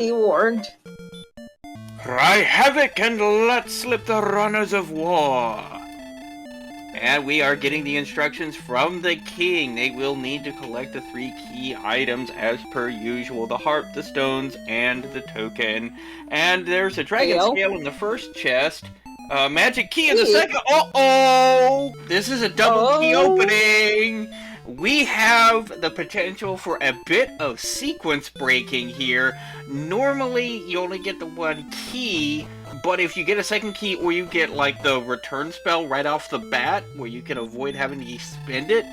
Be warned. Cry havoc and let slip the runners of war. And we are getting the instructions from the king. They will need to collect the 3 key items as per usual. The harp, the stones, and the token. And there's a dragon scale in the first chest. Magic key in the second. Uh-oh! This is a double key opening. We have the potential for a bit of sequence breaking here. Normally, you only get the 1 key, but if you get a second key or you get like the return spell right off the bat, where you can avoid having to spend it,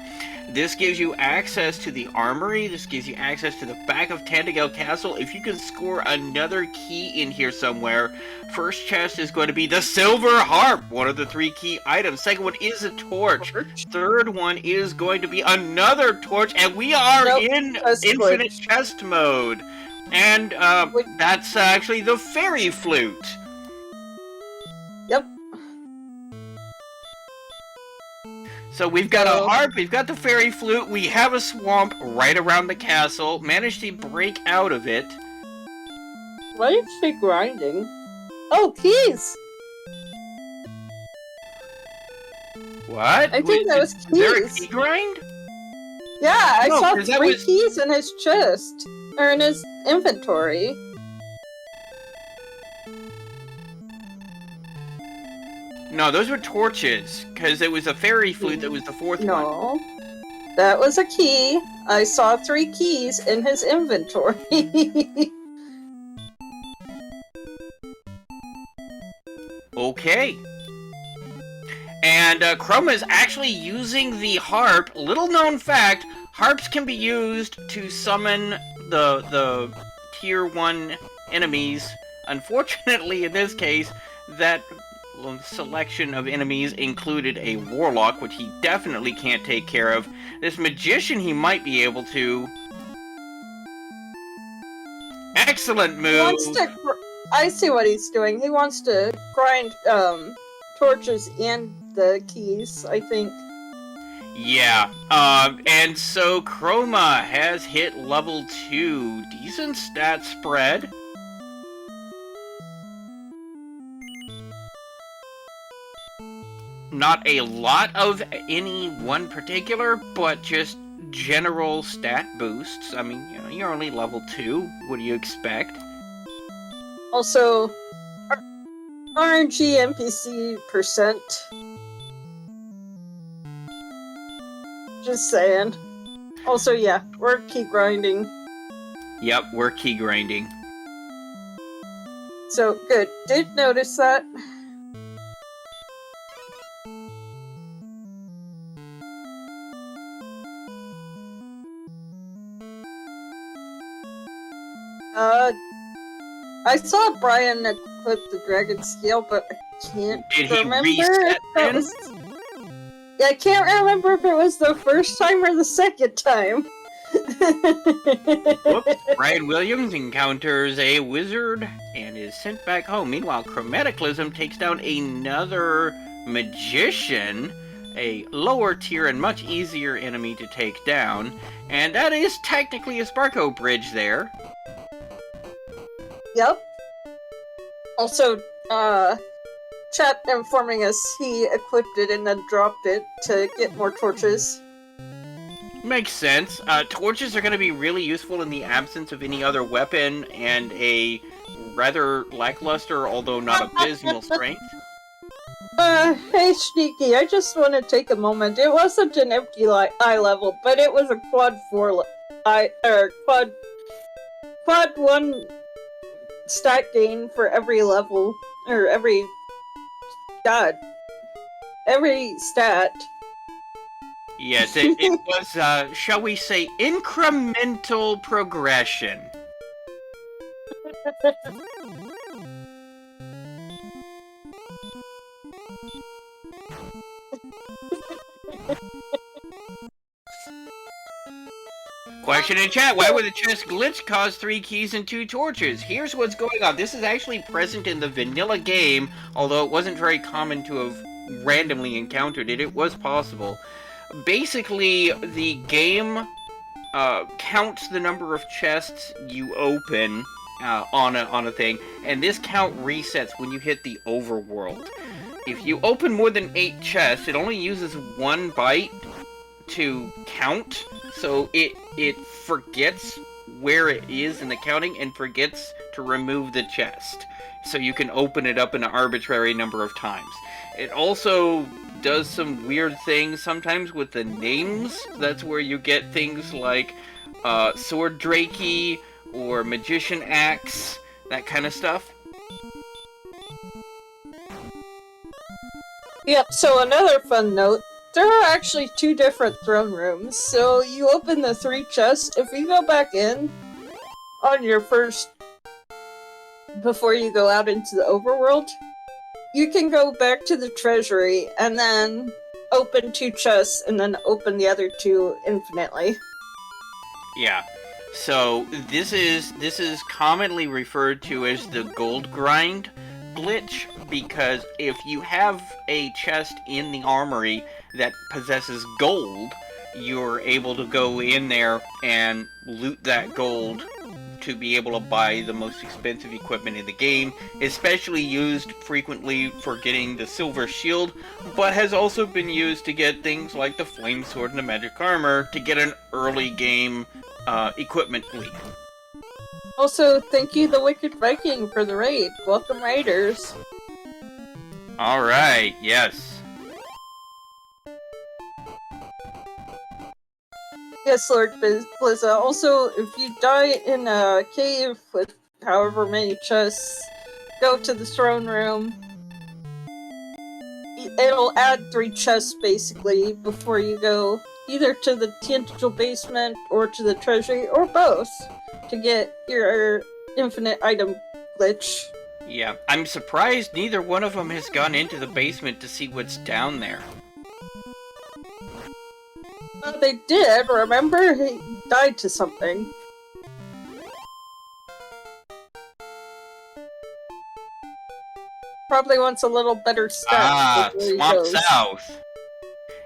this gives you access to the armory, this gives you access to the back of Tandagel Castle. If you can score another key in here somewhere, first chest is going to be the silver harp, one of the 3 key items. Second one is a torch. Third one is going to be another torch, and we are in infinite chest mode. And that's actually the fairy flute. Yep. So we've got a harp, we've got the fairy flute, we have a swamp right around the castle, managed to break out of it. Why is she grinding? Oh, keys! What? I think that was keys. Is there a key grind? Yeah, I saw 3 keys in his chest. Or in his inventory. No, those were torches, because it was a fairy flute that was the 4th one. No, that was a key. I saw 3 keys in his inventory. Okay. And Chroma is actually using the harp. Little known fact, harps can be used to summon the tier 1 enemies. Unfortunately, in this case, that selection of enemies included a warlock, which he definitely can't take care of. This magician he might be able to. Excellent move! I see what he's doing. He wants to grind torches and the keys, I think. Yeah, and so Chroma has hit level 2. Decent stat spread. Not a lot of any one particular, but just general stat boosts. I mean, you know, you're only level 2. What do you expect? Also, RNG NPC percent. Just saying. Also, yeah, we're key grinding. Yep, we're key grinding. So, good. Did notice that. I saw Brian equip the dragon scale, but I can't remember. Reset then? Yeah, I can't remember if it was the first time or the second time. Whoops. Brian Williams encounters a wizard and is sent back home. Meanwhile, chromataclysm takes down another magician, a lower tier and much easier enemy to take down, and that is technically a Sparko bridge there. Yep. Also, chat informing us he equipped it and then dropped it to get more torches. Makes sense. Torches are going to be really useful in the absence of any other weapon and a rather lackluster, although not abysmal strength. Hey Sneaky, I just want to take a moment. It wasn't an empty eye level, but it was a quad 1 stat gain for every level, or every stat. Yes, it was, shall we say, incremental progression. Question in chat, why would the chest glitch cause 3 keys and 2 torches? Here's what's going on. This is actually present in the vanilla game, although it wasn't very common to have randomly encountered it. It was possible. Basically, the game counts the number of chests you open on a thing, and this count resets when you hit the overworld. If you open more than 8 chests, it only uses 1 byte to count, so it forgets where it is in the counting and forgets to remove the chest. So you can open it up an arbitrary number of times. It also does some weird things sometimes with the names. That's where you get things like Sword Drakey or Magician Axe, that kind of stuff. Yep, so another fun note, there are actually 2 different throne rooms. So you open the 3 chests, if you go back in on your first, before you go out into the overworld, you can go back to the treasury and then open 2 chests and then open the other 2 infinitely. Yeah. So this is commonly referred to as the gold grind glitch, because if you have a chest in the armory that possesses gold, you're able to go in there and loot that gold to be able to buy the most expensive equipment in the game, especially used frequently for getting the silver shield, but has also been used to get things like the flame sword and the magic armor to get an early game equipment leap. Also, thank you, the Wicked Viking, for the raid. Welcome, raiders. Alright, yes. Yes, Lord Blizza. Also, if you die in a cave with however many chests, go to the throne room. It'll add 3 chests, basically, before you go either to the tangential basement or to the treasury, or both, to get your infinite item glitch. Yeah, I'm surprised neither one of them has gone into the basement to see what's down there. They did, remember? He died to something. Probably wants a little better stat. Swamp South.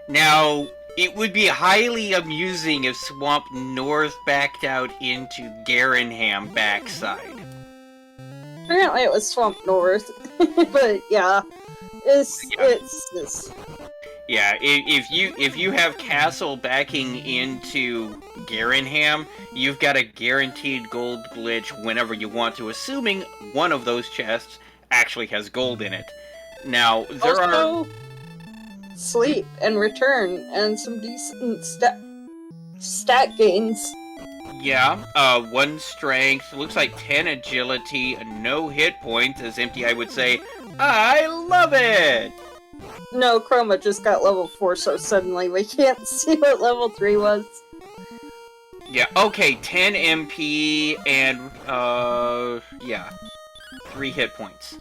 Now, it would be highly amusing if Swamp North backed out into Garenham backside. Apparently it was Swamp North, but yeah, it's. Yeah, if you have Castle backing into Garenham, you've got a guaranteed gold glitch whenever you want to, assuming one of those chests actually has gold in it. Now, there also, sleep and return and some decent stat gains. Yeah, 1 strength, looks like 10 agility, no hit points, as Empty Eye would say, I love it! No, Chroma just got level 4, so suddenly we can't see what level 3 was. Yeah, okay, 10 MP and, yeah, 3 hit points.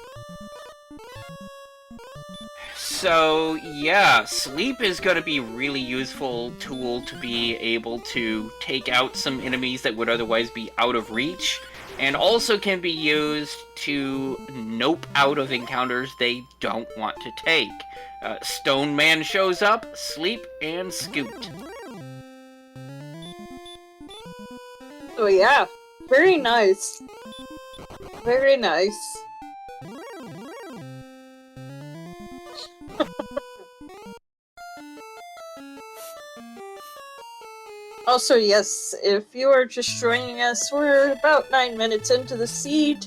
So, yeah, sleep is going to be a really useful tool to be able to take out some enemies that would otherwise be out of reach, and also can be used to nope out of encounters they don't want to take. Stone Man shows up, sleep, and scoot. Oh yeah, very nice. Very nice. Also, yes, if you are just joining us, we're about 9 minutes into the seed.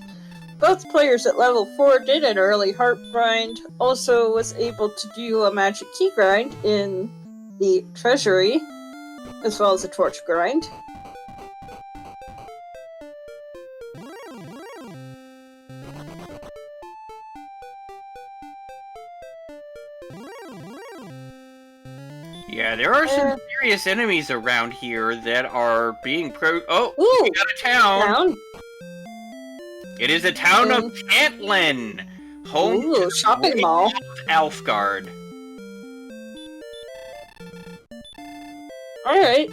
Both players at level 4 did an early heart grind, also was able to do a magic key grind in the treasury, as well as a torch grind. Yeah, there are some serious enemies around here that are being Oh, ooh, we got a town! It is the town of Cantlin, home to the shopping mall of Alfgard. Alright.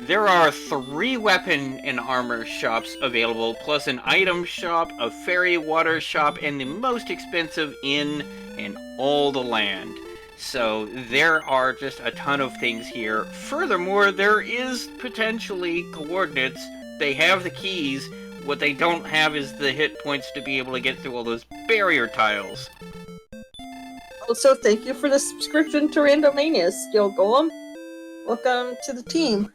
There are 3 weapon and armor shops available, plus an item shop, a fairy water shop, and the most expensive inn in all the land. So there are just a ton of things here. Furthermore, there is potentially coordinates they have the keys. What they don't have is the hit points to be able to get through all those barrier tiles. Also, thank you for the subscription to Randomania, Skill Golem. Welcome to the team.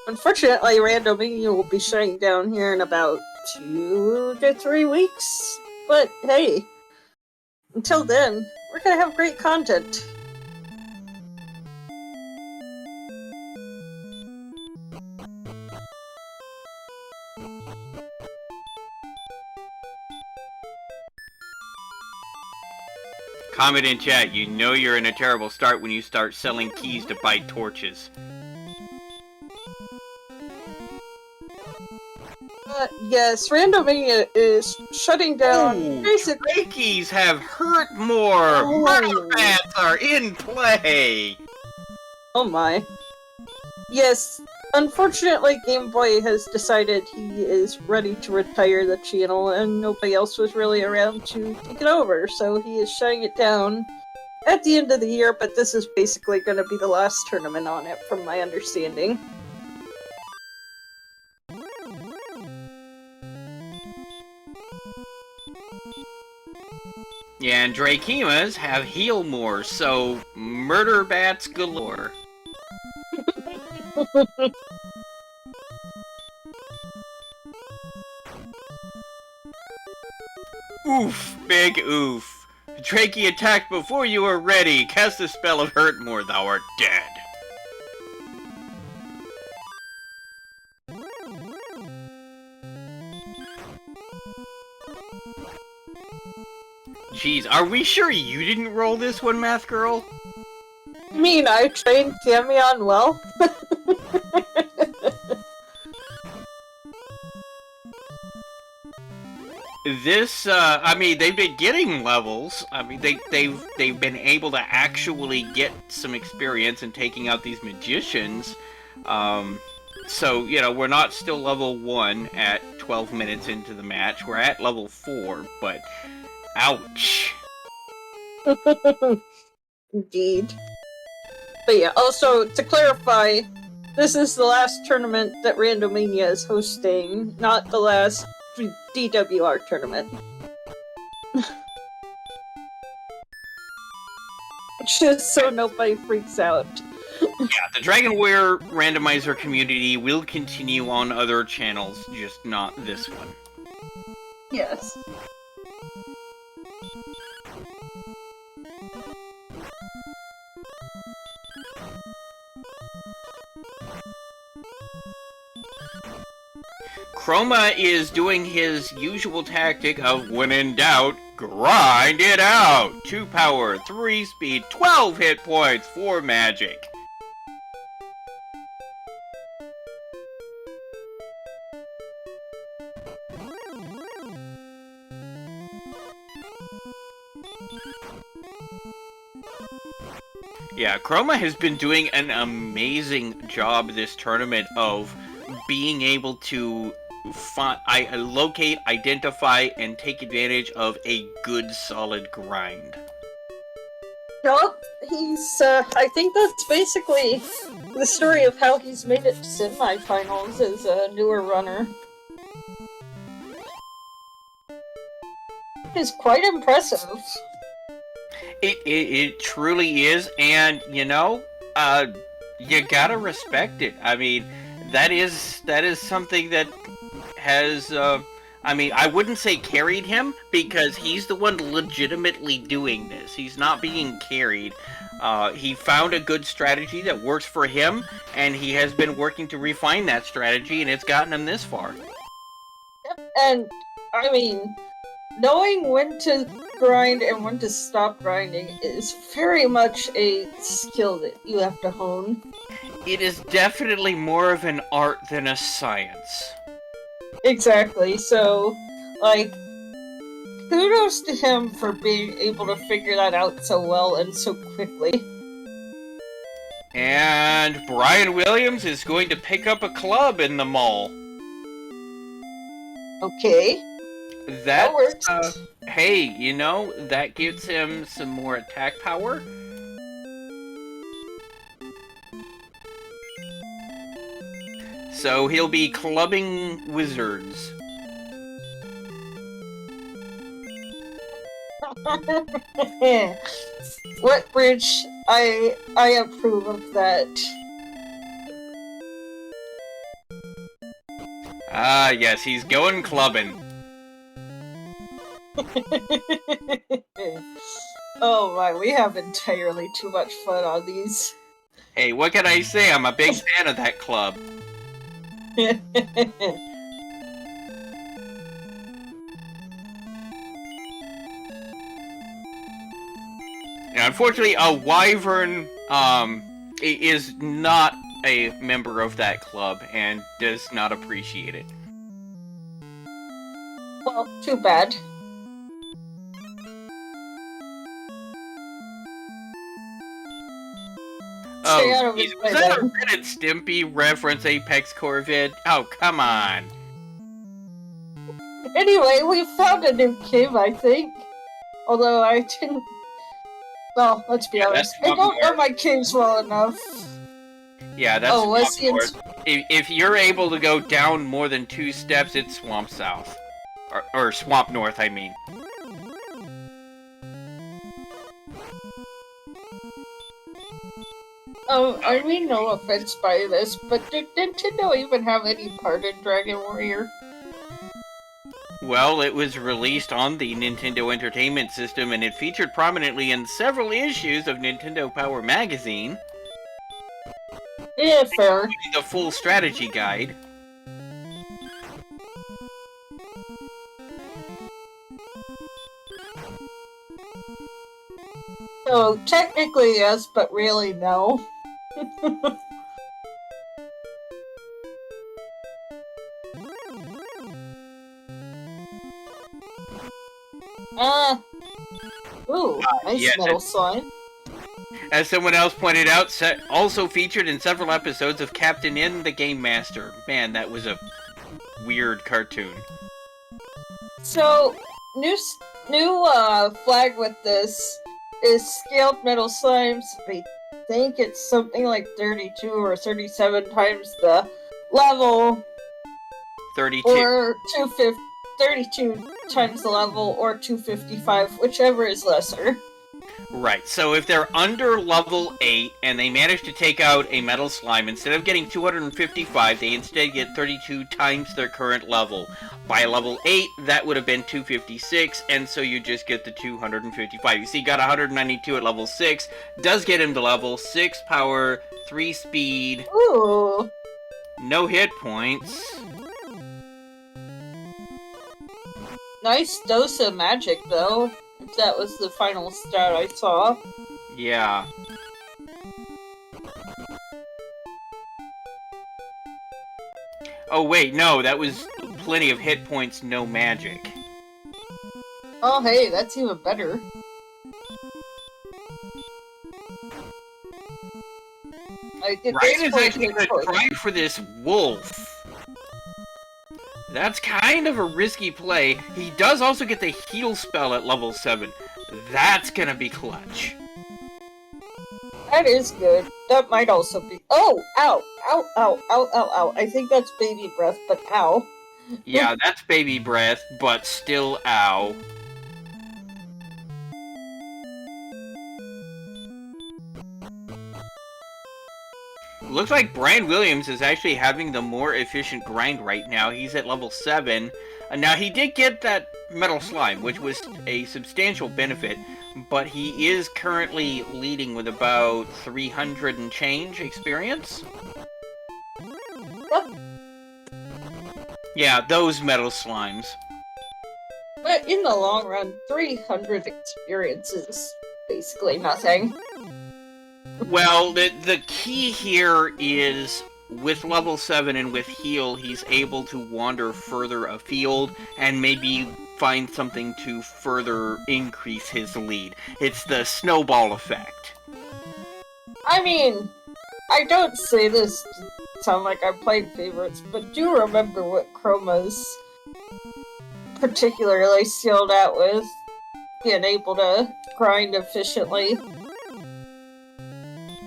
Unfortunately, Randomania will be shutting down here in about 2 to 3 weeks. But hey, until then, we're gonna have great content. Comment in chat, you know you're in a terrible start when you start selling keys to buy torches. Yes, Randomania is shutting down basically. Trekkies have hurt more! Murder bats are in play! Oh my. Yes, unfortunately Game Boy has decided he is ready to retire the channel and nobody else was really around to take it over, so he is shutting it down at the end of the year, but this is basically going to be the last tournament on it from my understanding. Yeah, and Drakeemas have heal more, so murder bats galore. Oof, big oof. Drakey attacked before you were ready. Cast the spell of hurt more, thou art dead. Jeez, are we sure you didn't roll this one, Math Girl? You mean I trained Camion well? This, I mean, they've been getting levels. I mean, they've been able to actually get some experience in taking out these magicians. So, you know, we're not still level 1 at 12 minutes into the match. We're at level 4, but ouch. Indeed. But yeah, also, to clarify, this is the last tournament that Randomania is hosting, not the last DWR tournament. Just so nobody freaks out. Yeah, the Dragon Warrior Randomizer community will continue on other channels, just not this one. Yes. Chroma is doing his usual tactic of, when in doubt, grind it out! 2 power, 3 speed, 12 hit points, 4 magic. Yeah, Chroma has been doing an amazing job this tournament of being able to locate, identify, and take advantage of a good, solid grind. Yup, he's, I think that's basically the story of how he's made it to semifinals as a newer runner. It's quite impressive. It truly is, and, you know, you gotta respect it. I mean, that is something that has, I mean, I wouldn't say carried him, because he's the one legitimately doing this. He's not being carried. He found a good strategy that works for him, and he has been working to refine that strategy, and it's gotten him this far. And, I mean, knowing when to grind and when to stop grinding is very much a skill that you have to hone. It is definitely more of an art than a science. Exactly, so, like, kudos to him for being able to figure that out so well and so quickly. And Brian Williams is going to pick up a club in the mall. Okay. That works. Hey, you know, that gives him some more attack power. So he'll be clubbing wizards. What bridge? I approve of that. Ah, yes, he's going clubbing. Oh my, we have entirely too much fun on these. Hey, what can I say? I'm a big fan of that club. Now, unfortunately, a wyvern is not a member of that club and does not appreciate it. Well, too bad. Stay out Oh, of his was way, that a then. Ren and Stimpy reference, Apex Corvid? Oh, come on. Anyway, we found a new cave, I think. Although I didn't... Well, let's be honest. I don't know my caves well enough. Yeah, that's was Swamp North. If you're able to go down more than 2 steps, it's Swamp South. Or Swamp North, I mean. I mean no offense by this, but did Nintendo even have any part in Dragon Warrior? Well, it was released on the Nintendo Entertainment System, and it featured prominently in several issues of Nintendo Power Magazine. Yeah, fair. Including the full strategy guide. So, technically yes, but really no. Ooh, nice yes, metal slime. As someone else pointed out, also featured in several episodes of Captain N the Game Master. Man, that was a weird cartoon. So, new flag with this is scaled metal slimes. I think it's something like 32 or 37 times the level. 32. Or 32 times the level, or 255, whichever is lesser. Right, so if they're under level 8 and they manage to take out a metal slime, instead of getting 255, they instead get 32 times their current level. By level 8, that would have been 256, and so you just get the 255. You see, got 192 at level 6, does get him to level 6 power, 3 speed, Ooh. no hit points. Nice dose of magic, though. If that was the final stat I saw. Yeah. Oh wait, no, that was plenty of hit points, no magic. Oh hey, that's even better. Ryan is actually going to try for this wolf. That's kind of a risky play. He does also get the heal spell at level 7. That's gonna be clutch. That is good. That might also be... Oh! Ow! Ow! Ow! Ow! Ow! Ow! I think that's baby breath, but ow. Yeah, that's baby breath, but still ow. Looks like Brian Williams is actually having the more efficient grind right now. He's at level 7. Now, he did get that metal slime, which was a substantial benefit, but he is currently leading with about 300 and change experience. Yep. Yeah, those metal slimes. But in the long run, 300 experience is basically nothing. Well, the key here is, with level 7 and with heal, he's able to wander further afield and maybe find something to further increase his lead. It's the snowball effect. I mean, I don't say this to sound like I'm playing favorites, but do remember what Chroma's particularly skilled at with being able to grind efficiently.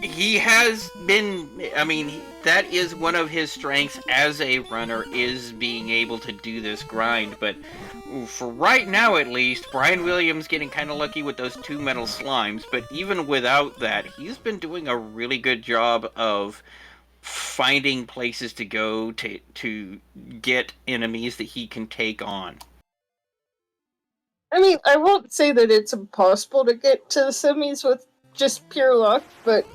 He has been, I mean, that is one of his strengths as a runner, is being able to do this grind, but for right now at least, Brian Williams getting kind of lucky with those 2 metal slimes, but even without that, he's been doing a really good job of finding places to go to get enemies that he can take on. I mean, I won't say that it's impossible to get to the semis with just pure luck, but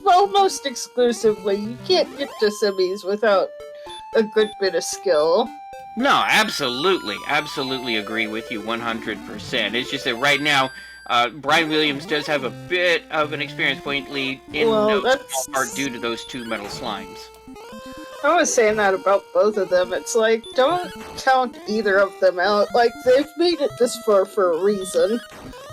almost exclusively, you can't get to semis without a good bit of skill. No, absolutely agree with you 100%. It's just that right now, Brian Williams does have a bit of an experience point lead in no small part due to those 2 metal slimes. I was saying that about both of them. It's like, don't count either of them out. Like, they've made it this far for a reason.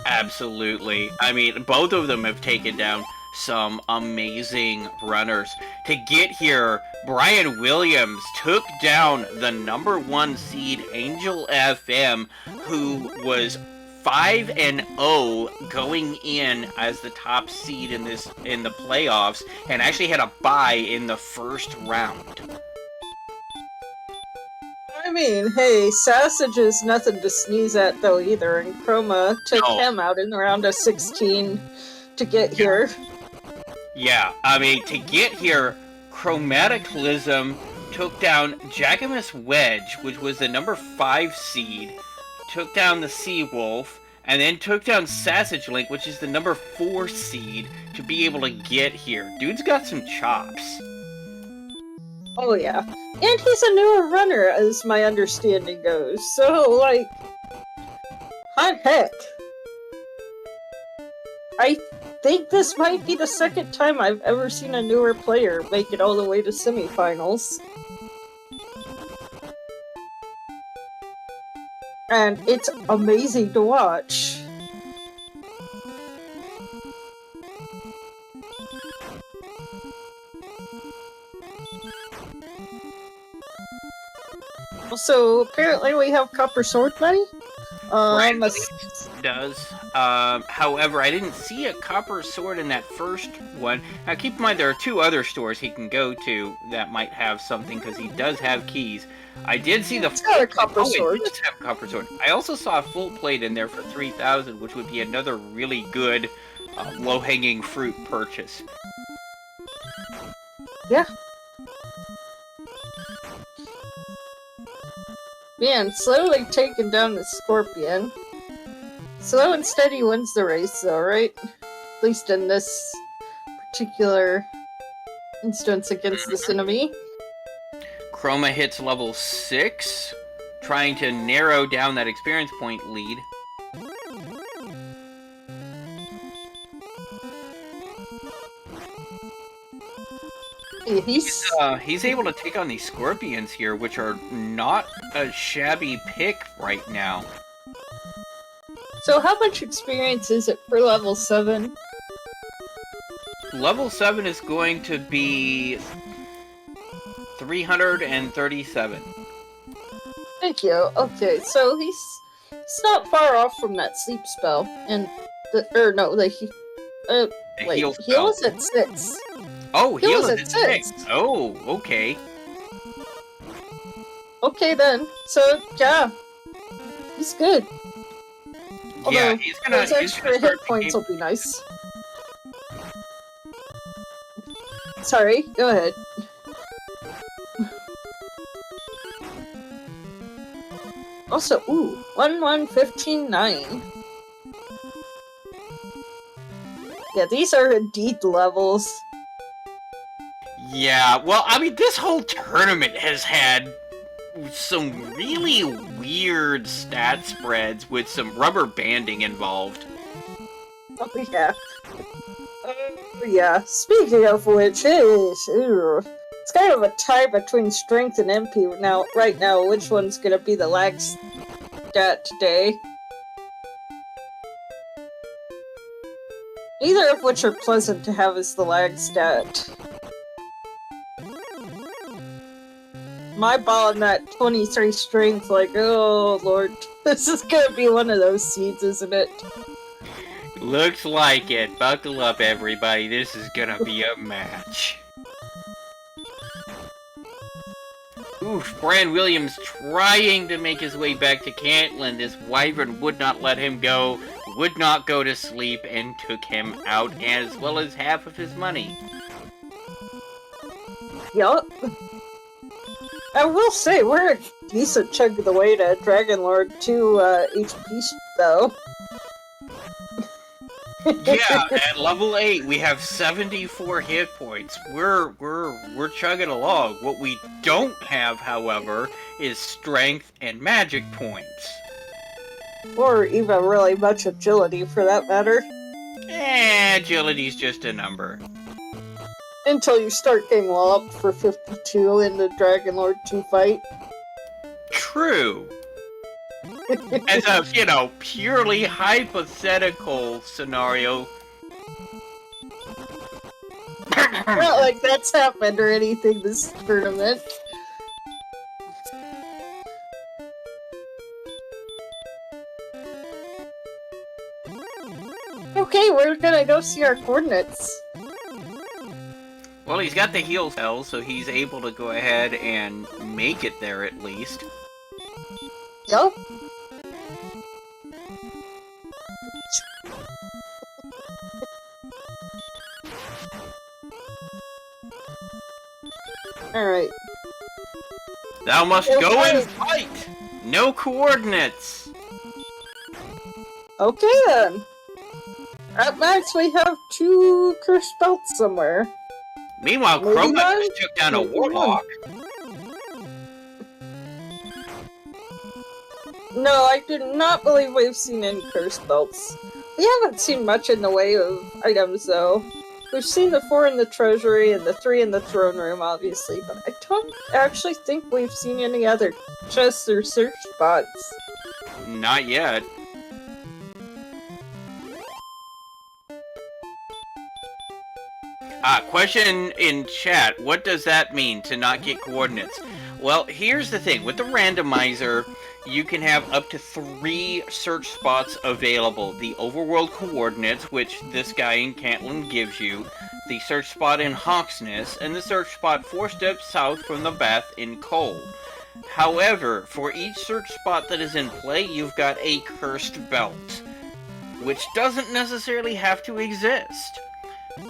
Absolutely. I mean, both of them have taken down some amazing runners. To get here, Brian Williams took down the #1 seed Angel FM, who was 5-0 going in as the top seed in the playoffs, and actually had a bye in the first round. I mean, hey, Sausage is nothing to sneeze at though either, and Chroma took him out in the round of 16 to get here. Yeah, I mean, to get here, Chromataclysm took down Jagamus Wedge, which was the #5 seed, took down the Seawolf, and then took down Sausage Link, which is the #4 seed, to be able to get here. Dude's got some chops. Oh yeah. And he's a newer runner, as my understanding goes, so, like, hot heck. I think this might be the second time I've ever seen a newer player make it all the way to semifinals. And it's amazing to watch. Also, apparently we have Copper Sword money? Does. However, I didn't see a Copper Sword in that first one. Now, keep in mind, there are 2 other stores he can go to that might have something, because he does have keys. I did see the got a Copper Sword. It does have a Copper Sword. I also saw a full plate in there for 3,000, which would be another really good low-hanging fruit purchase. Yeah. Man, slowly taking down the Scorpion. Slow and steady wins the race, though, right? At least in this particular instance against this enemy. Chroma hits level 6, trying to narrow down that experience point lead. He's able to take on these Scorpions here, which are not a shabby pick right now. So how much experience is it for level 7? Level 7 is going to be 337. Thank you. Okay, so he's not far off from that sleep spell, and heal is at 6. Oh, heal is at 6. Oh, okay. Okay then. So yeah, he's good. Although, yeah, he's gonna. Those extra hit points will be nice. Sorry, go ahead. Also, ooh, 1-1-15-9. Yeah, these are indeed levels. Yeah, well, I mean, this whole tournament has had some really weird stat spreads with some rubber banding involved. Oh yeah. Oh yeah. Speaking of which, it's kind of a tie between strength and MP right now. Which one's gonna be the lag stat today? Neither of which are pleasant to have as the lag stat. My ball in that 23 strength, like, oh lord, this is gonna be one of those seeds, isn't it? Looks like it. Buckle up, everybody. This is gonna be a match. Oof, Brian Williams trying to make his way back to Cantlin. This wyvern would not let him go, would not go to sleep, and took him out, as well as half of his money. Yup. I will say, we're a decent chunk of the way to Dragon Lord 2 HP, though. Yeah, at level 8, we have 74 hit points. We're chugging along. What we don't have, however, is strength and magic points. Or even really much agility, for that matter. Agility's just a number. Until you start getting walloped for 52 in the Dragon Lord 2 fight. True. As a, purely hypothetical scenario. Not like that's happened or anything this tournament. Okay, we're gonna go see our coordinates. Well, he's got the heal spell, so he's able to go ahead and make it there at least. Yup. Alright. Thou must go and fight! No coordinates! Okay then. At max we have 2 cursed belts somewhere. Meanwhile, Maybe Chroma one? just took down a Maybe warlock. No, I do not believe we've seen any cursed belts. We haven't seen much in the way of items, though. We've seen the 4 in the treasury and the 3 in the throne room, obviously, but I don't actually think we've seen any other chests or search spots. Not yet. Question in chat, what does that mean to not get coordinates? Well, here's the thing, with the randomizer, you can have up to 3 search spots available. The overworld coordinates, which this guy in Cantlin gives you, the search spot in Hawksness, and the search spot 4 steps south from the bath in Cole. However, for each search spot that is in play, you've got a cursed belt, which doesn't necessarily have to exist.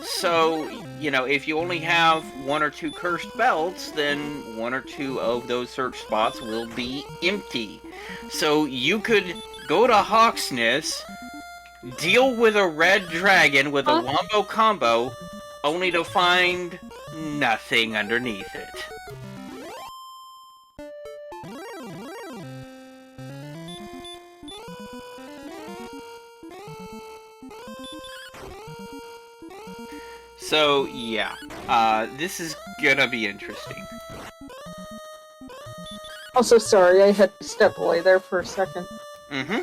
So, if you only have 1 or 2 cursed belts, then 1 or 2 of those search spots will be empty. So you could go to Hawksness, deal with a red dragon with a wombo combo, only to find nothing underneath it. So, yeah, this is gonna be interesting. Also, sorry, I had to step away there for a second. Mm-hmm.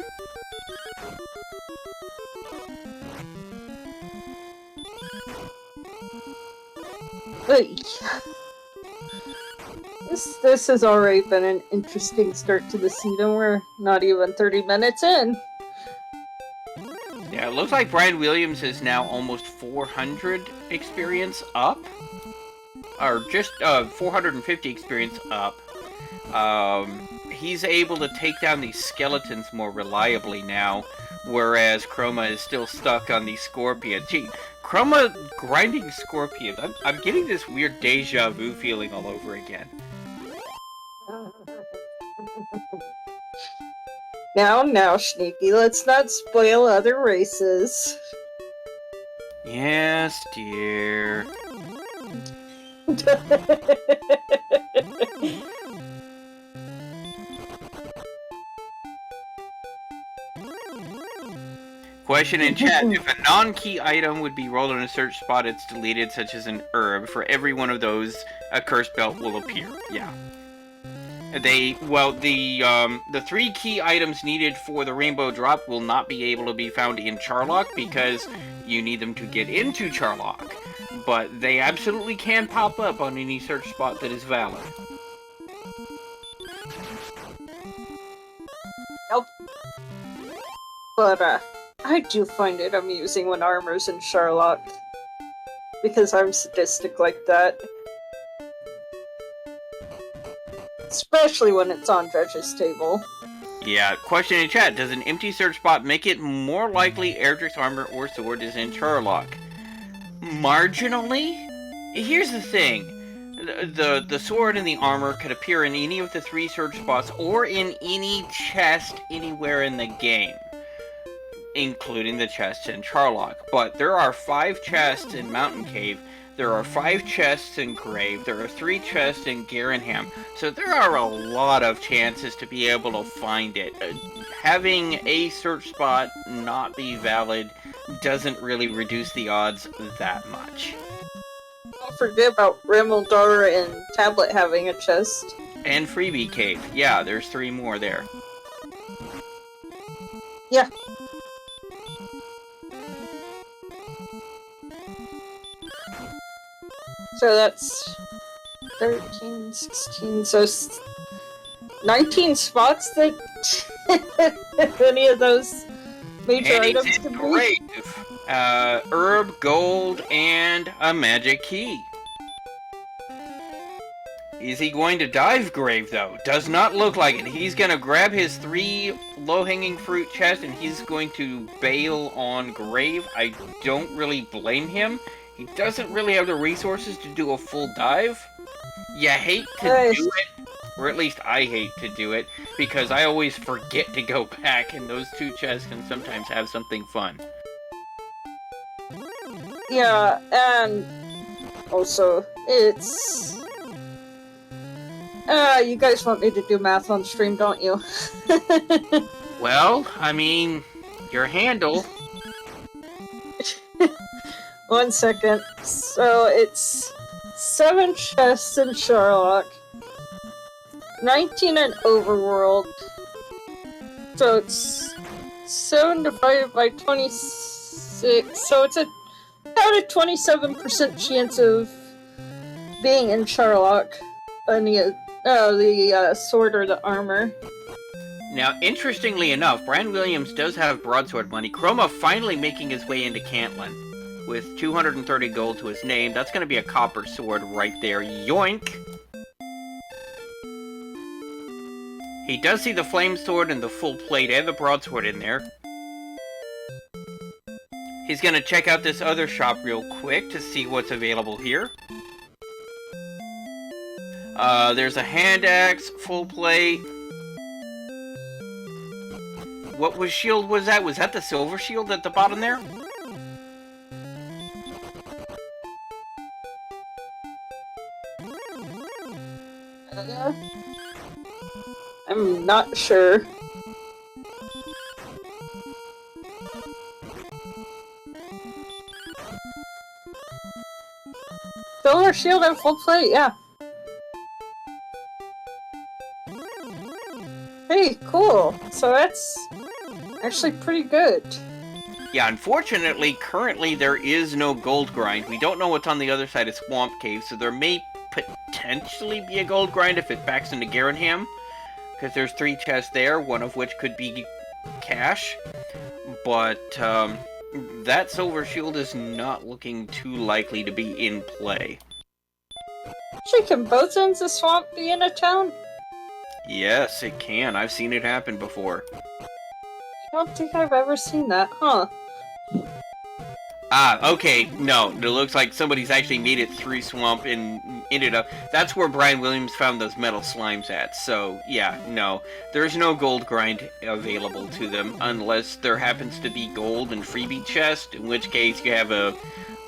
This has already been an interesting start to the season. We're not even 30 minutes in. Yeah, it looks like Brian Williams is now almost 400 experience up. Or just 450 experience up. He's able to take down these skeletons more reliably now, whereas Chroma is still stuck on the scorpion. Gee, Chroma grinding scorpions. I'm getting this weird deja vu feeling all over again. Now, Sneaky, let's not spoil other races. Yes, dear. Question in chat, if a non-key item would be rolled on a search spot, it's deleted, such as an herb. For every one of those, a cursed belt will appear. Yeah. The 3 key items needed for the rainbow drop will not be able to be found in Charlock because you need them to get into Charlock. But they absolutely can pop up on any search spot that is valid. Nope. But, I do find it amusing when armor's in Sherlock. Because I'm sadistic like that. Especially when it's on Judge's table. Yeah, question in chat. Does an empty search spot make it more likely Erdrick's armor or sword is in Sherlock? Marginally? Here's the thing. The sword and the armor could appear in any of the 3 search spots or in any chest anywhere in the game, including the chests in Sherlock. But there are 5 chests in Mountain Cave, there are 5 chests in Grave, there are 3 chests in Garenham, so there are a lot of chances to be able to find it. Having a search spot not be valid doesn't really reduce the odds that much. Don't forget about Rimeldar and Tablet having a chest. And Freebie Cave. Yeah, there's 3 more there. Yeah. So that's 13, 16, so 19 spots that any of those major items could be. Herb, gold, and a magic key. Is he going to dive Grave, though? Does not look like it. He's going to grab his 3 low-hanging fruit chests, and he's going to bail on Grave. I don't really blame him. He doesn't really have the resources to do a full dive. You hate to do it, or at least I hate to do it, because I always forget to go back, and those 2 chests can sometimes have something fun. Yeah, and also, it's... you guys want me to do math on stream, don't you? Well, I mean, your handle... 1 second. So it's 7 chests in Sherlock, 19 in Overworld. So it's 7 divided by 26. So it's about a 27% chance of being in Sherlock on the sword or the armor. Now, interestingly enough, Brian Williams does have broadsword money. Chroma finally making his way into Cantlin with 230 gold to his name. That's going to be a copper sword right there. Yoink! He does see the flame sword and the full plate and the broadsword in there. He's going to check out this other shop real quick to see what's available here. There's a hand axe, full plate. What shield was that? Was that the silver shield at the bottom there? I'm not sure. Silver shield and full plate, yeah. Hey, cool. So that's actually pretty good. Yeah, unfortunately, currently there is no gold grind. We don't know what's on the other side of Swamp Cave, so there may potentially be a gold grind if it backs into Garenham, because there's 3 chests there, one of which could be cash. But that silver shield is not looking too likely to be in play. Actually, can both ends of Swamp be in a town? Yes, it can. I've seen it happen before. I don't think I've ever seen that, huh? Ah, okay, no, it looks like somebody's actually made it through Swamp and ended up... That's where Brian Williams found those metal slimes at, so, yeah, no. There's no gold grind available to them, unless there happens to be gold and freebie chest, in which case you have a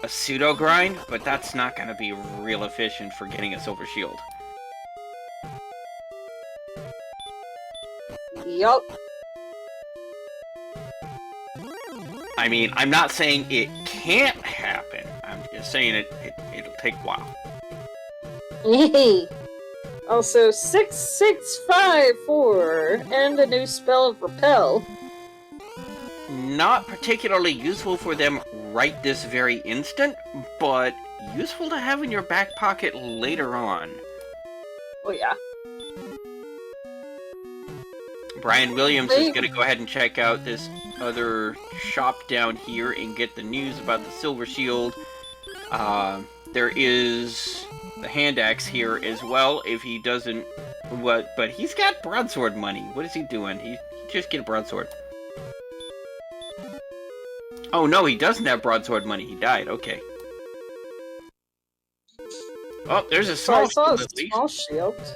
pseudo grind, but that's not going to be real efficient for getting a silver shield. Yup. I mean, I'm not saying it can't happen. I'm just saying it'll take a while. Hey. Also, 6654 and a new spell of Repel. Not particularly useful for them right this very instant, but useful to have in your back pocket later on. Oh yeah. Brian Williams is going to go ahead and check out this other shop down here and get the news about the Silver Shield. There is the hand axe here as well. If he doesn't, but he's got broadsword money. What is he doing? He just get a broadsword. Oh no, he doesn't have broadsword money. He died. Okay. Oh, there's a small shield at least. Small shield.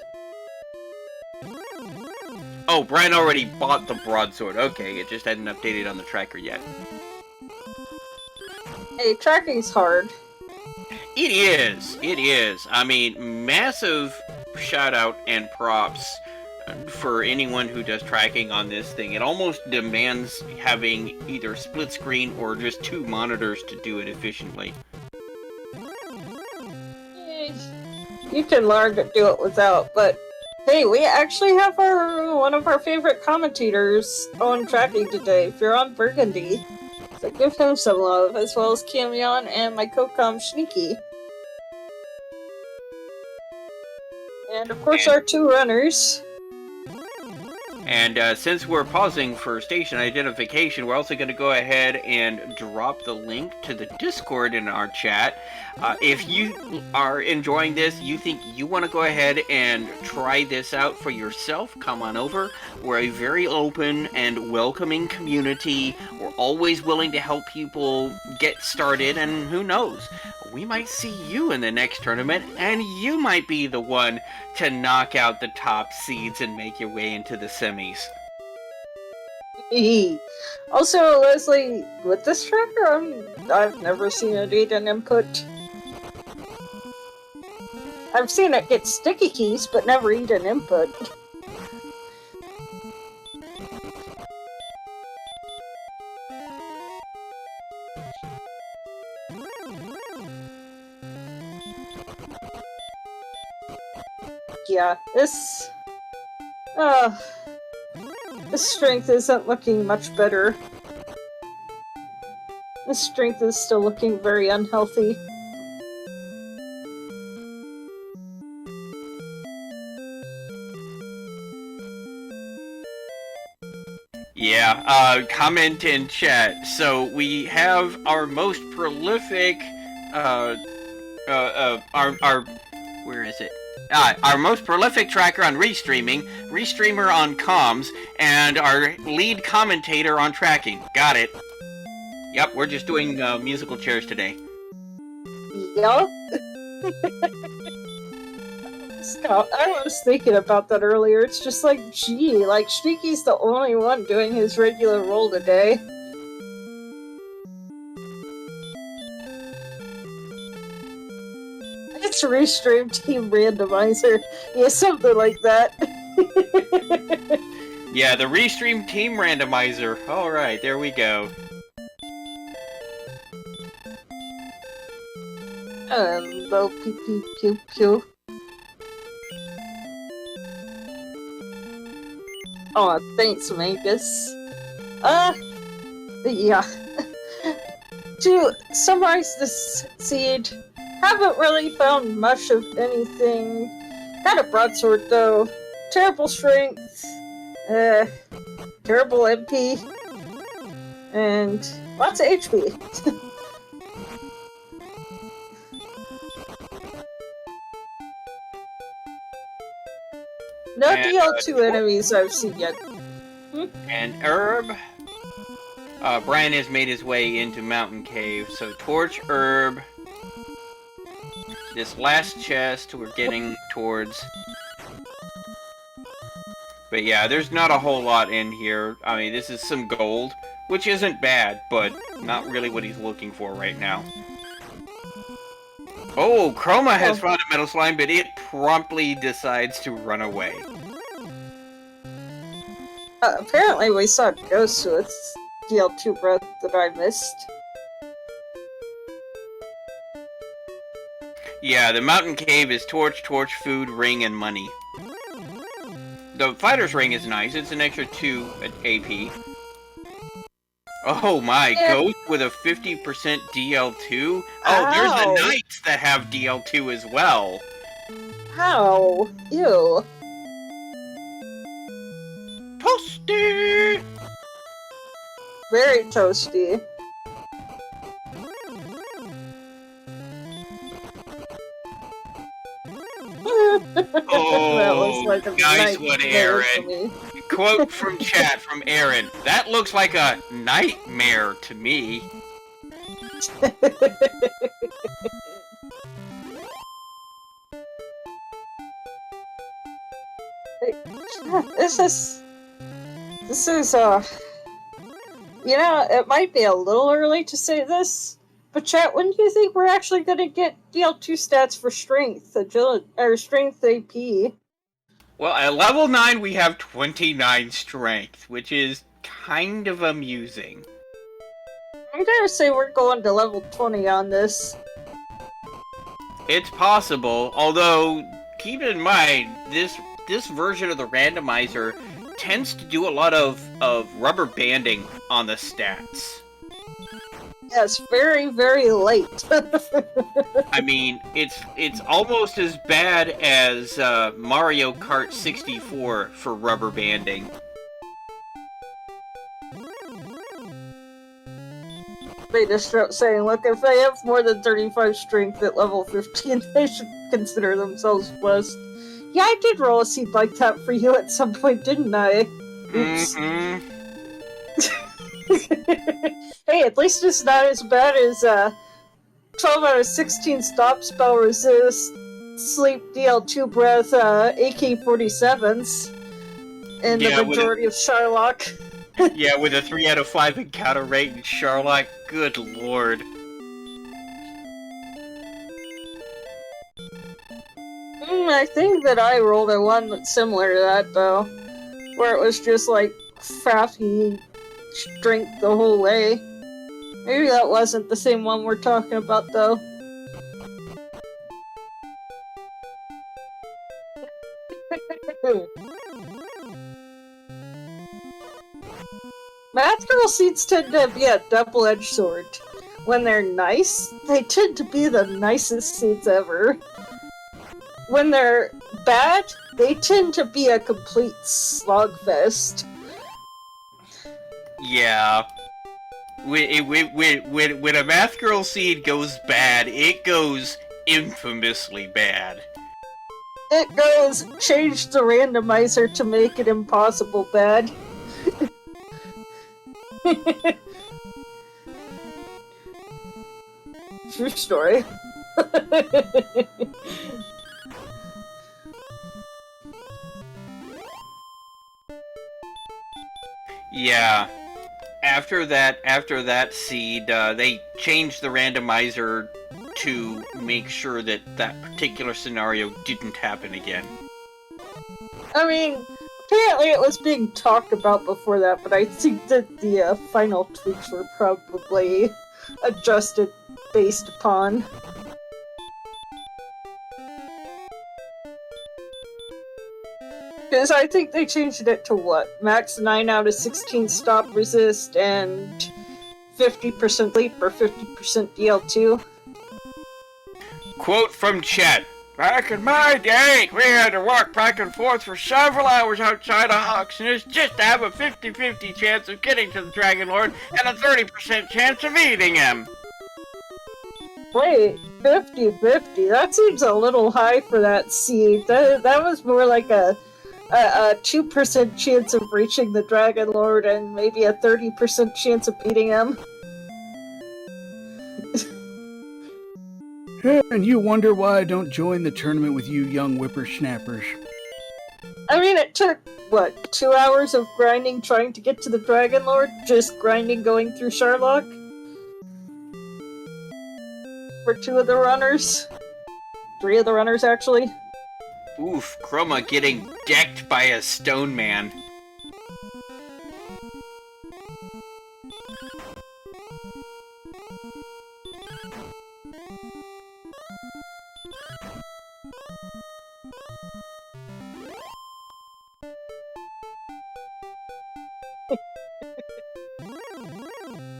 Oh, Brian already bought the broadsword. Okay, it just hadn't updated on the tracker yet. Hey, tracking's hard. It is. It is. I mean, massive shout out and props for anyone who does tracking on this thing. It almost demands having either split screen or just 2 monitors to do it efficiently. You can learn to do it without, but hey, we actually have one of our favorite commentators on tracking today, if you're on Burgundy. So give him some love, as well as Camion and my co-com Sneaky. And of course our 2 runners. And since we're pausing for station identification, we're also going to go ahead and drop the link to the Discord in our chat. If you are enjoying this, you think you want to go ahead and try this out for yourself, come on over. We're a very open and welcoming community. We're always willing to help people get started, and who knows, we might see you in the next tournament, and you might be the one to knock out the top seeds and make your way into the semis. Also, Leslie, with this tracker, I've never seen it eat an input. I've seen it get sticky keys, but never eat an input. Yeah, this strength isn't looking much better. This strength is still looking very unhealthy. Yeah, comment in chat. So we have our most prolific, where is it? Our most prolific tracker on restreaming, restreamer on comms, and our lead commentator on tracking. Got it. Yep, we're just doing musical chairs today. Yup. I was thinking about that earlier. It's just like, gee, like Sneaky's the only one doing his regular role today. It's Restream Team Randomizer. Yeah, something like that. Yeah, the Restream Team Randomizer. Alright, there we go. Hello, pew pew pew pew. Oh, thanks, Magus. Yeah. To summarize this seed, haven't really found much of anything. Got a broadsword, though. Terrible strength. Terrible MP. And lots of HP. No DL2 enemies I've seen yet. And Herb. Brian has made his way into Mountain Cave, so Torch, Herb. This last chest we're getting towards. But yeah, there's not a whole lot in here. I mean, this is some gold, which isn't bad, but not really what he's looking for right now. Oh, Chroma has found a metal slime, but it promptly decides to run away. Apparently we saw ghosts with DL2 breath that I missed. Yeah, the mountain cave is torch, food, ring, and money. The fighter's ring is nice. It's an extra 2 AP. Oh my, ghost with a 50% DL2? Oh, there's the knights that have DL2 as well. How? Ew. Toss! Very toasty. That looks Oh, like a nice one, nightmare to Aaron. me. Quote from chat from Aaron. That looks like a nightmare to me. This is, you know, it might be a little early to say this, but chat, when do you think we're actually gonna get DL2 stats for strength, agility, or strength AP? Well, at level 9 we have 29 strength, which is kind of amusing. I'm gonna say we're going to level 20 on this. It's possible, although keep in mind this version of the randomizer tends to do a lot of rubber banding on the stats. Yes, very, very late. I mean, it's almost as bad as Mario Kart 64 for rubber banding. They just start saying, look, if they have more than 35 strength at level 15, they should consider themselves blessed. Yeah, I did roll a seed like that for you at some point, didn't I? Oops. Mm-hmm. Hey, at least it's not as bad as 12 out of 16 stop spell resist, sleep DL2 breath, AK-47s, and Yeah, the majority of Sharlock. Yeah, with a 3 out of 5 encounter rate in Charlotte, good lord. I think that I rolled a one that's similar to that, though. Where it was just, like, frothy strength the whole way. Maybe that wasn't the same one we're talking about, though. Math Girl seeds tend to be a double-edged sword. When they're nice, they tend to be the nicest seeds ever. When they're bad, they tend to be a complete slogfest. Yeah. When a Math Girl seed goes bad, it goes infamously bad. It goes, change the randomizer to make it impossible bad. True story. Yeah. After that seed, they changed the randomizer to make sure that that particular scenario didn't happen again. I mean, apparently it was being talked about before that, but I think that the final tweaks were probably adjusted based upon. Because I think they changed it to what? Max 9 out of 16 stop resist and 50% leap or 50% DL2. Quote from chat. Back in my day, we had to walk back and forth for several hours outside of Hogsness just to have a 50-50 chance of getting to the Dragon Lord and a 30% chance of eating him. Wait, 50-50? That seems a little high for that seed. That was more like a 2% chance of reaching the Dragon Lord and maybe a 30% chance of beating him. And you wonder why I don't join the tournament with you young whippersnappers. I mean, it took, what, 2 hours of grinding trying to get to the Dragon Lord? Just grinding going through Sharlock? For 2 of the runners? 3 of the runners, actually? Oof, Chroma getting decked by a stone man.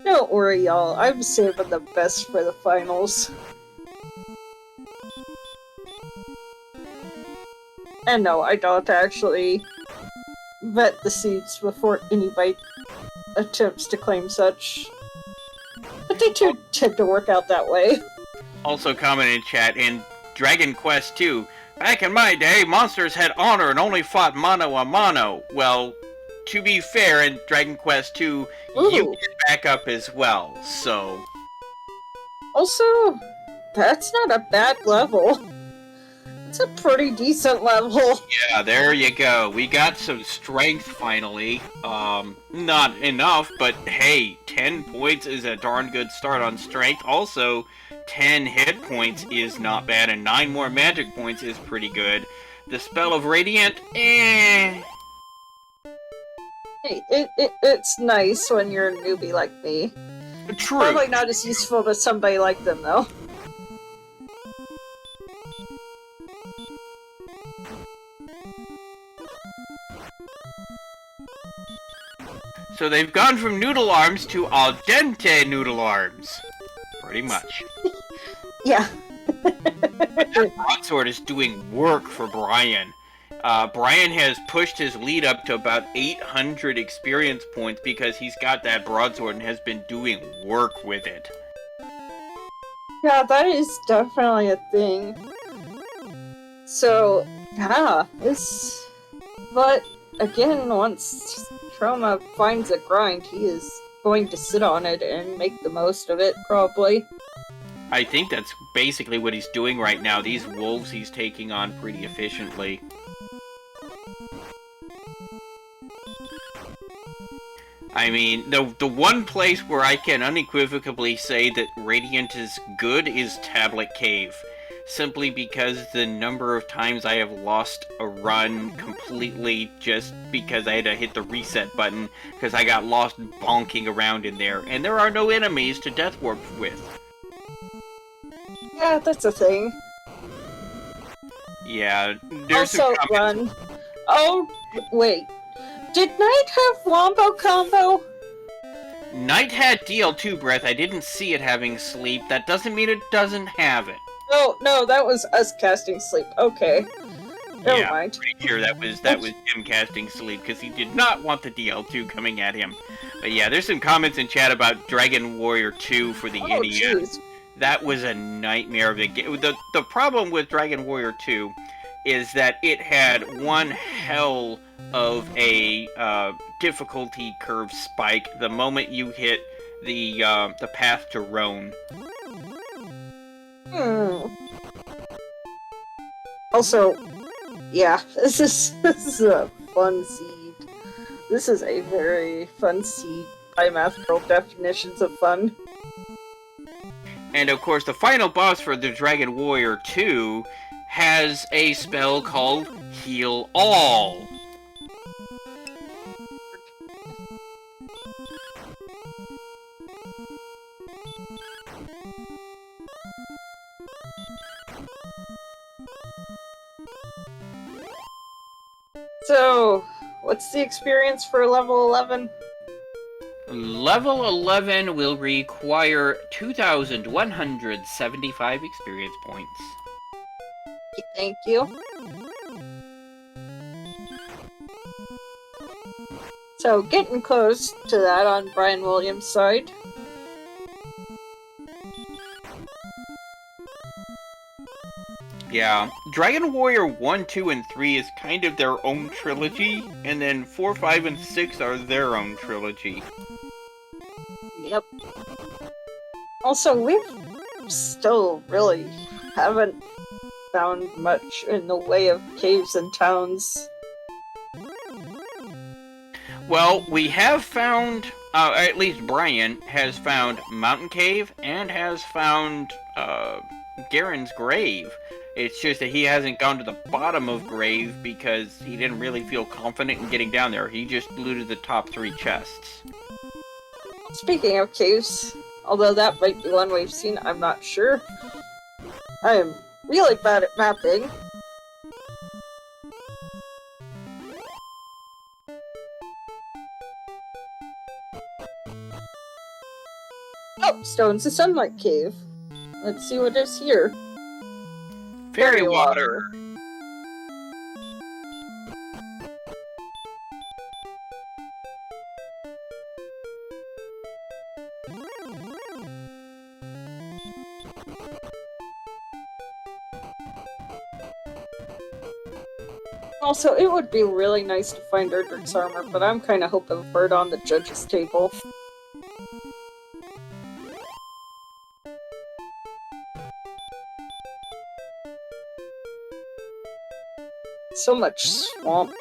Don't worry, y'all. I'm saving the best for the finals. And no, I don't actually vet the seeds before anybody attempts to claim such. But they too tend to work out that way. Also comment in chat, in Dragon Quest II, back in my day, monsters had honor and only fought mano a mano. Well, to be fair, in Dragon Quest II, you Ooh. get back up as well, so... Also, that's not a bad level. It's a pretty decent level. Yeah, there you go. We got some strength finally. Not enough, but hey, 10 points is a darn good start on strength. Also, 10 hit points is not bad, and 9 more magic points is pretty good. The spell of Radiant, eh. Hey, it's nice when you're a newbie like me. True. Probably not as useful to somebody like them, though. So they've gone from noodle arms to al dente noodle arms. Pretty much. Yeah. That broadsword is doing work for Brian. Brian has pushed his lead up to about 800 experience points because he's got that broadsword and has been doing work with it. Yeah, that is definitely a thing. So, yeah, this... But, again, once Chroma finds a grind, he is going to sit on it and make the most of it, probably. I think that's basically what he's doing right now. These wolves he's taking on pretty efficiently. I mean, the one place where I can unequivocally say that Radiant is good is Tablet Cave. Simply because the number of times I have lost a run completely just because I had to hit the reset button because I got lost bonking around in there. And there are no enemies to death warp with. Yeah, that's a thing. Yeah, there's Also, some run. Oh, wait. Did Knight have Wombo Combo? Knight had DL2 breath. I didn't see it having sleep. That doesn't mean it doesn't have it. Oh, no, that was us casting sleep. Okay. Never mind. Pretty sure that was him casting sleep because he did not want the DL2 coming at him. But yeah, there's some comments in chat about Dragon Warrior 2 for the Oh, NES. jeez. That was a nightmare of a game. The problem with Dragon Warrior 2 is that it had one hell of a difficulty curve spike the moment you hit the path to Roan. Also, yeah, this is a fun seed. This is a very fun seed by mathematical definitions of fun. And of course, the final boss for the Dragon Warrior 2 has a spell called Heal All. So, what's the experience for level 11? Level 11 will require 2,175 experience points. Thank you. So, getting close to that on Brian Williams' side. Yeah, Dragon Warrior 1, 2, and 3 is kind of their own trilogy, and then 4, 5, and 6 are their own trilogy. Yep. Also, we still really haven't found much in the way of caves and towns. Well, we have found, at least Brian has found Mountain Cave and has found Garen's Grave. It's just that he hasn't gone to the bottom of Grave because he didn't really feel confident in getting down there. He just looted the top 3 chests. Speaking of caves, although that might be one we've seen, I'm not sure. I am really bad at mapping. Oh, Stone's a Sunlight Cave. Let's see what is here. Fairy water. Also, it would be really nice to find Erdrick's armor, but I'm kind of hoping for it on the judge's table. So much swamp.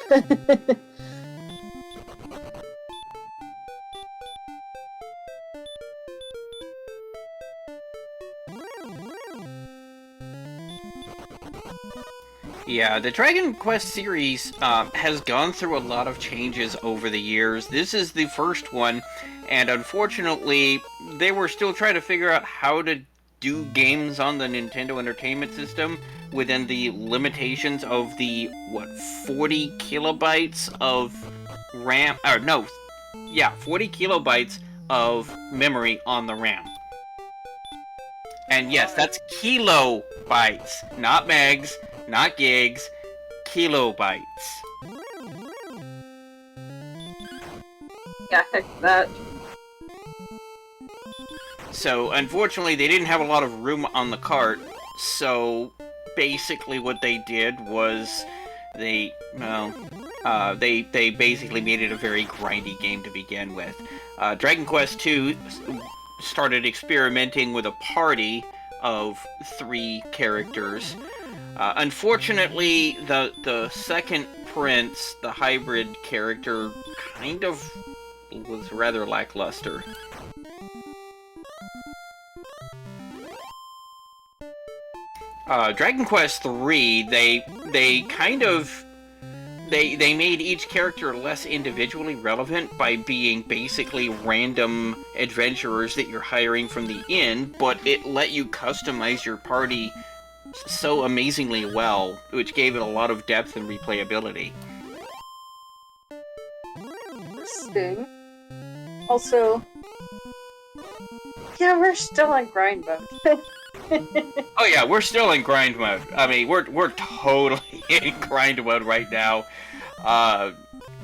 Yeah, the Dragon Quest series has gone through a lot of changes over the years. This is the first one, and unfortunately, they were still trying to figure out how to do games on the Nintendo Entertainment System within the limitations of the, 40 kilobytes of RAM, or no, yeah, 40 kilobytes of memory on the RAM. And yes, that's kilobytes, not megs, not gigs, kilobytes. Yeah, heck that. So, unfortunately, they didn't have a lot of room on the cart, so basically what they did was they basically made it a very grindy game to begin with. Dragon Quest II started experimenting with a party of 3 characters. Unfortunately, the second prince, the hybrid character, kind of was rather lackluster. Dragon Quest III, they made each character less individually relevant by being basically random adventurers that you're hiring from the inn, but it let you customize your party so amazingly well, which gave it a lot of depth and replayability. Interesting. Also, yeah, we're still in grind mode. Oh yeah, we're still in grind mode. I mean, we're totally in grind mode right now.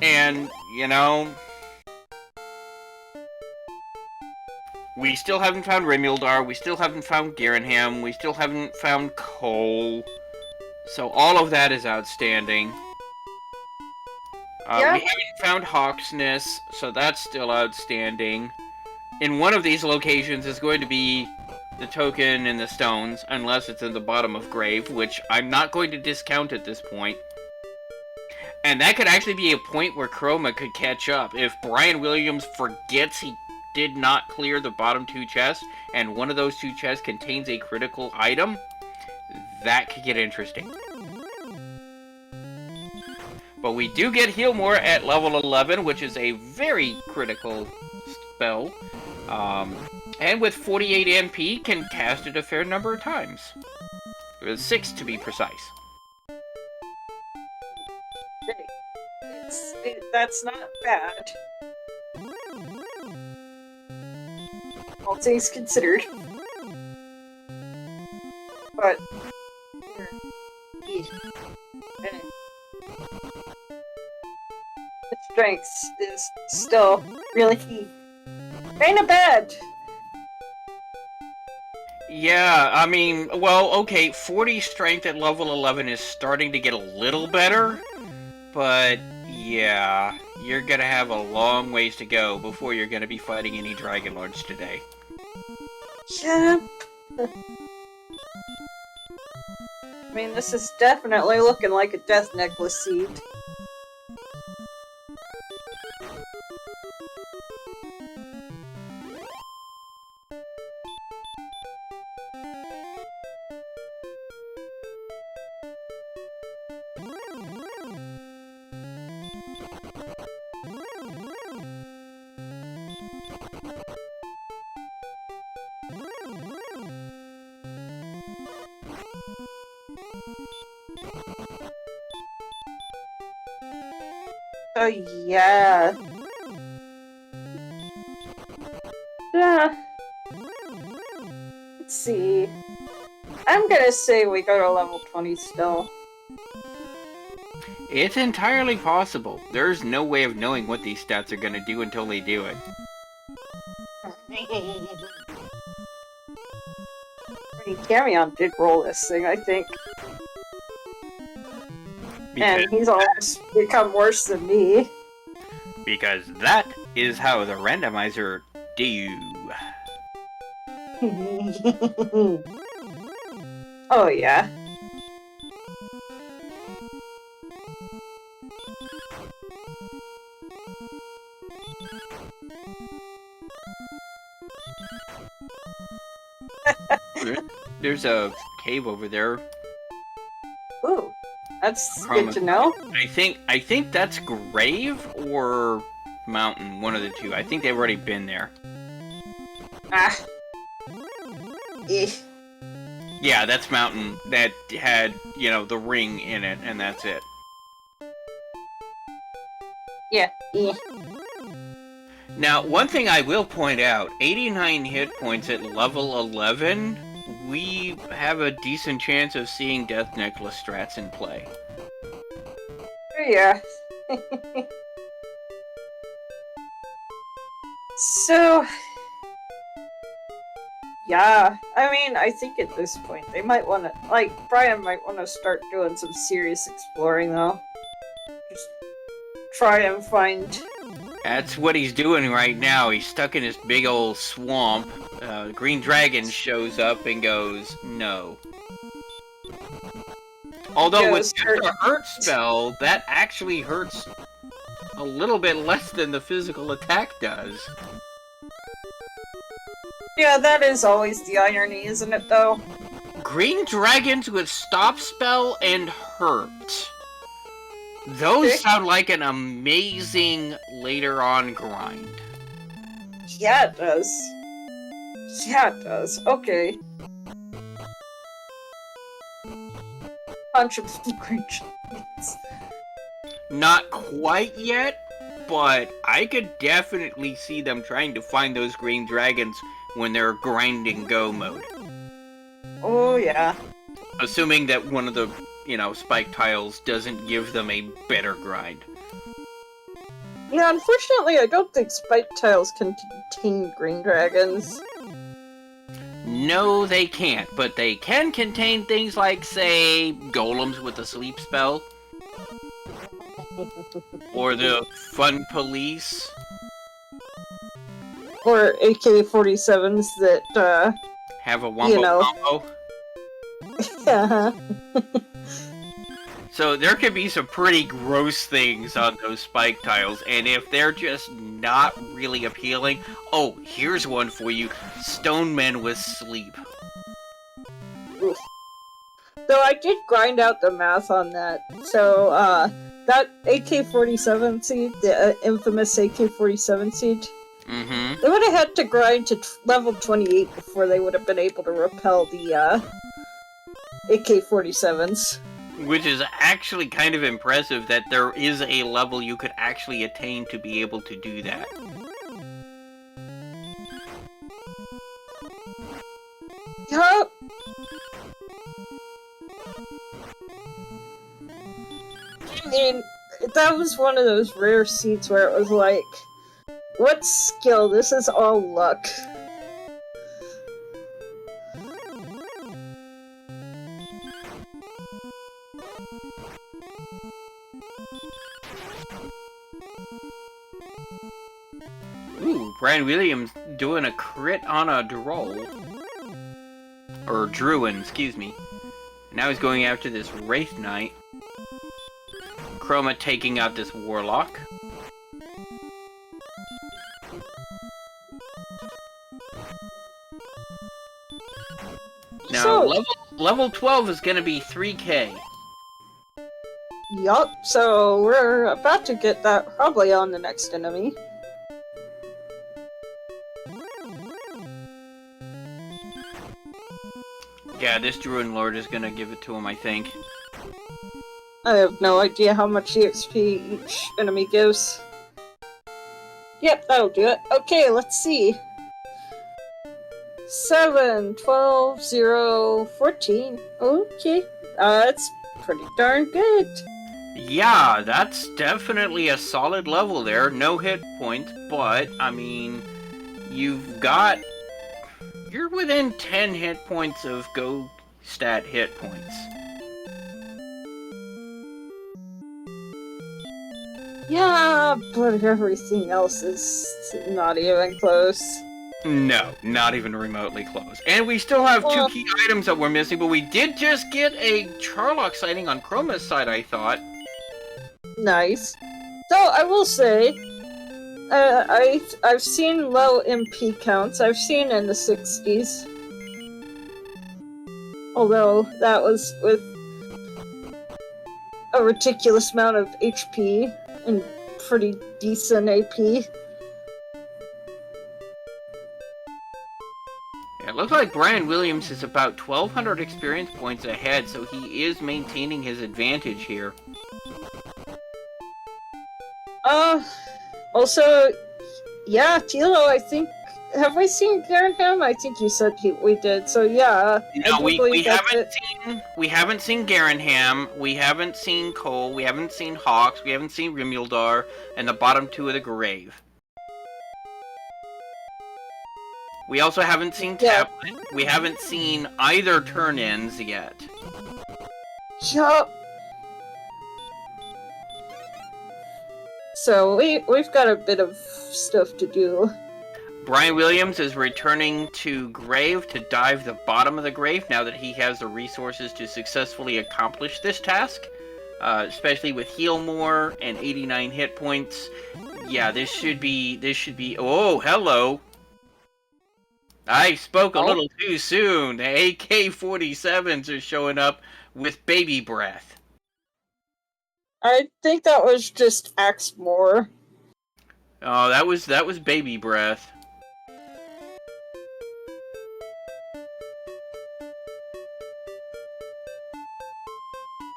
And, you know, we still haven't found Rimildar, we still haven't found Garenham, we still haven't found Cole. So all of that is outstanding. Yeah. We haven't found Hawksness, so that's still outstanding. In one of these locations is going to be the token in the stones, unless it's in the bottom of Grave, which I'm not going to discount at this point. And that could actually be a point where Chroma could catch up. If Brian Williams forgets he did not clear the bottom 2 chests, and one of those 2 chests contains a critical item, that could get interesting. But we do get Heal More at level 11, which is a very critical spell. And with 48 MP, can cast it a fair number of times. With 6 to be precise. That's not bad. All things considered. But... the strength is still really kinda bad. Yeah, I mean, well, okay, 40 strength at level 11 is starting to get a little better, but yeah, you're gonna have a long ways to go before you're gonna be fighting any Dragon Lords today. Yeah. I mean, this is definitely looking like a death necklace seed. Oh, yeah. Yeah. Let's see. I'm gonna say we go to level 20 still. It's entirely possible. There's no way of knowing what these stats are gonna do until they do it. Camion did roll this thing, I think. Because, and he's almost become worse than me. because that is how the randomizer do. Oh yeah. There's a cave over there. Ooh, that's good to know. I think that's grave or mountain, one of the two. I think they've already been there. Ah. Eh. Yeah, that's mountain that had, the ring in it, and that's it. Yeah. Eh. Now, one thing I will point out, 89 hit points at level 11, we have a decent chance of seeing Death Necklace strats in play. Yeah. So, yeah, I mean, I think at this point they might want to, like, Brian might want to start doing some serious exploring, though. Just try and find... That's what he's doing right now. He's stuck in this big old swamp. Green Dragon shows up and goes, no. Although with the hurt spell, that actually hurts a little bit less than the physical attack does. Yeah, that is always the irony, isn't it, though? Green Dragons with Stop Spell and Hurt. Those sound like an amazing later on grind. Yeah, it does. Yeah, it does. Okay. Punch of the Green Dragons. Not quite yet, but I could definitely see them trying to find those Green Dragons when they're grinding go mode. Oh, yeah. Assuming that one of the, spike tiles doesn't give them a better grind. Yeah, unfortunately, I don't think spike tiles can contain green dragons. No, they can't, but they can contain things like, say, golems with a sleep spell. Or the fun police. Or AK-47s that, have a wombo combo. Yeah. So there could be some pretty gross things on those spike tiles, and if they're just not really appealing, oh, here's one for you. Stone Men with Sleep. Oof. Though I did grind out the math on that. So, that AK-47 seed, the infamous AK-47 seed, they would have had to grind to level 28 before they would have been able to repel the, AK-47s. Which is actually kind of impressive that there is a level you could actually attain to be able to do that. Yup. I mean, that was one of those rare seats where it was like, what skill? This is all luck. Ooh, Brian Williams doing a crit on a droll. Or Druin, excuse me. Now he's going after this Wraith Knight. Chroma taking out this Warlock. Now, So, level 12 is gonna be 3k. yup, so we're about to get that probably on the next enemy. Yeah, this Druid Lord is gonna give it to him, I think. I have no idea how much EXP each enemy gives. Yep, that'll do it. Okay, let's see. 7, 12, 0, 14. Okay, that's pretty darn good. Yeah, that's definitely a solid level there. No hit points, but, I mean, you're within 10 hit points of go stat hit points. Yeah, but everything else is not even close. No, not even remotely close. And we still have two key items that we're missing, but we did just get a Charlock sighting on Chroma's side, I thought. Nice. Though I will say, I've seen low MP counts. I've seen in the 60s. Although that was with a ridiculous amount of HP and pretty decent AP. Yeah, it looks like Brian Williams is about 1,200 experience points ahead, so he is maintaining his advantage here. Also, yeah, Tilo, I think... Have we seen Garenham? I think you said we did, so yeah. No, we haven't seen Garenham, we haven't seen Cole, we haven't seen Hawks, we haven't seen Rimuldar, and the bottom two of the grave. We also haven't seen Tablet. We haven't seen either turn-ins yet. Yup. So we've got a bit of stuff to do. Brian Williams is returning to Grave to dive the bottom of the grave now that he has the resources to successfully accomplish this task. Especially with heal more and 89 hit points. Yeah, this should be. Oh, hello. I spoke a little too soon. The AK-47s are showing up with baby breath. I think that was just Axmore. Oh, that was baby breath.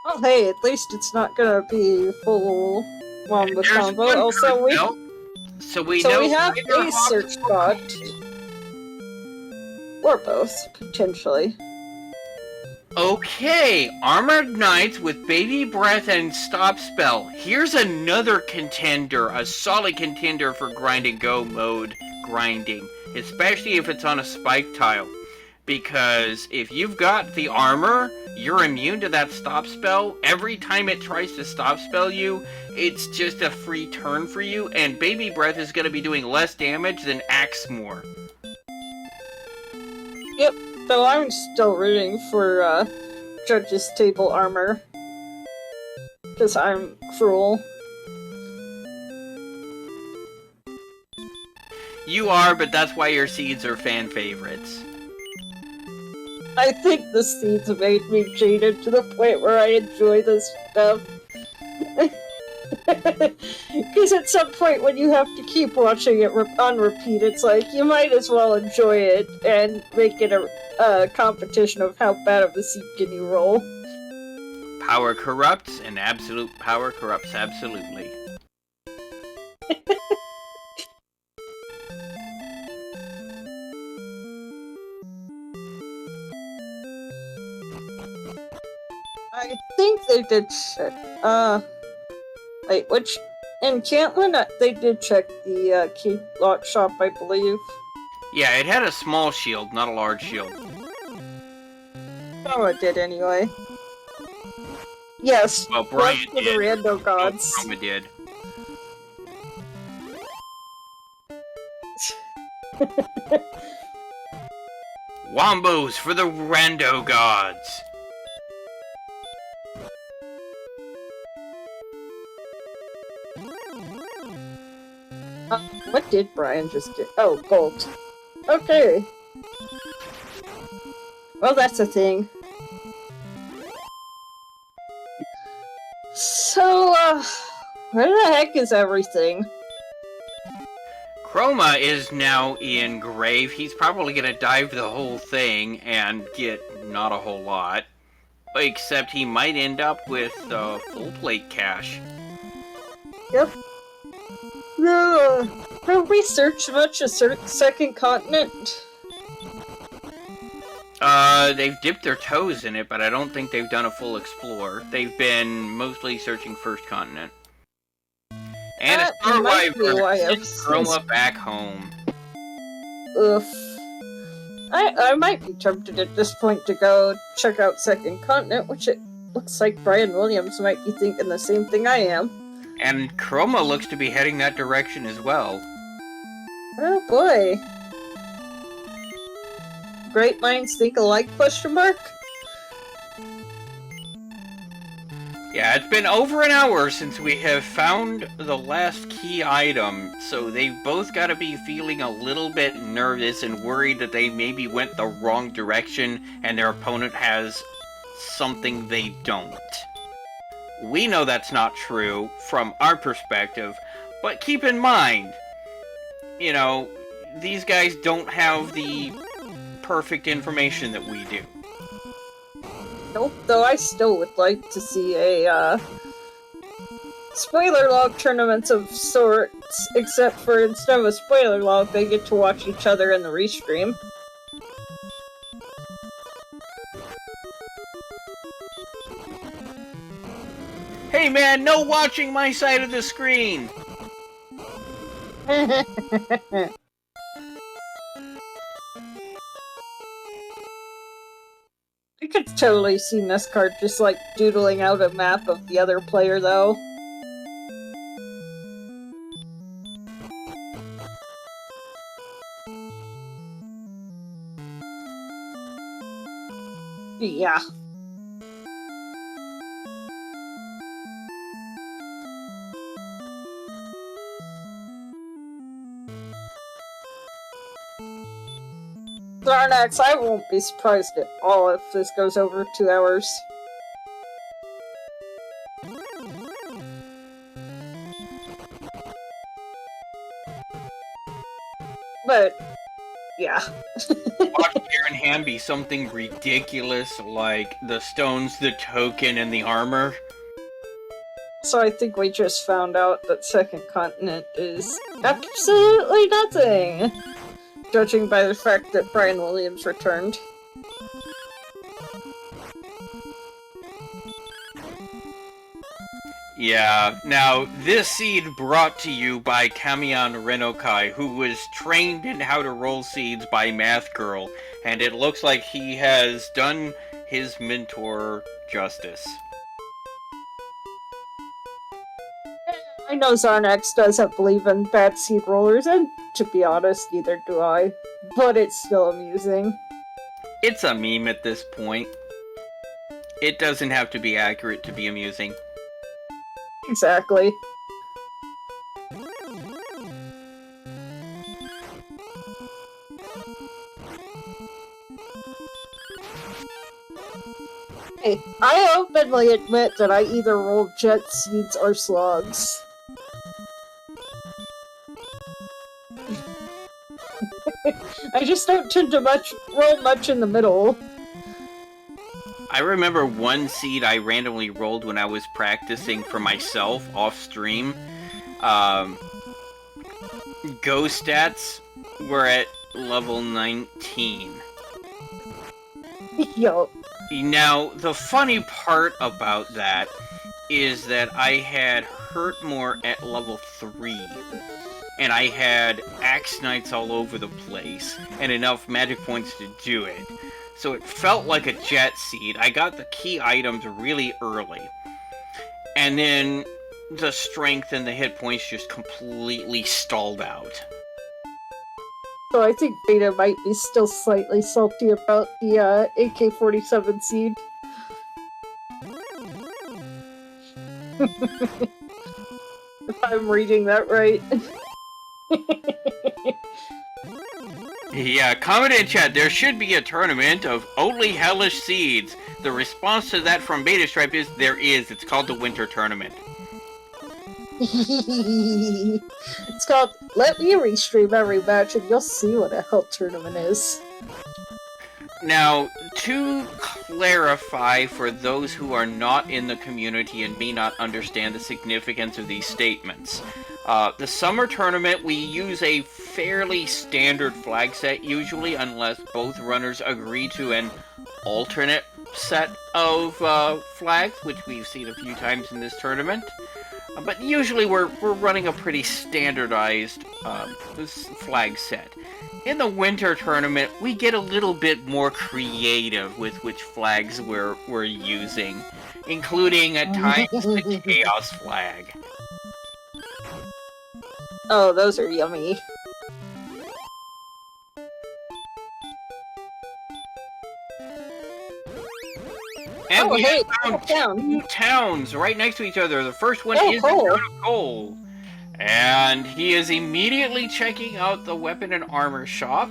Oh, hey, at least it's not gonna be full Wombo combo. Also, we have a search bot. Or both, potentially. Okay, Armored Knights with Baby Breath and Stop Spell. Here's another contender, a solid contender for grind and go mode grinding. Especially if it's on a spike tile. Because if you've got the armor, you're immune to that stop spell. Every time it tries to stop spell you, it's just a free turn for you, and Baby Breath is going to be doing less damage than Axmore. Yep, though I'm still rooting for Judge's Table armor. Because I'm cruel. You are, but that's why your seeds are fan favorites. I think the seeds have made me jaded to the point where I enjoy this stuff. Because at some point when you have to keep watching it on repeat, it's like, you might as well enjoy it and make it a competition of how bad of a seed can you roll. Power corrupts, and absolute power corrupts absolutely. I think they did check. Wait, which? In Cantlin, they did check the key lock shop, I believe. Yeah, it had a small shield, not a large shield. Oh, it did anyway. Yes, well, Brian for the rando gods. Chroma did. Wombos for the rando gods. What did Brian just get? Oh, gold. Okay. Well, that's a thing. So, where the heck is everything? Chroma is now in Grave. He's probably gonna dive the whole thing and get not a whole lot. Except he might end up with full plate cash. Yep. Have we searched much a second continent? They've dipped their toes in it, but I don't think they've done a full explore. They've been mostly searching first continent. And a Star Wyvern sends Chroma back home. Oof. I might be tempted at this point to go check out second continent, which it looks like Brian Williams might be thinking the same thing I am. And Chroma looks to be heading that direction as well. Oh boy. Great minds think alike, question mark? Yeah, it's been over an hour since we have found the last key item, so they've both got to be feeling a little bit nervous and worried that they maybe went the wrong direction and their opponent has something they don't. We know that's not true from our perspective, but keep in mind, you know, these guys don't have the perfect information that we do. Nope, though I still would like to see a, spoiler log tournament of sorts, except for instead of a spoiler log, they get to watch each other in the restream. Hey man, no watching my side of the screen! I could totally see Nescart just like doodling out a map of the other player though. Yeah. Zarnax, I won't be surprised at all if this goes over 2 hours. But, yeah. Watch Karen Ham be something ridiculous like the stones, the token, and the armor. So I think we just found out that Second Continent is absolutely nothing! Judging by the fact that Brian Williams returned. Yeah, now, this seed brought to you by Kamiyan Renokai, who was trained in how to roll seeds by Math Girl, and it looks like he has done his mentor justice. I know Zarnax doesn't believe in bad seed rollers, and to be honest, neither do I. But it's still amusing. It's a meme at this point. It doesn't have to be accurate to be amusing. Exactly. Hey, I openly admit that I either roll jet seeds or slugs. I just don't tend to roll much in the middle. I remember one seed I randomly rolled when I was practicing for myself off stream. Go stats were at level 19. Yo. Now, the funny part about that is that I had Hurt More at level 3. And I had Axe Knights all over the place, and enough magic points to do it. So it felt like a jet seed. I got the key items really early. And then the strength and the hit points just completely stalled out. So I think Beta might be still slightly salty about the AK-47 seed. If I'm reading that right. Yeah, comment in chat, there should be a tournament of only hellish seeds. The response to that from Beta Stripe is, there is. It's called the Winter Tournament. It's called Let Me Restream Every Match and you'll see what a hell tournament is. Now, to clarify for those who are not in the community and may not understand the significance of these statements, the summer tournament, we use a fairly standard flag set usually, unless both runners agree to an alternate set of flags, which we've seen a few times in this tournament. But usually we're running a pretty standardized flag set. In the winter tournament, we get a little bit more creative with which flags we're using, including at times the Chaos flag. Oh, those are yummy. And Oh, we hey, have found town. 2 towns right next to each other. The first one Oh, is the cool. town of Cole. And he is immediately checking out the weapon and armor shop,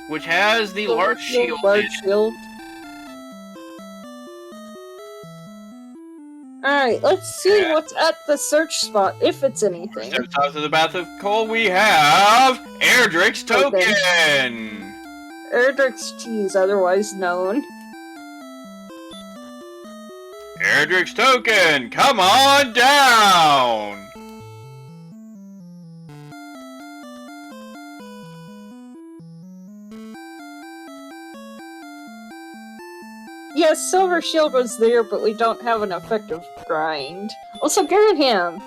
which has the large shield in Large it. shield. Alright, let's see what's at the search spot, if it's anything. So south of the Bath of Cole, we have Erdrick's Token. Erdrick's Cheese, otherwise known. Erdrick's Token, come on down. Yes, Silver Shield was there, but we don't have an effective grind. Also, Garanham!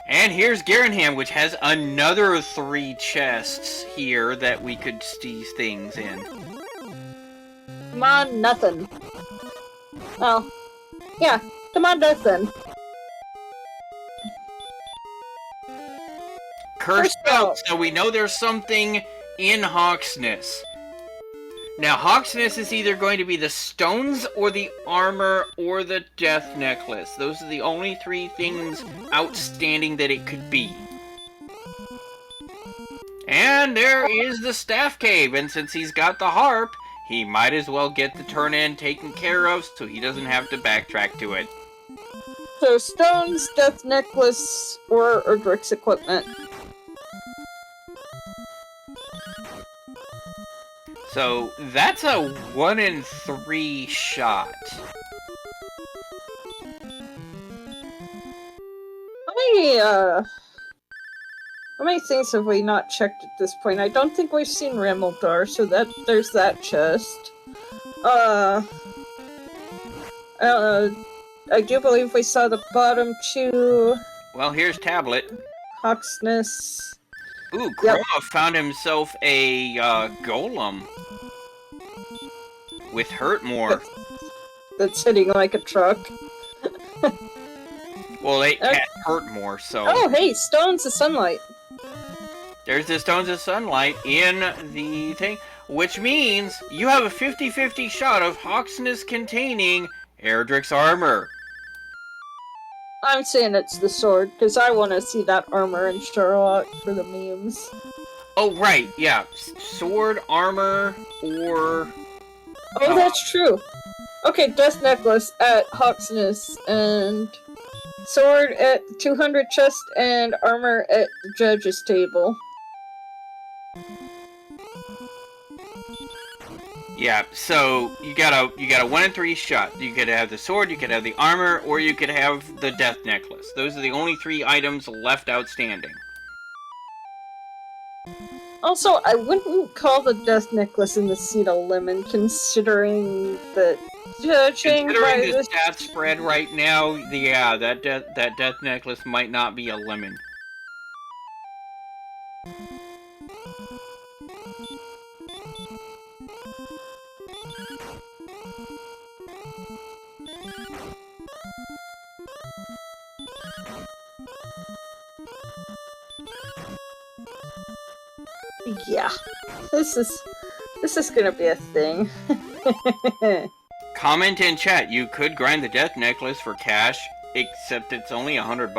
And here's Garanham, which has another 3 chests here that we could steeze things in. Come on, nothing. Well, yeah, come on, nothing. Cursed Cursed out, out. so we know there's something in Hawksness. Now, Hawksness is either going to be the stones, or the armor, or the death necklace. Those are the only 3 things outstanding that it could be. And there is the Staff Cave, and since he's got the harp, he might as well get the turn-in taken care of so he doesn't have to backtrack to it. So, stones, death necklace, or Erdrick's equipment. So, that's a 1 in 3 shot. How many things have we not checked at this point? I don't think we've seen Ramildar, so there's that chest. I do believe we saw the bottom 2. Well, here's Tablet. Hawksness. Ooh, Chroma found himself a golem. With Hurtmore. That's hitting like a truck. Well, they can't hurt more, so... Oh, hey, Stones of Sunlight. There's the Stones of Sunlight in the thing, which means you have a 50-50 shot of Hawksness containing Erdrick's armor. I'm saying it's the sword, because I want to see that armor in Sherlock for the memes. Oh, right, yeah. Sword, armor, or... Oh, that's true. Okay, Death Necklace at Hawksness, and sword at 200 chest, and armor at the judge's table. Yeah, so you got a 1 in 3 shot. You could have the sword, you could have the armor, or you could have the death necklace. Those are the only 3 items left outstanding. Also, I wouldn't call the Death Necklace in the seat a lemon, considering that judging by Considering the this... stat spread right now, yeah, that death necklace might not be a lemon. Yeah, this is gonna be a thing. Comment in chat, you could grind the death necklace for cash, except it's only $100.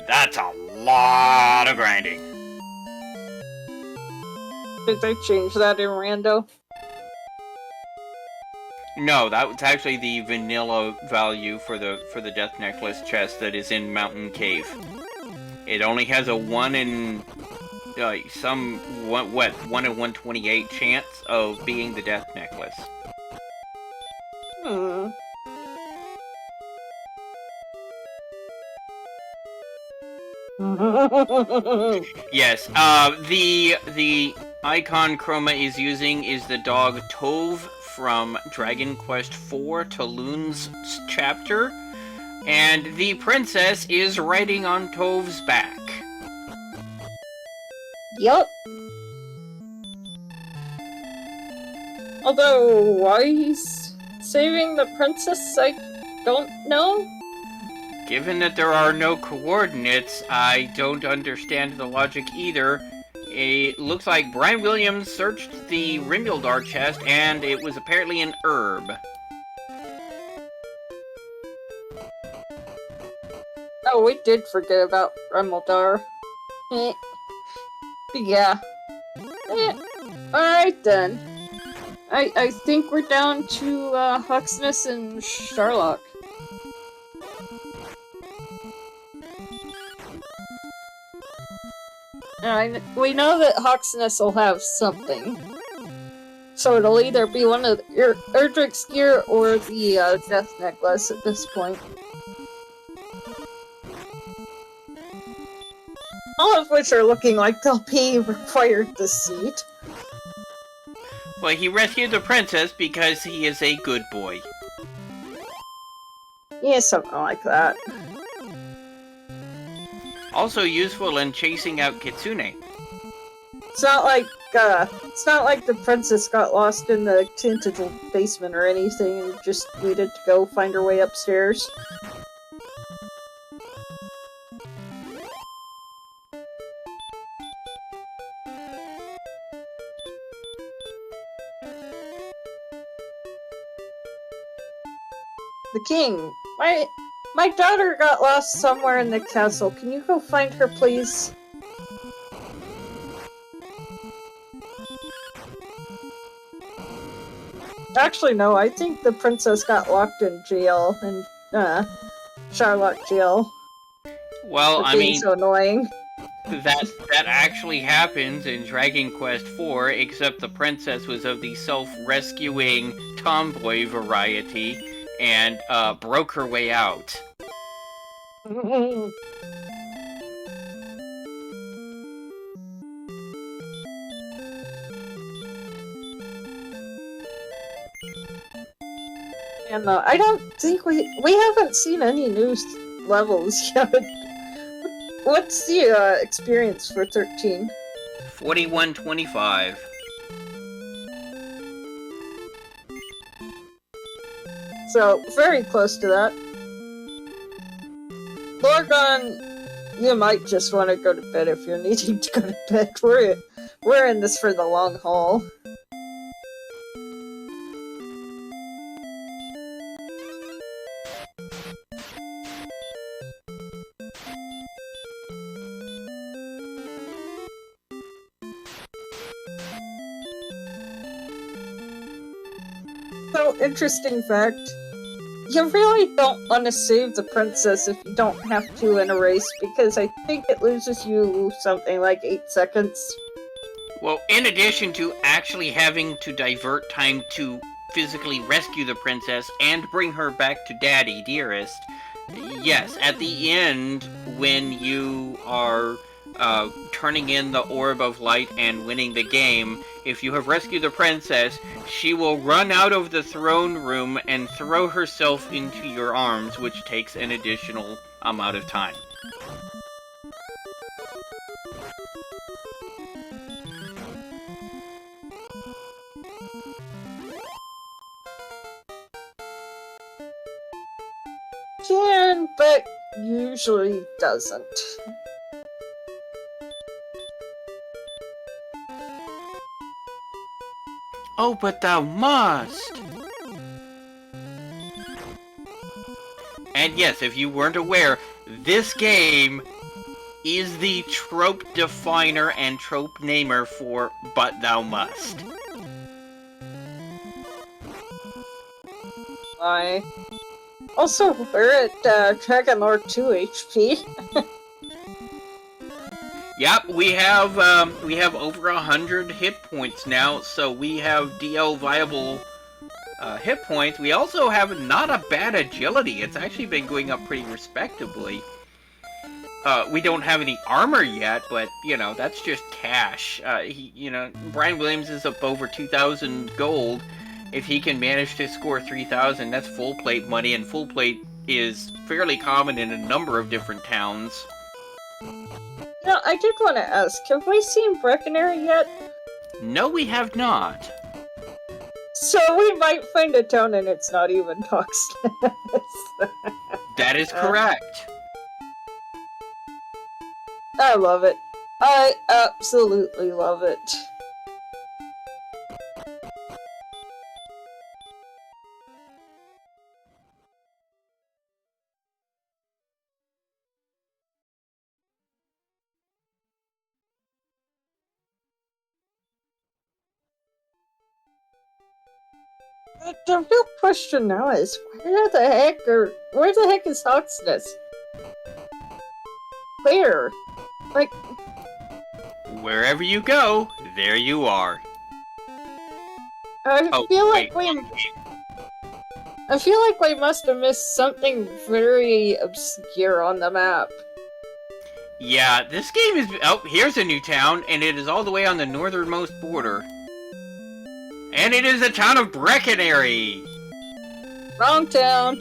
That's a lot of grinding. Did they change that in Rando? No, that was actually the vanilla value for the death necklace chest that is in Mountain Cave. It only has a 1 in 128 chance of being the death necklace. Yes, the icon Chroma is using is the dog Tove from Dragon Quest IV Taloon's chapter, and the princess is riding on Tove's back. Yup. Although, why he's saving the princess, I don't know. Given that there are no coordinates, I don't understand the logic either. It looks like Brian Williams searched the Rimildar chest, and it was apparently an herb. Oh, we did forget about Rimildar. Yeah. Alright then. I think we're down to Huxness and Sharlock. We know that Huxness will have something. So it'll either be one of Erdrick's gear or the Death Necklace at this point. All of which are looking like they'll be required this seat. Well, he rescued the princess because he is a good boy. Yeah, something like that. Also useful in chasing out Kitsune. It's not like the princess got lost in the tinted basement or anything and just needed to go find her way upstairs. The king! My daughter got lost somewhere in the castle. Can you go find her, please? Actually, no, I think the princess got locked in jail, in, Charlotte jail. Well, I mean, so annoying. That actually happens in Dragon Quest IV, except the princess was of the self-rescuing tomboy variety, and, broke her way out. And I don't think we haven't seen any new levels yet. What's the experience for 13? 4125. So very close to that. Lorgon, you might just want to go to bed if you're needing to go to bed. We're in this for the long haul. So, interesting fact. You really don't want to save the princess if you don't have to in a race, because I think it loses you something like 8 seconds. Well, in addition to actually having to divert time to physically rescue the princess and bring her back to Daddy Dearest, yes, at the end, when you are turning in the Orb of Light and winning the game, if you have rescued the princess, she will run out of the throne room and throw herself into your arms, which takes an additional amount of time. Can, but usually doesn't. Oh, but thou must! And yes, if you weren't aware, this game is the trope definer and trope namer for But Thou Must. Why? Also, we're at Dragon Lord 2 HP. Yep, we have over 100 hit points now, so we have DL viable hit points. We also have not a bad agility. It's actually been going up pretty respectably. We don't have any armor yet, but, you know, that's just cash. Brian Williams is up over 2,000 gold. If he can manage to score 3,000, that's full plate money, and full plate is fairly common in a number of different towns. Now, I did want to ask, have we seen Breckenary yet? No, we have not. So we might find a town and it's not even Toxness. That is correct. I love it. I absolutely love it. The real question now is, where the heck is Hawksness? Where? Like, Wherever you go, there you are. I Oh, feel wait. like we must have missed something very obscure on the map. Yeah, this game is... Oh, here's a new town, and it is all the way on the northernmost border. And it is the town of Breckenary! Wrong town.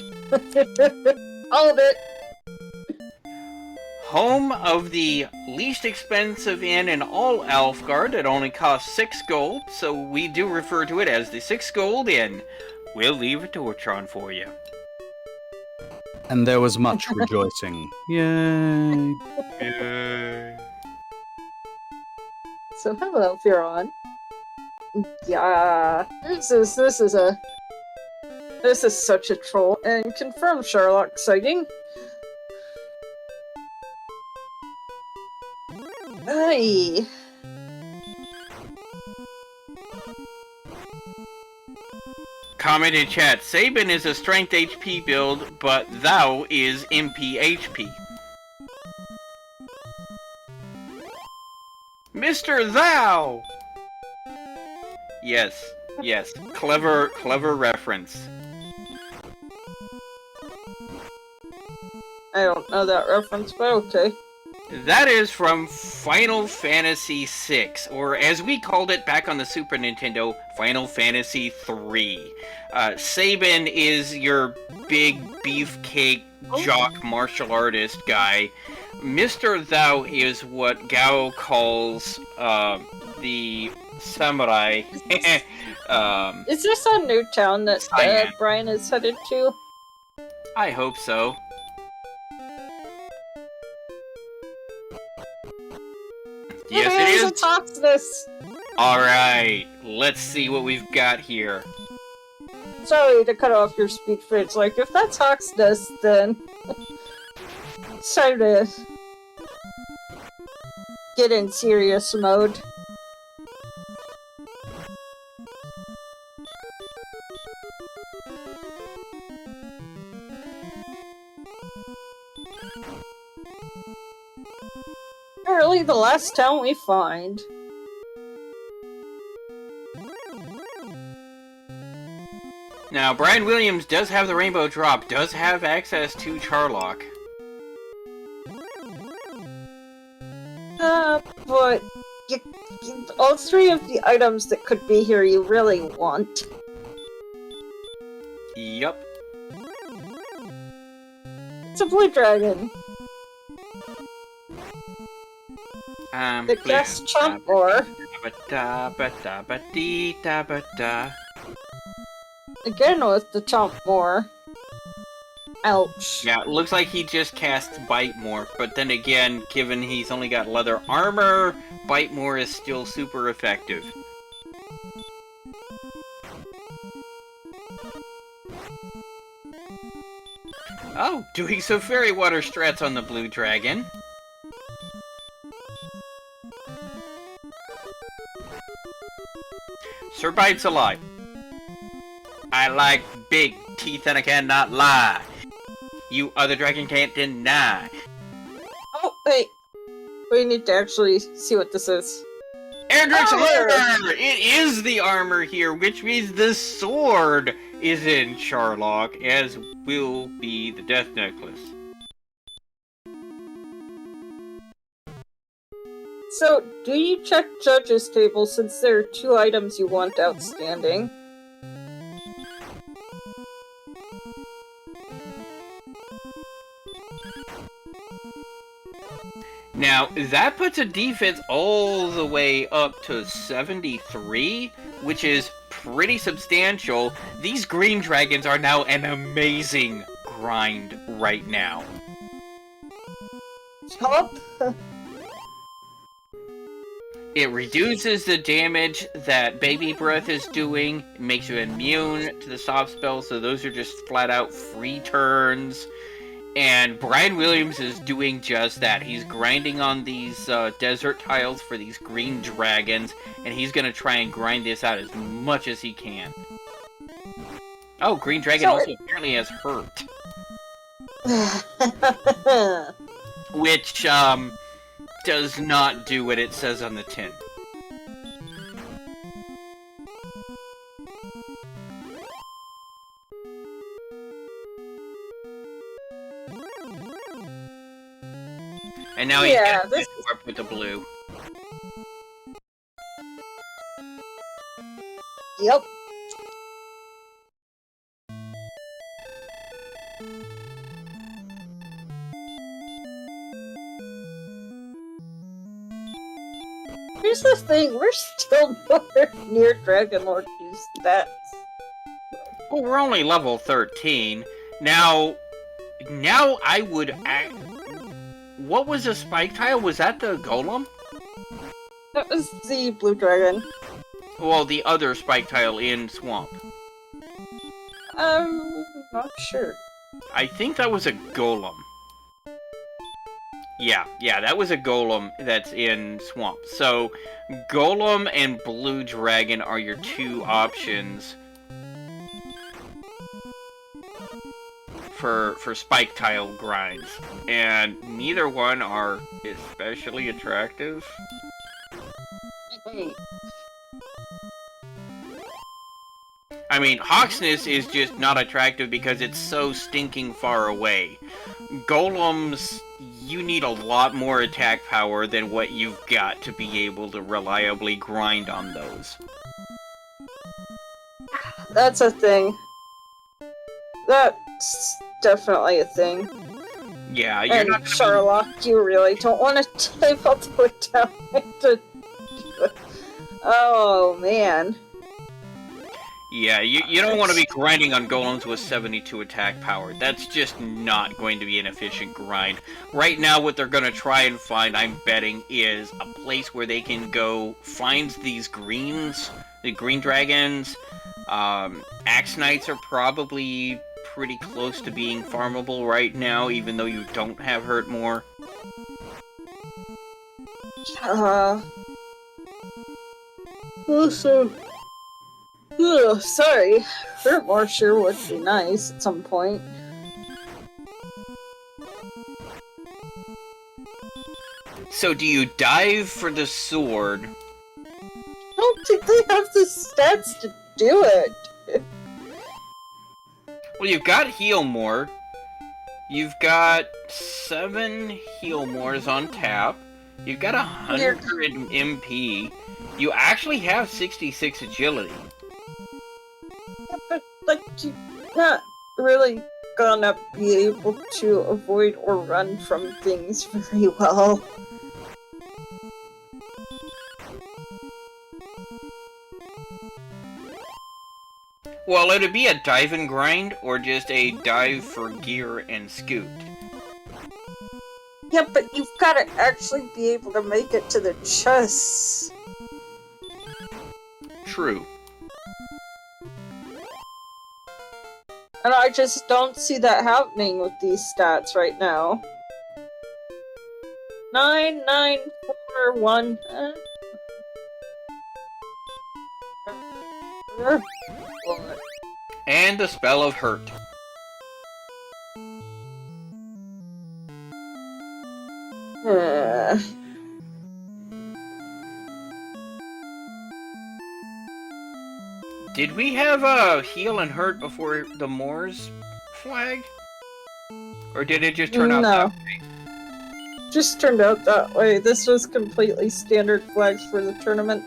All of it. Home of the least expensive inn in all Alfgard. It only costs 6 gold, so we do refer to it as the 6 gold inn. We'll leave a torch on for you. And there was much rejoicing. Yay. So hello, Firon. Yeah, this is such a troll and confirmed Sherlock sighting. Hey. Comment in chat, Sabin is a strength HP build, but thou is MP HP. Mr. Thou! Yes, clever reference. I don't know that reference, but okay. That is from Final Fantasy VI, or as we called it back on the Super Nintendo, Final Fantasy III. Sabin is your big beefcake jock martial artist guy. Mr. Thou is what Gao calls the samurai. Is this a new town that Brian is headed to? I hope so. Yes, it is. It's Hawksness. Alright, let's see what we've got here. Sorry to cut off your speech, but it's like, if that's Hawksness, then it's time to get in serious mode. Apparently the last town we find. Now, Brian Williams does have the Rainbow Drop, does have access to Charlock. But all 3 of the items that could be here you really want. Yup. It's a blue dragon. The guest chomp more. Again with the chomp more. Ouch. Yeah, it looks like he just cast Bite Morph, but then again, given he's only got leather armor, Bite Morph is still super effective. Oh, doing some fairy water strats on the blue dragon. Sir Bite's alive. I like big teeth and I cannot lie. You other dragon can't deny. Oh, wait. We need to actually see what this is. Erdrick's armor! It is the armor here, which means the sword is in Charlock, as will be the Death Necklace. So, do you check Judge's table since there are 2 items you want outstanding? Now, that puts a defense all the way up to 73, which is pretty substantial. These green dragons are now an amazing grind right now. Yup. It reduces the damage that Baby Breath is doing. It makes you immune to the soft spells, so those are just flat out free turns. And Brian Williams is doing just that. He's grinding on these desert tiles for these green dragons, and he's going to try and grind this out as much as he can. Oh, Green Dragon also apparently has hurt. Which, does not do what it says on the tin. And now he's getting this warp with the blue. Yep. Here's the thing, we're still nowhere near Dragon Lord Q's stats. Well, we're only level 13. Now I would act... What was a spike tile? Was that the golem? That was the blue dragon. Well, the other spike tile in Swamp. Not sure. I think that was a golem. Yeah, that was a golem that's in Swamp. So, golem and blue dragon are your two options for spike tile grinds. And neither one are especially attractive. I mean, Hawksness is just not attractive because it's so stinking far away. Golems, you need a lot more attack power than what you've got to be able to reliably grind on those. That's a thing. That's definitely a thing. Yeah, you're and not gonna Sherlock, you really don't want to type all the way down to... Oh, man. Yeah, you don't want to be grinding on golems with 72 attack power. That's just not going to be an efficient grind. Right now, what they're going to try and find, I'm betting, is a place where they can go find these greens, the green dragons. Axe Knights are probably pretty close to being farmable right now, even though you don't have hurt more. Also... Ugh, sorry. Hurt more sure would be nice at some point. So do you dive for the sword? I don't think they have the stats to do it. Well, you've got heal more. You've got 7 heal mores on tap. You've got 100 MP. You actually have 66 agility. Yeah, but, like, you're not really gonna be able to avoid or run from things very well. Well, it'd be a dive and grind, or just a dive for gear and scoot. Yeah, but you've gotta actually be able to make it to the chests. True. And I just don't see that happening with these stats right now. 9, 9, 4, 1. And the spell of hurt. Did we have a heal and hurt before the Moors flag? Or did it just turn out that way? Just turned out that way. This was completely standard flags for the tournament.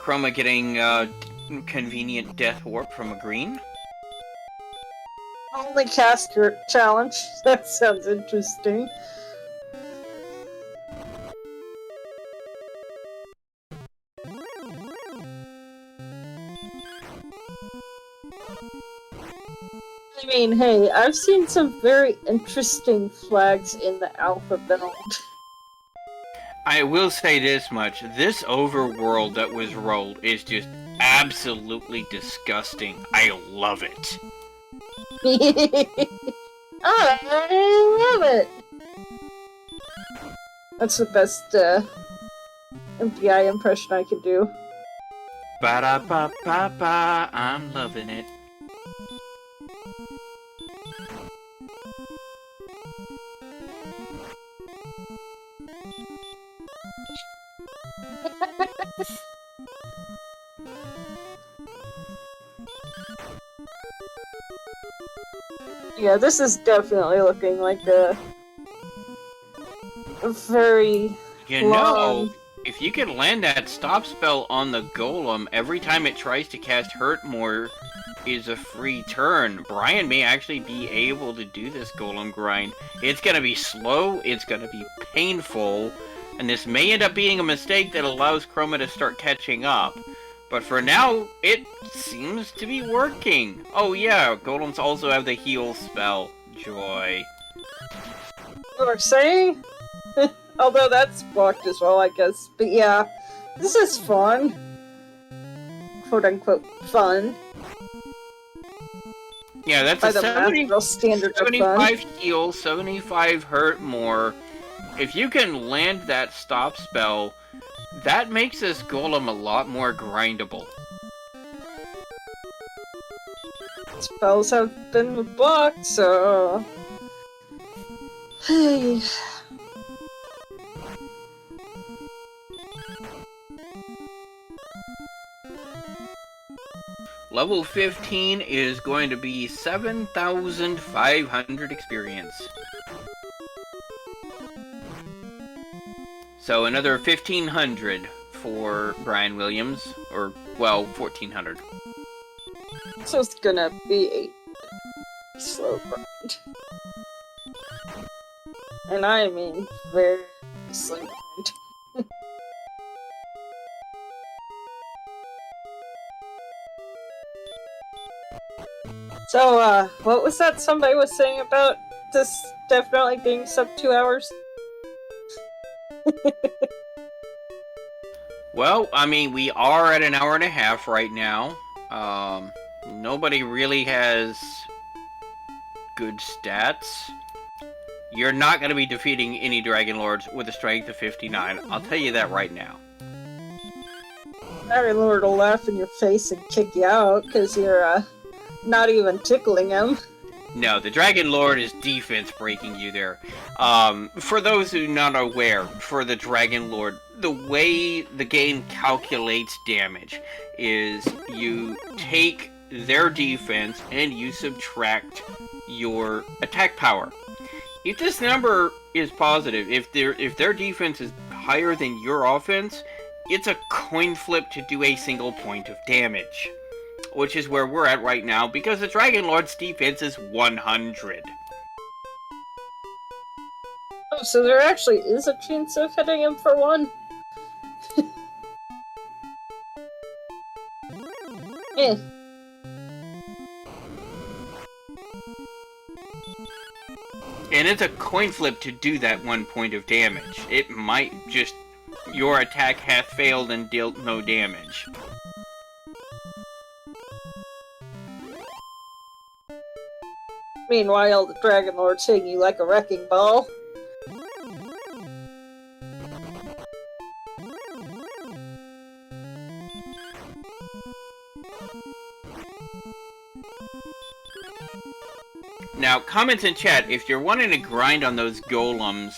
Chroma getting convenient death warp from a green? Only caster challenge. That sounds interesting. I mean, hey, I've seen some very interesting flags in the alpha build. I will say this much. This overworld that was rolled is just absolutely disgusting. I love it. I love it! That's the best MPI impression I can do. Ba-da-ba-ba-ba, I'm loving it. Yeah, this is definitely looking like a very You long... know, if you can land that stop spell on the golem, every time it tries to cast Hurt More is a free turn. Brian may actually be able to do this golem grind. It's gonna be slow, it's gonna be painful, and this may end up being a mistake that allows Chroma to start catching up. But for now, it seems to be working. Oh yeah, golems also have the heal spell. Joy. You were saying? Although that's blocked as well, I guess. But yeah, this is fun. Quote-unquote fun. Yeah, that's By a the math, standard of 75 fun. heal, 75 hurt more. If you can land that stop spell, that makes this golem a lot more grindable. Spells have been blocked, so... Hey... Level 15 is going to be 7,500 experience. So another 1,500 for Brian Williams, or, well, 1,400. So it's gonna be a slow grind. And I mean very slow grind. So, what was that somebody was saying about this definitely being sub 2 hours? Well, I mean, we are at an hour and a half right now. Nobody really has good stats. You're not going to be defeating any Dragon Lords with a strength of 59. I'll tell you that right now. Dragon Lord will laugh in your face and kick you out because you're, not even tickling him. No, the Dragon Lord is defense breaking you there. For those who are not aware, for the Dragon Lord, the way the game calculates damage is you take their defense and you subtract your attack power. If this number is positive, if their defense is higher than your offense, it's a coin flip to do a single point of damage. Which is where we're at right now, because the Dragon Lord's defense is 100. Oh, so there actually is a chance of hitting him for one? Eh. And it's a coin flip to do that 1 point of damage. It might just... your attack hath failed and dealt no damage. Meanwhile, the Dragon Lord's hitting you like a wrecking ball. Now, comments in chat, if you're wanting to grind on those golems,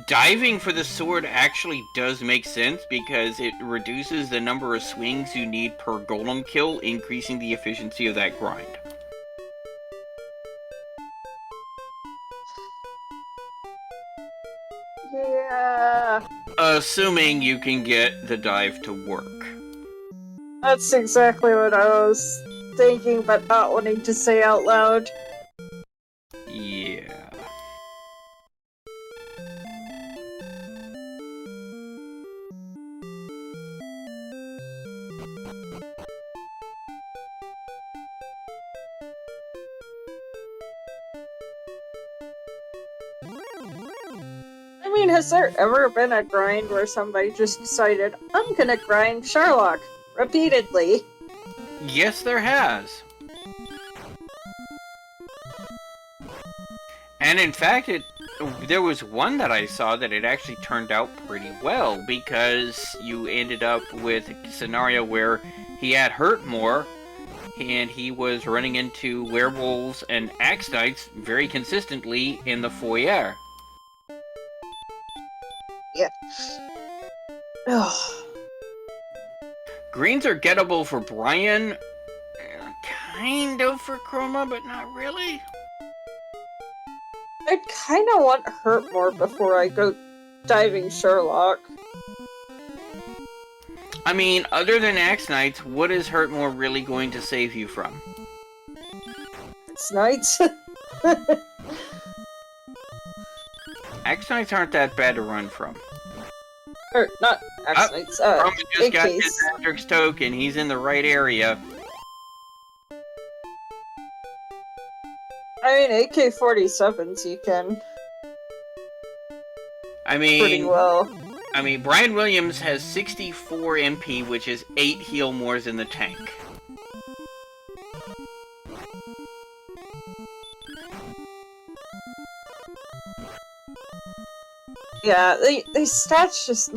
diving for the sword actually does make sense because it reduces the number of swings you need per golem kill, increasing the efficiency of that grind. Yeah. Assuming you can get the dive to work. That's exactly what I was thinking, but not wanting to say out loud. Yeah. mean, has there ever been a grind where somebody just decided, I'm gonna grind Sherlock repeatedly? Yes, there has. And in fact, there was one that I saw that it actually turned out pretty well, because you ended up with a scenario where he had hurt more, and he was running into werewolves and axe knights very consistently in the foyer. Yeah. Ugh. Greens are gettable for Brian, kind of for Chroma, but not really. I kind of want hurt more before I go diving Sherlock. I mean, other than axe knights, what is Hurtmore really going to save you from? It's knights. Axe knights aren't that bad to run from. Or, not axe knights, Chroma just got AKs. his Hendrix token, he's in the right area. I mean, AK-47s you can I pretty mean, well. Brian Williams has 64 MP, which is 8 heal mores in the tank. Yeah, these stats just...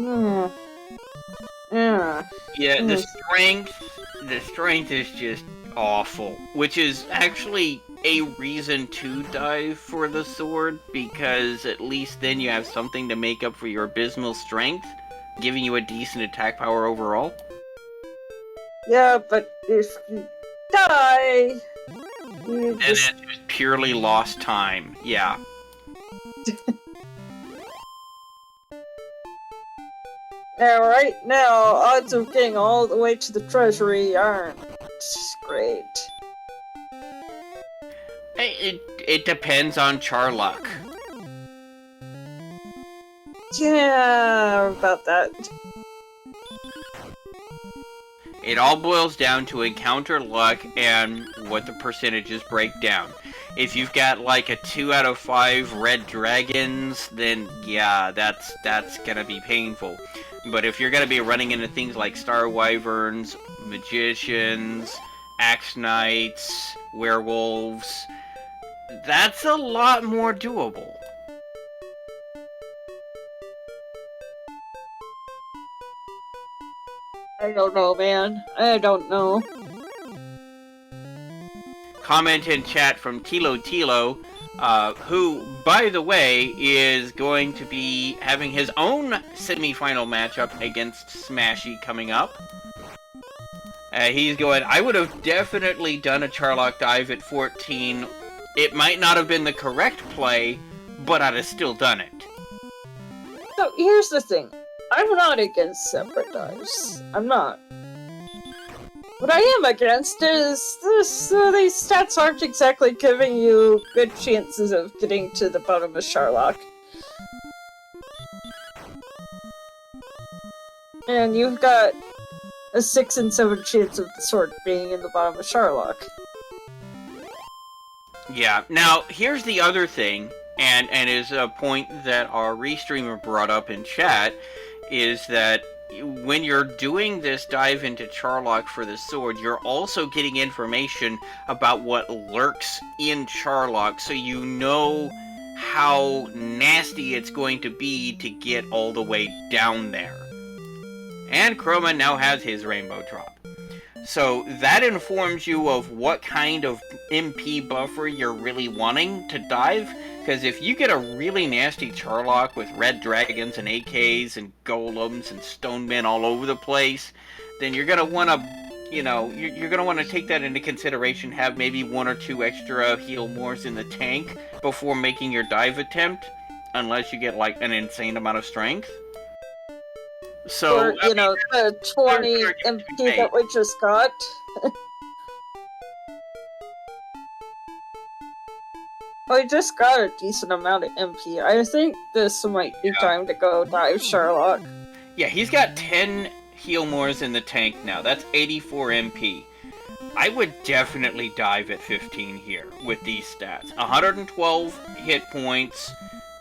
Yeah, the strength is just awful, which is actually a reason to dive for the sword, because at least then you have something to make up for your abysmal strength, giving you a decent attack power overall. Yeah, but if you die... You And just... it's just purely lost time, yeah. Now, right now, odds of getting all the way to the treasury aren't great. It depends on Charluck. Yeah, about that. It all boils down to encounter luck and what the percentages break down. If you've got like a 2 out of 5 red dragons, then yeah, that's gonna be painful. But if you're gonna be running into things like Star Wyverns, Magicians, Axe Knights, Werewolves, that's a lot more doable. I don't know, man. I don't know. Comment in chat from Tilo, who, by the way, is going to be having his own semifinal matchup against Smashy coming up. He's going, I would have definitely done a Charlock dive at 14. It might not have been the correct play, but I'd have still done it. So, here's the thing. I'm not against separate dives. I'm not. What I am against is this, these stats aren't exactly giving you good chances of getting to the bottom of Sherlock. And you've got a 6 in 7 chance of the sword being in the bottom of Sherlock. Yeah, now, here's the other thing, and is a point that our restreamer brought up in chat, is that when you're doing this dive into Charlock for the sword, you're also getting information about what lurks in Charlock, so you know how nasty it's going to be to get all the way down there. And Chroma now has his rainbow drop. So that informs you of what kind of MP buffer you're really wanting to dive, because if you get a really nasty Charlock with red dragons and AKs and golems and stonemen all over the place, then you're going to want to, you know, you're going to want to take that into consideration, have maybe 1 or 2 extra heal mores in the tank before making your dive attempt, unless you get like an insane amount of strength. So, Or, you know, the 20 MP that we just got. I just got a decent amount of MP. I think this might be time to go dive Sherlock. Yeah, he's got 10 heal mores in the tank now. That's 84 MP. I would definitely dive at 15 here with these stats. 112 hit points,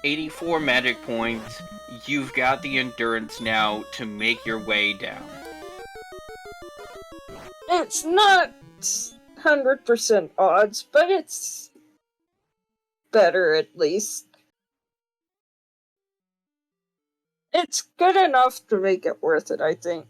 84 magic points, you've got the endurance now to make your way down. It's not 100% odds, but it's better at least. It's good enough to make it worth it, I think.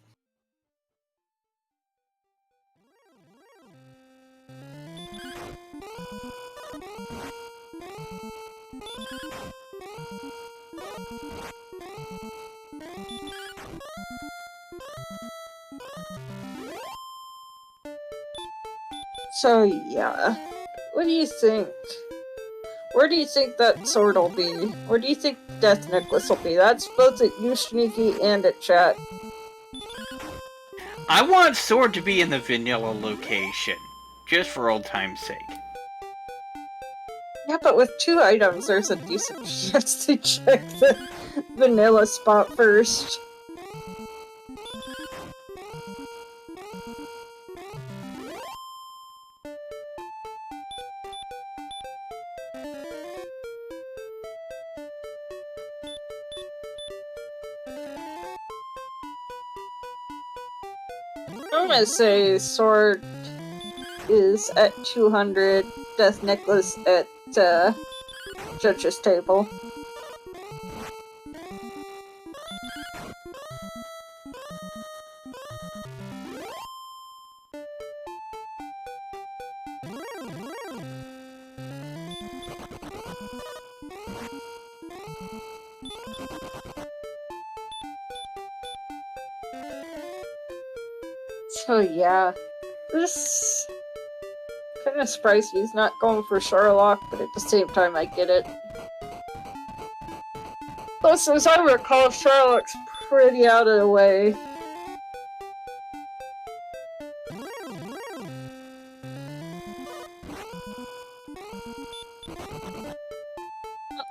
So yeah, what do you think? Where do you think that sword will be? Where do you think Death Necklace will be? That's both at you, Sneaky, and at chat. I want Sword to be in the vanilla location, just for old time's sake. Yeah, but with 2 items, there's a decent chance to check the vanilla spot first. I'm gonna say Sword is at 200, Death Necklace at Judge's Table. So yeah, this kind of surprised me he's not going for Sherlock, but at the same time I get it. Plus, as I recall, Sherlock's pretty out of the way.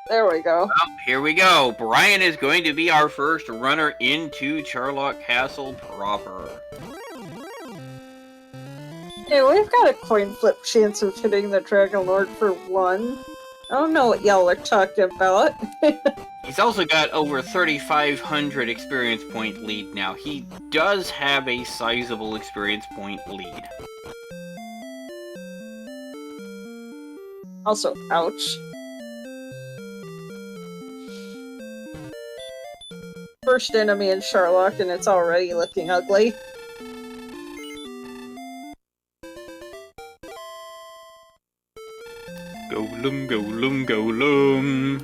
There we go. Well, here we go. Brian is going to be our first runner into Charlock Castle proper. Hey, we've got a coin flip chance of hitting the Dragon Lord for 1. I don't know what y'all are talking about. He's also got over 3,500 experience point lead now. He does have a sizable experience point lead. Also, ouch. First enemy in Sherlock, and it's already looking ugly. Golem, golem, golem.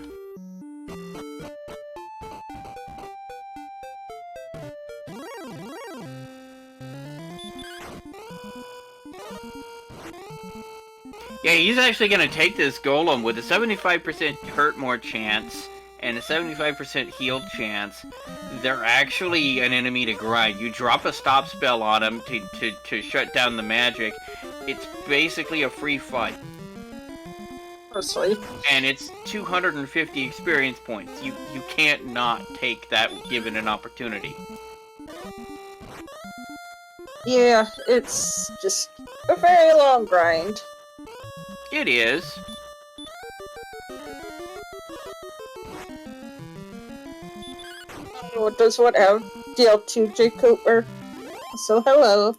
Yeah, he's actually going to take this golem with a 75% hurt more chance and a 75% heal chance. They're actually an enemy to grind. You drop a stop spell on them to shut down the magic. It's basically a free fight. Mostly. And it's 250 experience points. You can't not take that given an opportunity. Yeah, it's just a very long grind. It is. What does what have? DL2 J Cooper. So hello.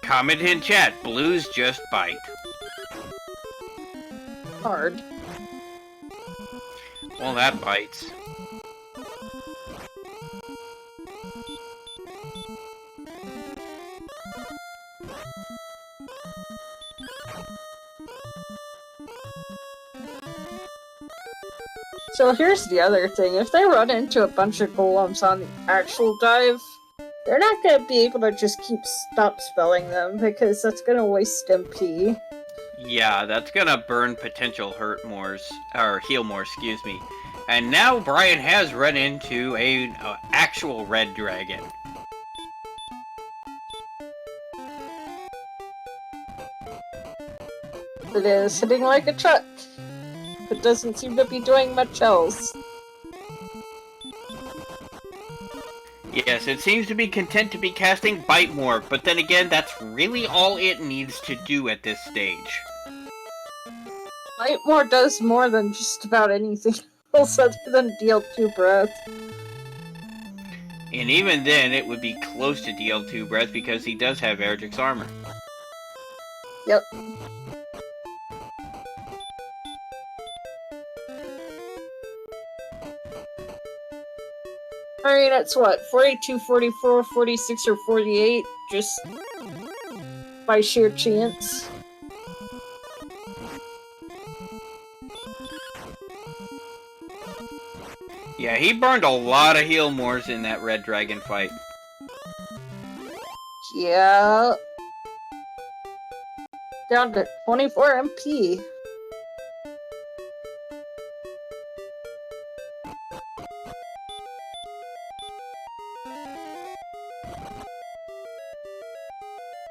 Comment in chat, blues just bite. Hard. Well, that bites. So here's the other thing. If they run into a bunch of golems on the actual dive, they're not going to be able to just keep stop spelling them, because that's going to waste MP. Yeah, that's gonna burn potential hurt mores, or heal more, excuse me. And now Brian has run into a actual red dragon. It is hitting like a truck. but doesn't seem to be doing much else. Yes, it seems to be content to be casting Bite More, but then again, that's really all it needs to do at this stage. Bite More does more than just about anything else other than deal 2 breath. And even then, it would be close to DL2 Breath because he does have Erdrick's armor. Yep. I mean, it's what, 42, 44, 46, or 48, just by sheer chance. Yeah, he burned a lot of heal mores in that Red Dragon fight. Yeah. Down to 24 MP.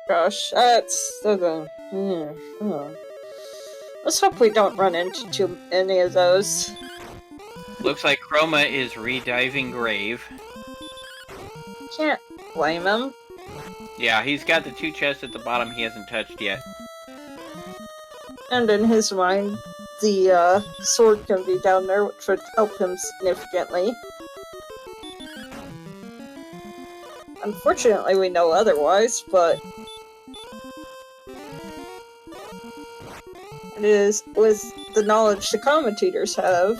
Gosh, that's... Let's hope we don't run into too many of those. Looks like Chroma is rediving Grave. Can't blame him. Yeah, he's got the 2 chests at the bottom he hasn't touched yet. And in his mind, the sword can be down there, which would help him significantly. Unfortunately, we know otherwise, but it is with the knowledge the commentators have.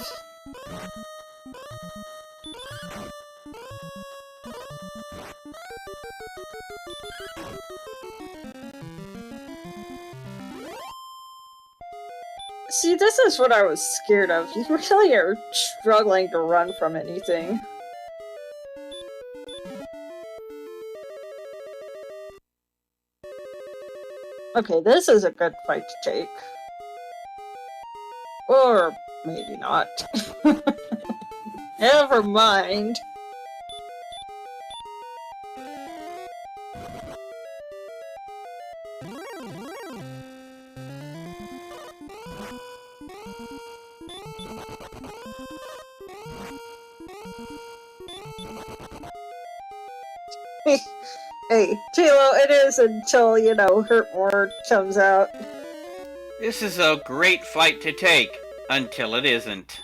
See, this is what I was scared of. You really are struggling to run from anything. Okay, this is a good fight to take. Or maybe not. Never mind. Hey, Tilo, it is until, you know, Hurt More comes out. This is a great fight to take, until it isn't.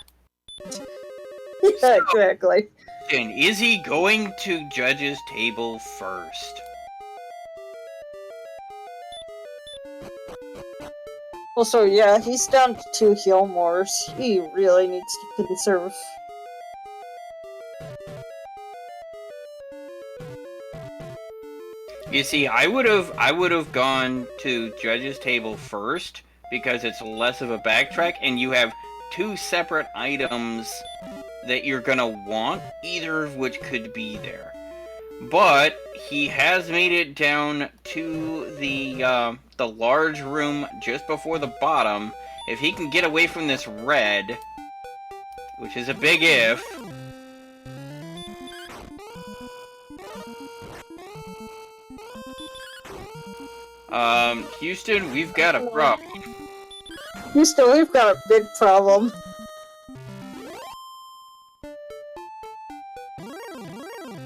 Yeah, exactly. And is he going to Judge's table first? Well, so yeah, he's down to 2 heal mores. He really needs to conserve. You see, I would have gone to Judge's table first because it's less of a backtrack, and you have 2 separate items that you're gonna want, either of which could be there. But he has made it down to the large room just before the bottom. If he can get away from this red, which is a big if. Houston, we've got a problem. Houston, we've got a big problem.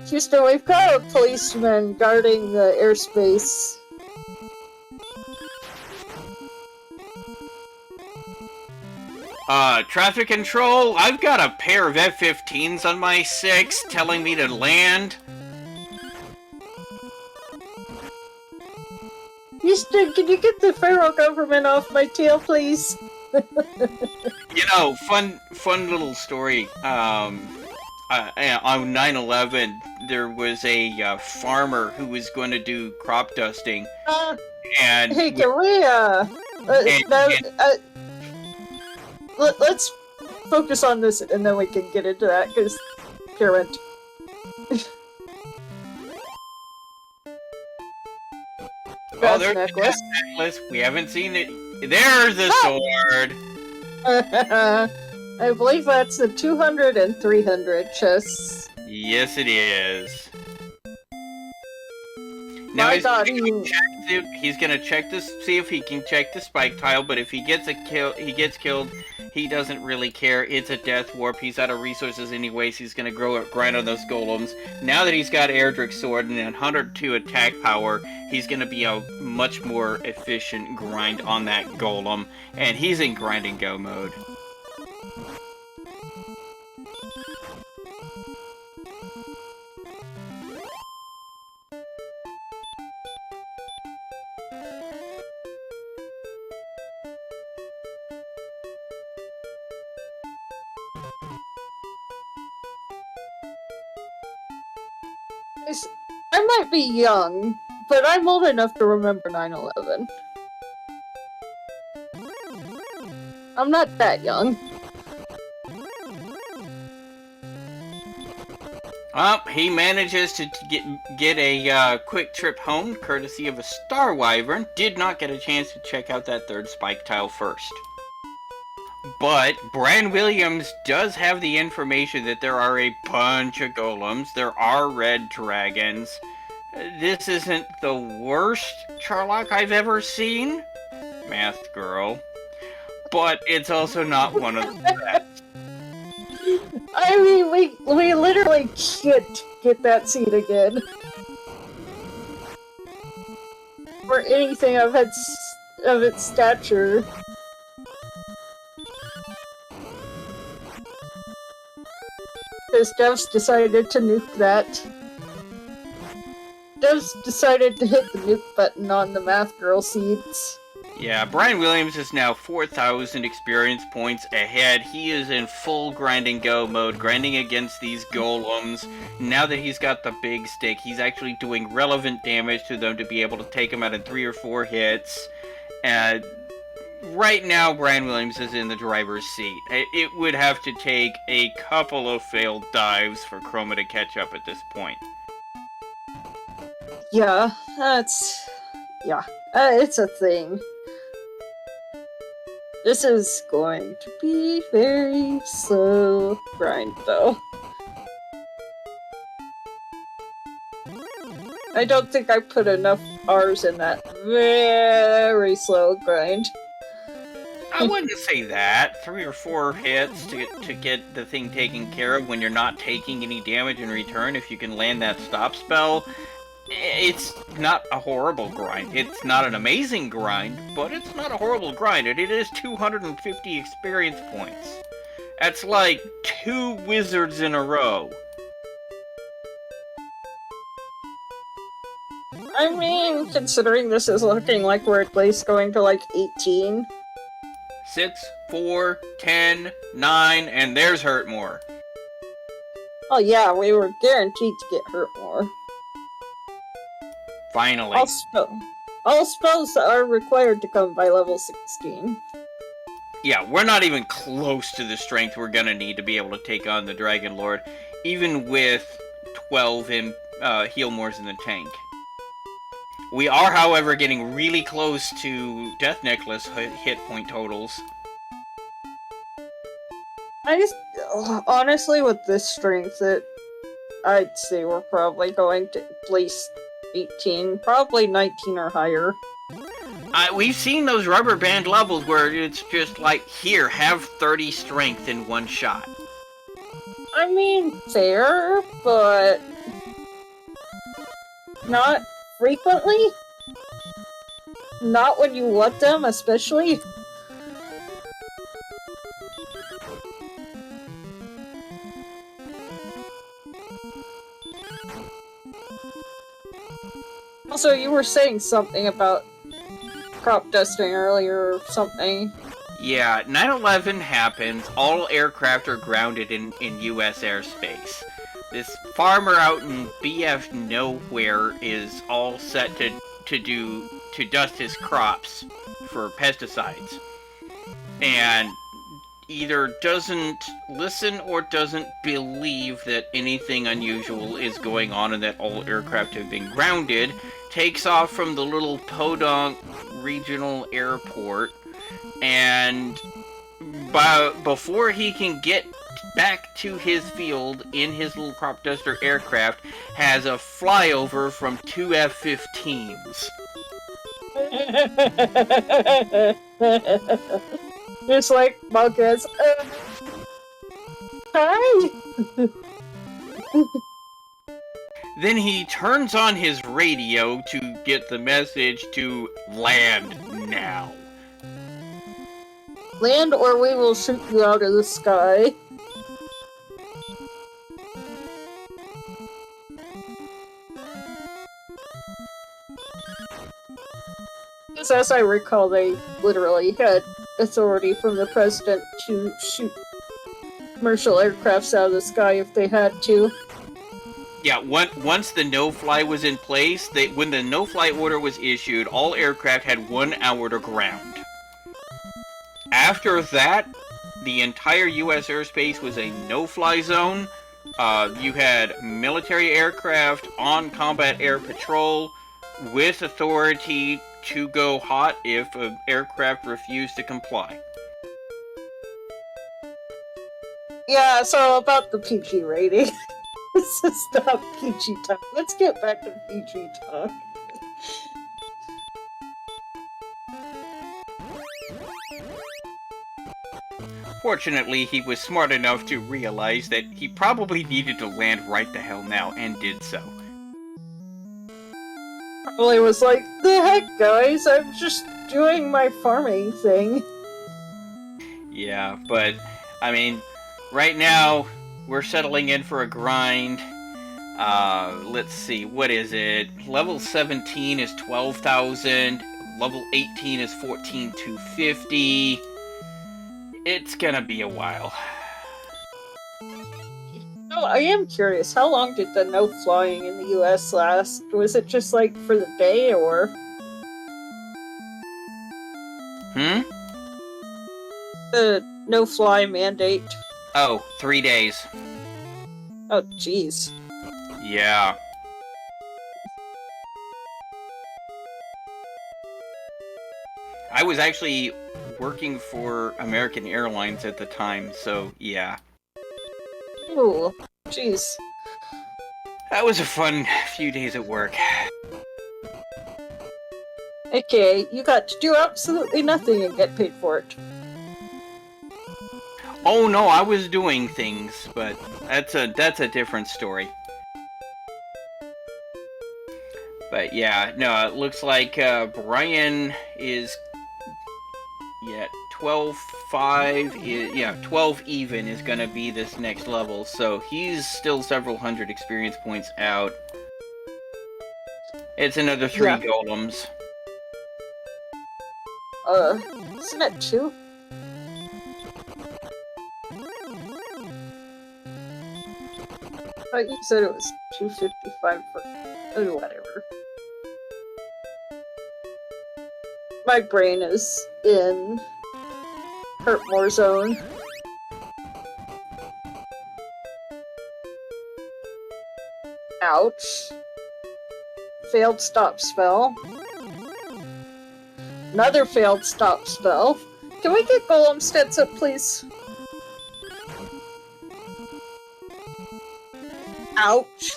Houston, we've got a policeman guarding the airspace. Traffic control, I've got a pair of F-15s on my 6 telling me to land. Houston, can you get the federal government off my tail, please? You know, fun little story. On 9/11, there was a farmer who was going to do crop dusting, and hey, can we let's focus on this, and then we can get into that, because parent. Oh, there's the necklace. We haven't seen it. There's the sword. I believe that's the 200 and 300 chests. Yes, it is. Now My God, he's gonna check this, see if he can check the spike tile. But if he gets killed. He doesn't really care. It's a death warp. He's out of resources anyways. He's gonna grind on those golems. Now that he's got Erdrick's sword and 102 attack power, he's gonna be a much more efficient grind on that golem. And he's in grind and go mode. I might be young, but I'm old enough to remember 9/11. I'm not that young. He manages to get a quick trip home, courtesy of a Star Wyvern. Did not get a chance to check out that third spike tile first. But Brian Williams does have the information that there are a bunch of golems. There are red dragons. This isn't the worst Charlock I've ever seen, Math Girl. But it's also not one of the best. I mean, we literally can't get that scene again. Or anything of its stature. Because devs decided to nuke that. Devs decided to hit the nuke button on the Math Girl seeds. Yeah, Brian Williams is now 4,000 experience points ahead. He is in full grind and go mode, grinding against these golems. Now that he's got the big stick, he's actually doing relevant damage to them to be able to take them out in 3 or 4 hits. Right now, Brian Williams is in the driver's seat. It would have to take a couple of failed dives for Chroma to catch up at this point. Yeah, it's a thing. This is going to be very slow grind, though. I don't think I put enough R's in that very slow grind. I wouldn't say that. 3 or 4 hits to get the thing taken care of when you're not taking any damage in return. If you can land that stop spell, it's not a horrible grind. It's not an amazing grind, but it's not a horrible grind. And it is 250 experience points. That's like 2 wizards in a row. I mean, considering this is looking like we're at least going to like 18. 6, 4, 10, 9, and there's hurt more. Oh yeah, we were guaranteed to get hurt more. Finally. All spells are required to come by level 16. Yeah, we're not even close to the strength we're gonna need to be able to take on the Dragon Lord, even with 12 heal mores in the tank. We are, however, getting really close to Death Necklace hit point totals. Honestly, with this strength, I'd say we're probably going to at least 18, probably 19 or higher. We've seen those rubber band levels where it's just like, here, have 30 strength in one shot. I mean, fair, but not frequently? Not when you want them, especially? Also, you were saying something about crop dusting earlier or something. Yeah, 9/11 happens, all aircraft are grounded in US airspace. This farmer out in BF nowhere is all set to dust his crops for pesticides. And either doesn't listen or doesn't believe that anything unusual is going on and that all aircraft have been grounded, takes off from the little Podunk regional airport, and before he can get back to his field in his little crop duster aircraft has a flyover from 2 F-15s. Just like Marcus. Hi! Then he turns on his radio to get the message to land now. Land or we will shoot you out of the sky. Because as I recall, they literally had authority from the president to shoot commercial aircrafts out of the sky if they had to. Yeah, once the no-fly was in place, when the no-fly order was issued, all aircraft had 1 hour to ground. After that, the entire U.S. airspace was a no-fly zone. You had military aircraft on combat air patrol with authority to go hot if an aircraft refused to comply. Yeah, so about the PG rating. Let's just stop PG talk. Let's get back to PG talk. Fortunately, he was smart enough to realize that he probably needed to land right the hell now, and did so. Probably was like, the heck, guys, I'm just doing my farming thing. Yeah, but, I mean, right now, we're settling in for a grind. Let's see, what is it? Level 17 is 12,000, level 18 is 14,250. It's gonna be a while. Oh, I am curious, how long did the no flying in the US last? Was it just like for the day, or? The no fly mandate. Oh, 3 days. Oh, jeez. Yeah. I was actually working for American Airlines at the time, so yeah. Ooh, jeez. That was a fun few days at work. Okay, you got to do absolutely nothing and get paid for it. Oh no, I was doing things, but that's a different story. But yeah, no, it looks like Brian is 12-5 is 12 even is gonna be this next level, so he's still several hundred experience points out. It's another 3 golems. Isn't it 2? I thought you said it was 255 for... Oh, whatever. My brain is in Hurtmore zone. Ouch. Failed stop spell. Another failed stop spell. Can we get golem stats up, please? Ouch.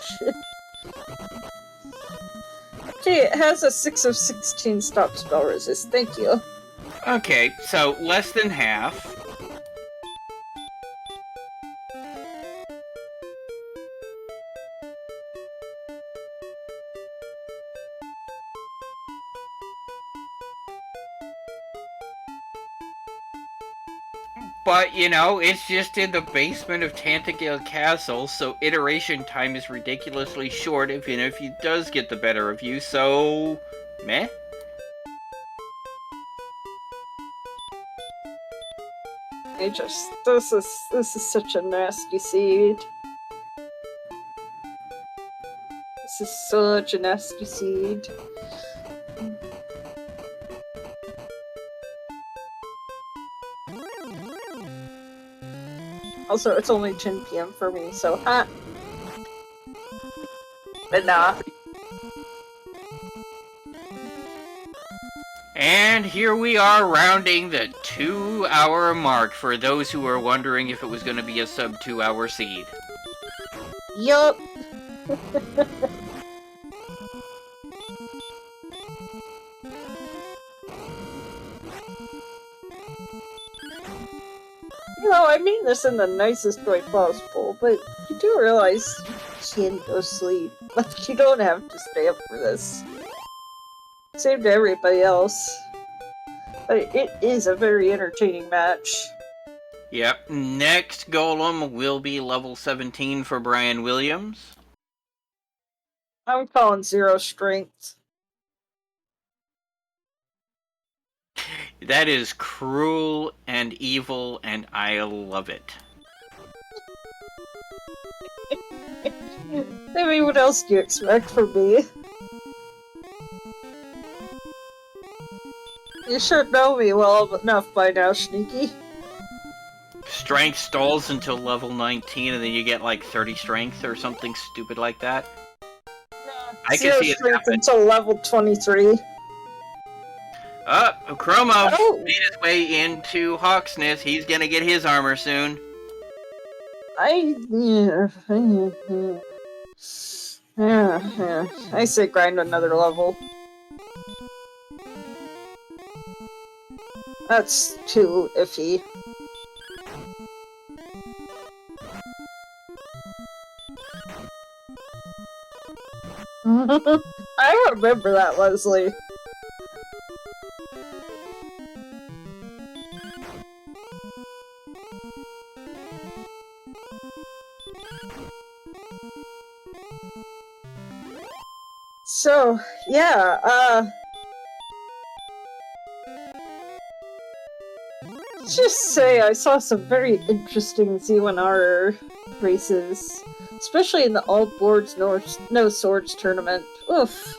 Okay, it has a 6 of 16 stop spell resist. Thank you. Okay, so less than half. But, you know, it's just in the basement of Tantagale Castle, so iteration time is ridiculously short, even if he does get the better of you, so... meh? This is such a nasty seed. This is such a nasty seed. Also, it's only 10 PM for me, so but nah. And here we are rounding the 2-hour mark for those who were wondering if it was going to be a sub 2-hour seed. Yup. I mean this in the nicest way possible, but you do realize you can go sleep. Like, you don't have to stay up for this. Same to everybody else. But it is a very entertaining match. Yep, next golem will be level 17 for Brian Williams. I'm calling 0 strength. That is cruel and evil, and I love it. I mean, what else do you expect from me? You should know me well enough by now, Sneaky. Strength stalls until level 19, and then you get like 30 strength or something stupid like that. I can see it happen. Until level 23. Chroma made his way into Hawksness. He's gonna get his armor soon. I say grind another level. That's too iffy. I remember that, Leslie. So, yeah, just say I saw some very interesting Z1R races, especially in the all boards, no swords tournament. Oof,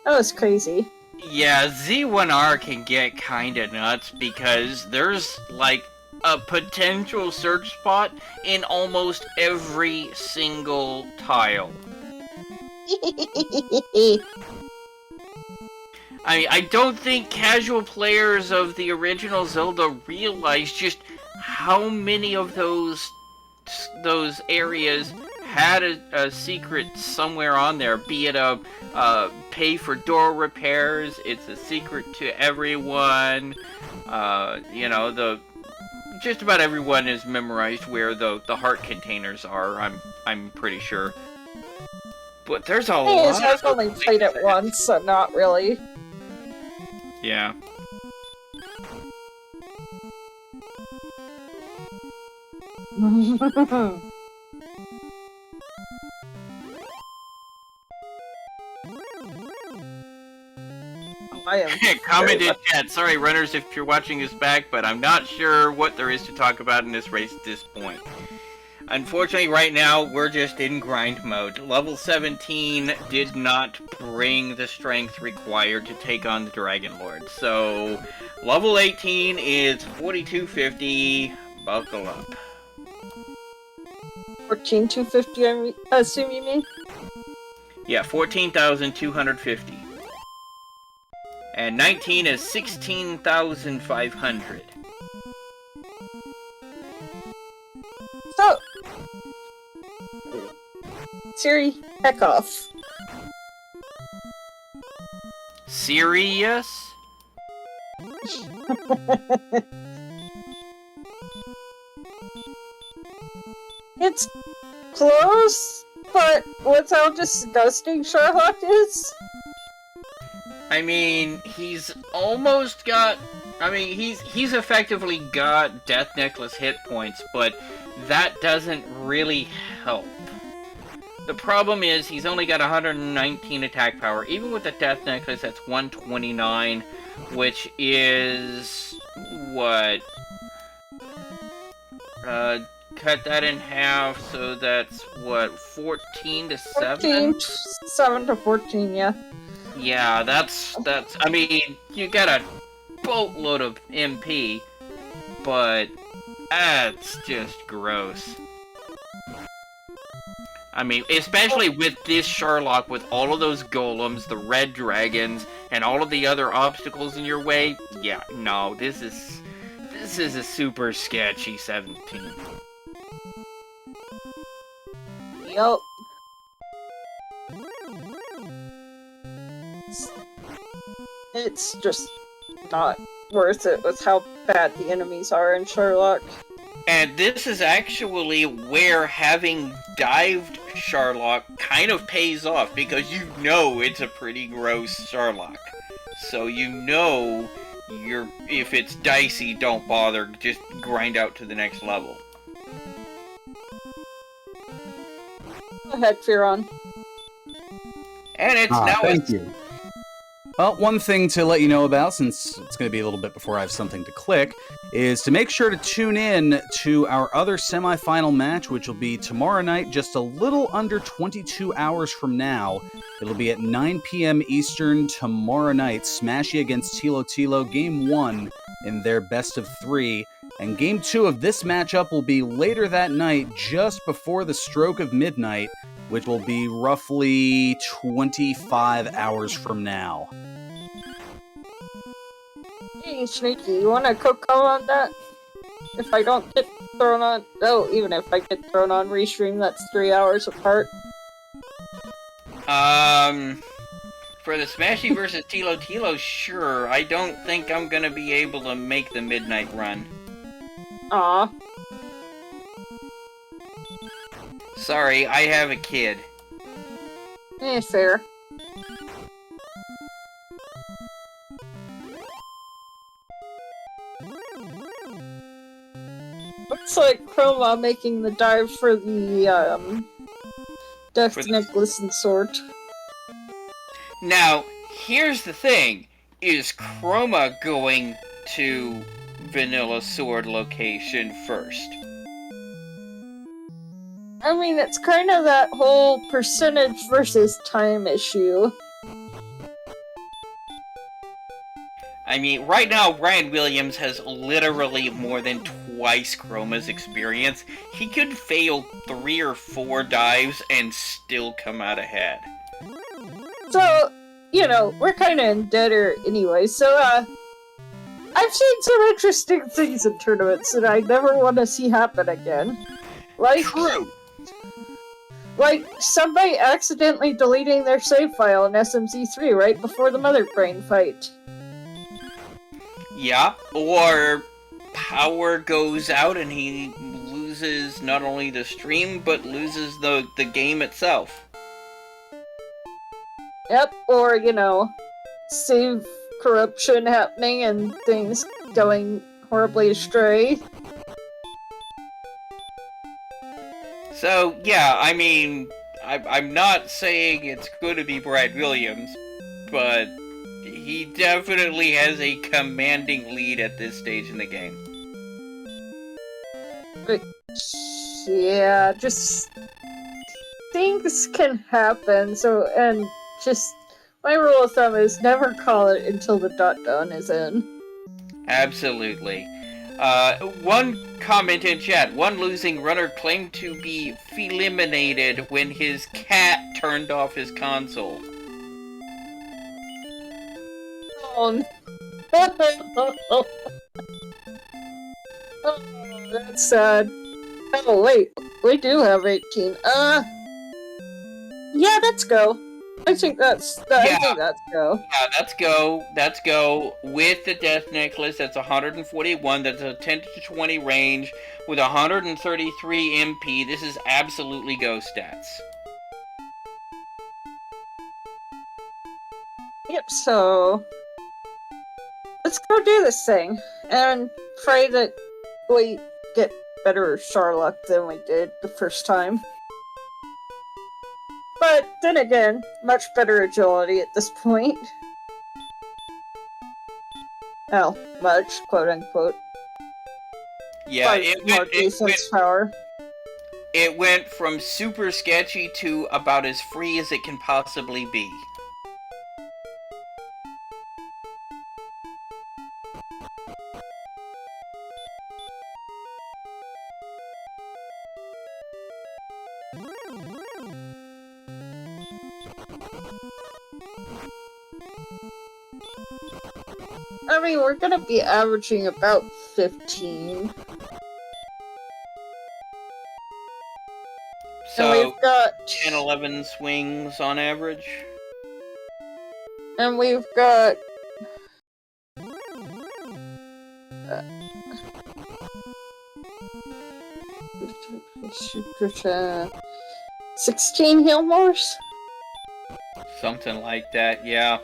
that was crazy. Yeah, Z1R can get kinda nuts because there's like a potential search spot in almost every single tile. I don't think casual players of the original Zelda realize just how many of those areas had a secret somewhere on there, be it a pay for door repairs, it's a secret to everyone, just about everyone is memorized where the heart containers are, I'm pretty sure. But there's a lot. I've only played it once, so not really. Yeah. I am. Comment in chat. Sorry, runners, if you're watching this back, but I'm not sure what there is to talk about in this race at this point. Unfortunately, right now, we're just in grind mode. Level 17 did not bring the strength required to take on the Dragon Lord. So, level 18 is 4250. Buckle up. 14,250, I assume you mean? Yeah, 14,250. And 19 is 16,500. So, Siri, heck off. Serious? It's close, but what's how disgusting Sherlock is? I mean, he's almost got... I mean, he's effectively got Death Necklace hit points, but that doesn't really help. The problem is, he's only got 119 attack power. Even with the Death Necklace, that's 129, which is... what? Cut that in half, so that's, what, 14 to 7? 7 to 14, yeah. Yeah, that's, I mean, you got a boatload of MP, but that's just gross. I mean, especially with this Sherlock, with all of those golems, the red dragons, and all of the other obstacles in your way. Yeah, no, this is a super sketchy 17. Yup. It's just not worth it with how bad the enemies are in Sherlock. And this is actually where having dived Sherlock kind of pays off, because you know it's a pretty gross Sherlock. So you know if it's dicey, don't bother, just grind out to the next level. Go ahead, Firon. And it's now Thank you. Well, one thing to let you know about, since it's going to be a little bit before I have something to click, is to make sure to tune in to our other semifinal match, which will be tomorrow night, just a little under 22 hours from now. It'll be at 9 p.m. Eastern tomorrow night. Smashy against Tilo Tilo, Game 1 in their best of 3. And Game 2 of this matchup will be later that night, just before the stroke of midnight, which will be roughly 25 hours from now. Hey, Sneaky, you want to co-co on that? If I don't get thrown on... Oh, even if I get thrown on restream, that's 3 hours apart. For the Smashy versus Tilo Tilo, sure. I don't think I'm gonna be able to make the midnight run. Aw. Sorry, I have a kid. Fair. Looks like Chroma making the dive for the, Death Necklace and Sword. Now, here's the thing. Is Chroma going to Vanilla Sword location first? I mean, it's kind of that whole percentage versus time issue. I mean, right now, Brian Williams has literally more than twice Chroma's experience. He could fail 3 or 4 dives and still come out ahead. So, you know, we're kind of in dead air anyway, so, I've seen some interesting things in tournaments that I never want to see happen again. Like... True! Like, somebody accidentally deleting their save file in SMZ3 right before the Mother Brain fight. Yeah, or power goes out and he loses not only the stream, but loses the game itself. Yep, or, you know, save corruption happening and things going horribly astray. So, yeah, I mean, I'm not saying it's going to be Brad Williams, but he definitely has a commanding lead at this stage in the game. But, yeah, just... things can happen, so, and just... my rule of thumb is never call it until the dot-down is in. Absolutely. One comment in chat. One losing runner claimed to be eliminated when his cat turned off his console. Oh, oh, that's sad. Oh, wait. We do have 18. Yeah, let's go. I think that's go. Yeah, let's go. With the Death Necklace, that's 141. That's a 10 to 20 range with 133 MP. This is absolutely go stats. Yep, so... let's go do this thing. And pray that we get better Sherlock than we did the first time. But then again, much better agility at this point. Oh, much, quote unquote. Yeah, more defense power. It went from super sketchy to about as free as it can possibly be. I mean, we're gonna be averaging about 15. So, and we've got 10, 11 swings on average. And we've got 16 Healmores? Something like that, yeah.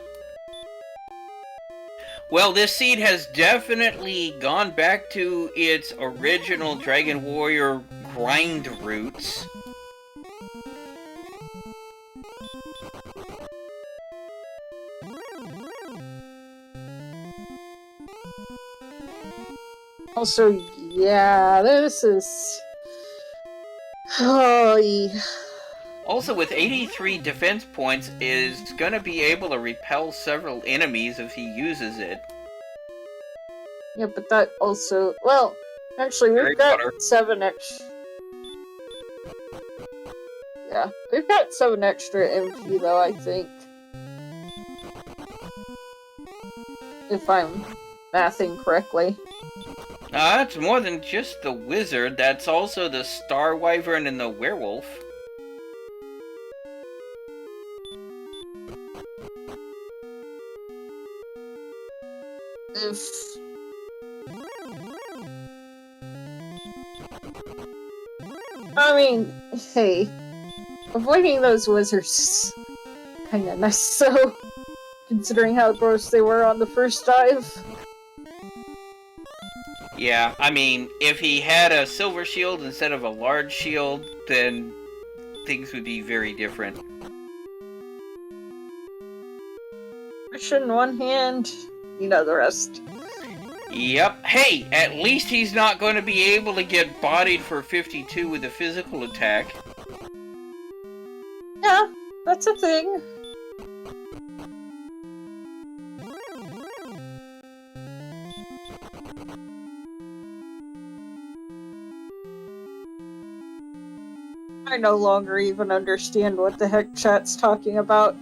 Well, this seed has definitely gone back to its original Dragon Warrior grind roots. Also, yeah, this is... Oh, yeah. Also, with 83 defense points, is gonna be able to repel several enemies if he uses it. Yeah, but that also... Well, actually, we've got 7 extra... Yeah, we've got 7 extra MP, though, I think. If I'm mathing correctly. That's more than just the wizard, that's also the Star Wyvern and the werewolf. I mean, hey, avoiding those wizards is kinda nice, so, considering how gross they were on the first dive. Yeah, I mean, if he had a silver shield instead of a large shield, then things would be very different. Push in one hand, you know the rest. Yep. Hey, at least he's not going to be able to get bodied for 52 with a physical attack. Yeah, that's a thing. I no longer even understand what the heck chat's talking about.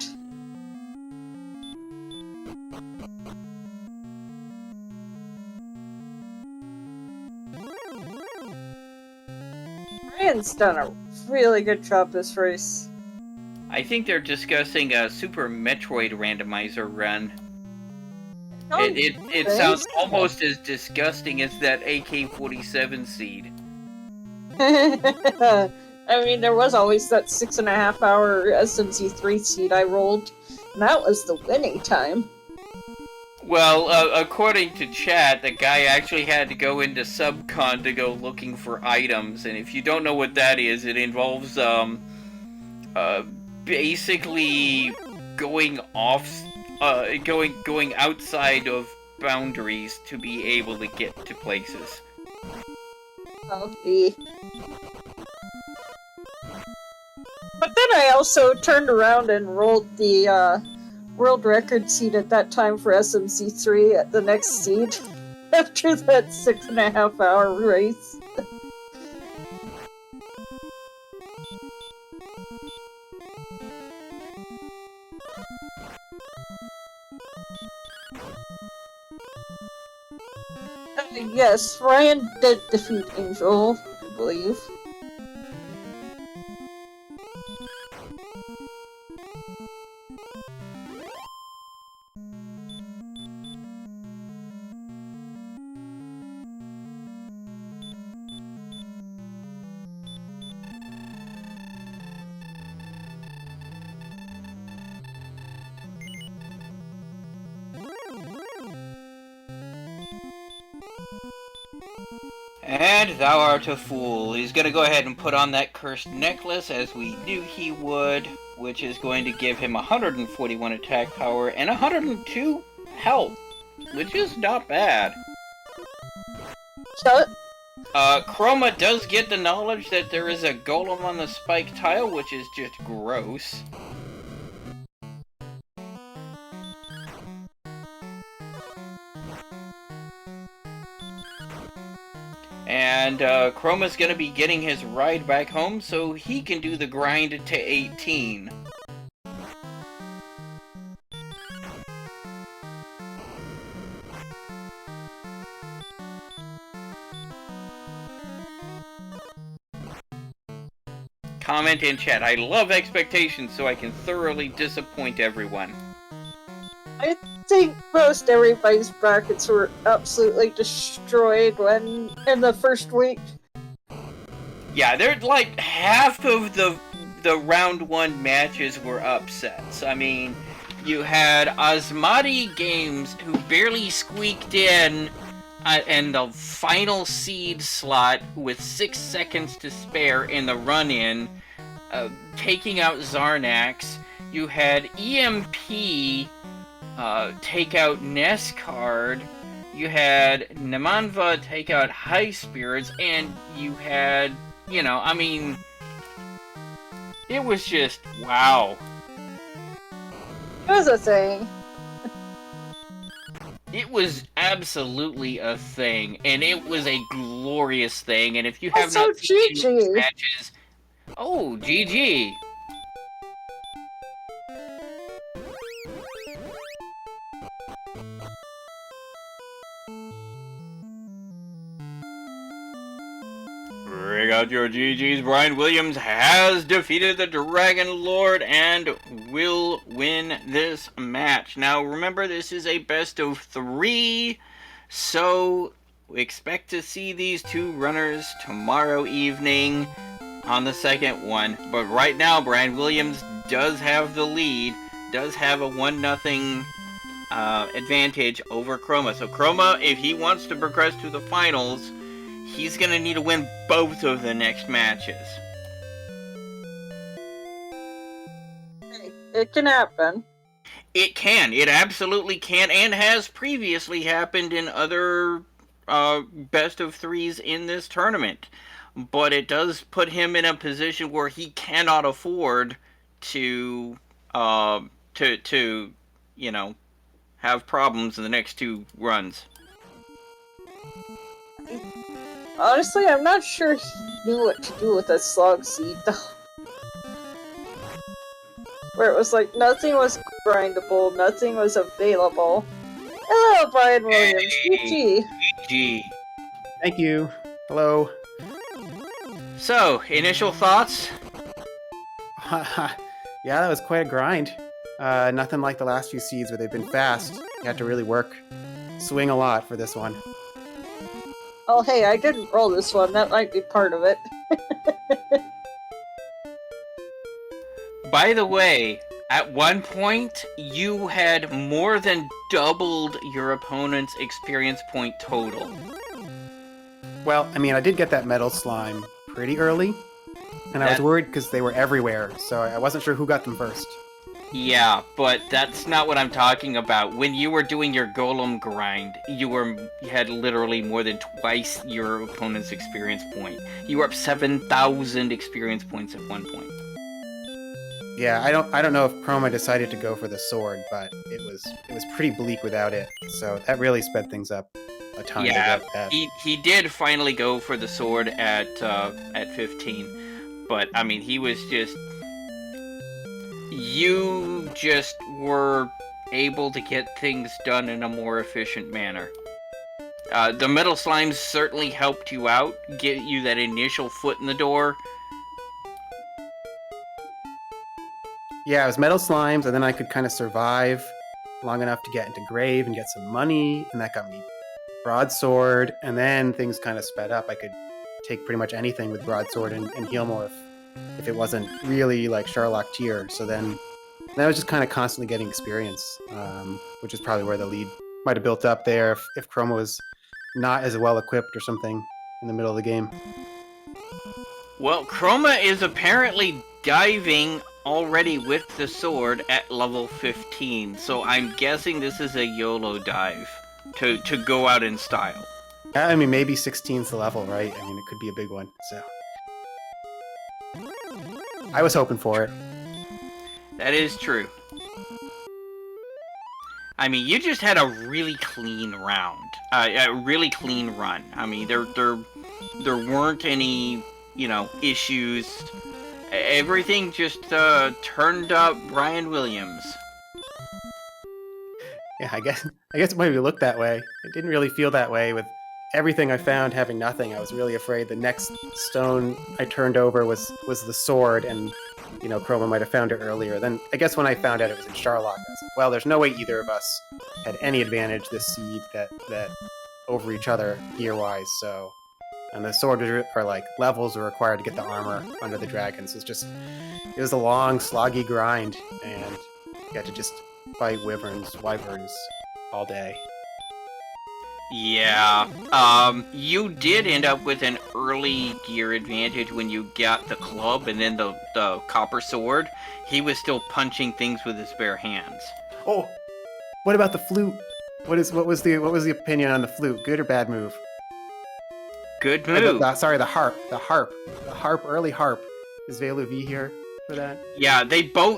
Brian's done a really good job this race. I think they're discussing a Super Metroid Randomizer run. It sounds almost as disgusting as that AK-47 seed. I mean, there was always that 6.5 hour SMC3 seed I rolled, and that was the winning time. Well, according to chat, the guy actually had to go into Subcon to go looking for items, and if you don't know what that is, it involves, basically going off, going outside of boundaries to be able to get to places. Okay. But then I also turned around and rolled the, world record seed at that time for SMC3 at the next seed after that 6.5 hour race. Yes, Ryan did defeat Angel, I believe. And thou art a fool. He's gonna go ahead and put on that cursed necklace, as we knew he would, which is going to give him 141 attack power and 102 health, which is not bad. Shut. Chroma does get the knowledge that there is a golem on the spike tile, which is just gross. And Chroma's gonna be getting his ride back home so he can do the grind to 18. comment in chat. I love expectations so I can thoroughly disappoint everyone. I think most everybody's brackets were absolutely destroyed when in the first week. Yeah, they're like half of the round 1 matches were upsets. I mean, you had Asmati Games who barely squeaked in the final seed slot with 6 seconds to spare in the run-in, taking out Zarnax. You had EMP take out Nescard. You had Namanva take out High Spirits, and you had, I mean, it was just, wow. It was a thing. It was absolutely a thing, and it was a glorious thing, and if you have not seen these matches... Oh, GG! Bring out your GGs. Brian Williams has defeated the Dragon Lord and will win this match. Now, remember, this is a best of 3, so expect to see these 2 runners tomorrow evening on the second one. But right now, Brian Williams does have the lead, does have a 1-0 advantage over Chroma. So Chroma, if he wants to progress to the finals, he's going to need to win both of the next matches. It can happen. It can. It absolutely can, and has previously happened in other best of 3s in this tournament. But it does put him in a position where he cannot afford to have problems in the next 2 runs. Honestly, I'm not sure he knew what to do with that slog seed, though. Where it was like, nothing was grindable, nothing was available. Hello, Brian Williams. GG. GG. Thank you. Hello. So, initial thoughts? Yeah, that was quite a grind. Nothing like the last few seeds where they've been fast. You had to really work. Swing a lot for this one. Oh, hey, I didn't roll this one. That might be part of it. By the way, at one point, you had more than doubled your opponent's experience point total. Well, I mean, I did get that metal slime pretty early, and I was worried because they were everywhere, so I wasn't sure who got them first. Yeah, but that's not what I'm talking about. When you were doing your golem grind, you had literally more than twice your opponent's experience point. You were up 7,000 experience points at one point. Yeah, I don't know if Chroma decided to go for the sword, but it was pretty bleak without it, so that really sped things up a ton. Yeah, he did finally go for the sword at 15, but I mean, he was just... You just were able to get things done in a more efficient manner. The metal slimes certainly helped you out, get you that initial foot in the door. Yeah, it was metal slimes, and then I could kind of survive long enough to get into grave and get some money, and that got me broadsword, and then things kind of sped up. I could take pretty much anything with broadsword and heal more if it wasn't really like Sherlock tier. So then I was just kind of constantly getting experience, which is probably where the lead might have built up there if Chroma was not as well equipped or something in the middle of the game. Well, Chroma is apparently diving already with the sword at level 15, so I'm guessing this is a YOLO dive to go out in style. I mean, maybe 16's the level, right? I mean, it could be a big one, so... I was hoping for it. That is true. I mean, you just had a really clean round. A really clean run. I mean, there weren't any, issues. Everything just turned up Brian Williams. Yeah, I guess it might be looked that way. It didn't really feel that way with everything I found having nothing, I was really afraid the next stone I turned over was the sword, and Chroma might have found it earlier. Then I guess when I found out it was in Charlock, I was like, well, there's no way either of us had any advantage this seed that over each other gear-wise. So, and the sword or like levels were required to get the armor under the dragons. It was a long, sloggy grind, and you had to just fight wyverns all day. Yeah, you did end up with an early gear advantage when you got the club and then the copper sword. He was still punching things with his bare hands. Oh, what about the flute? What was the opinion on the flute? Good or bad move? Good move. Sorry, the harp. Early harp. Is Velu V here for that? Yeah,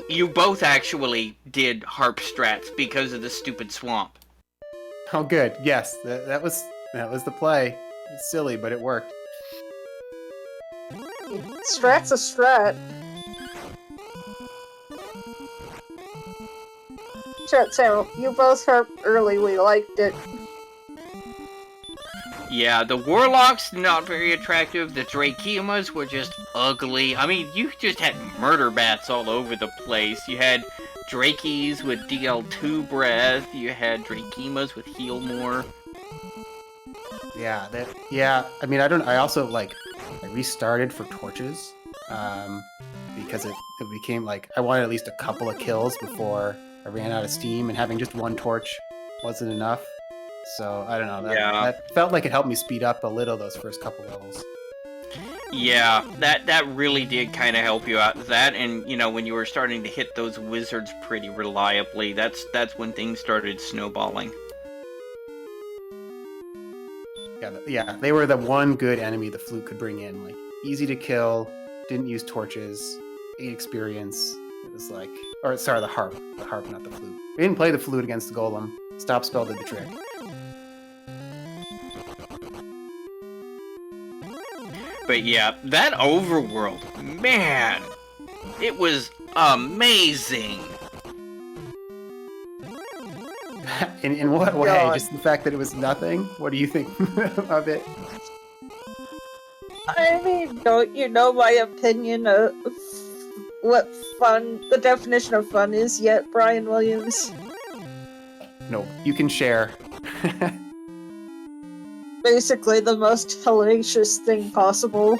you both actually did harp strats because of the stupid swamp. Oh, good. Yes, that was the play. It's silly, but it worked. Strat's a strat. So you both harped early. We liked it. Yeah, the warlocks not very attractive. The Drakeemas were just ugly. I mean, you just had murder bats all over the place. You had Drakees with DL2 breath. You had Drakeemas with heal more. Yeah, I mean, I also I restarted for torches, because it became I wanted at least a couple of kills before I ran out of steam, and having just one torch wasn't enough. So I don't know. That felt like it helped me speed up a little those first couple levels. Yeah, that really did kind of help you out. That, and when you were starting to hit those wizards pretty reliably, that's when things started snowballing. Yeah, they were the one good enemy the flute could bring in. Easy to kill, didn't use torches, 8 experience. It was the harp, not the flute. We didn't play the flute against the golem. Stop spell did the trick. But yeah, that overworld, man, it was amazing. In what way? God. Just the fact that it was nothing? What do you think of it? I mean, don't you know my opinion of what the definition of fun is yet, Brian Williams? No, you can share. Basically the most hellacious thing possible.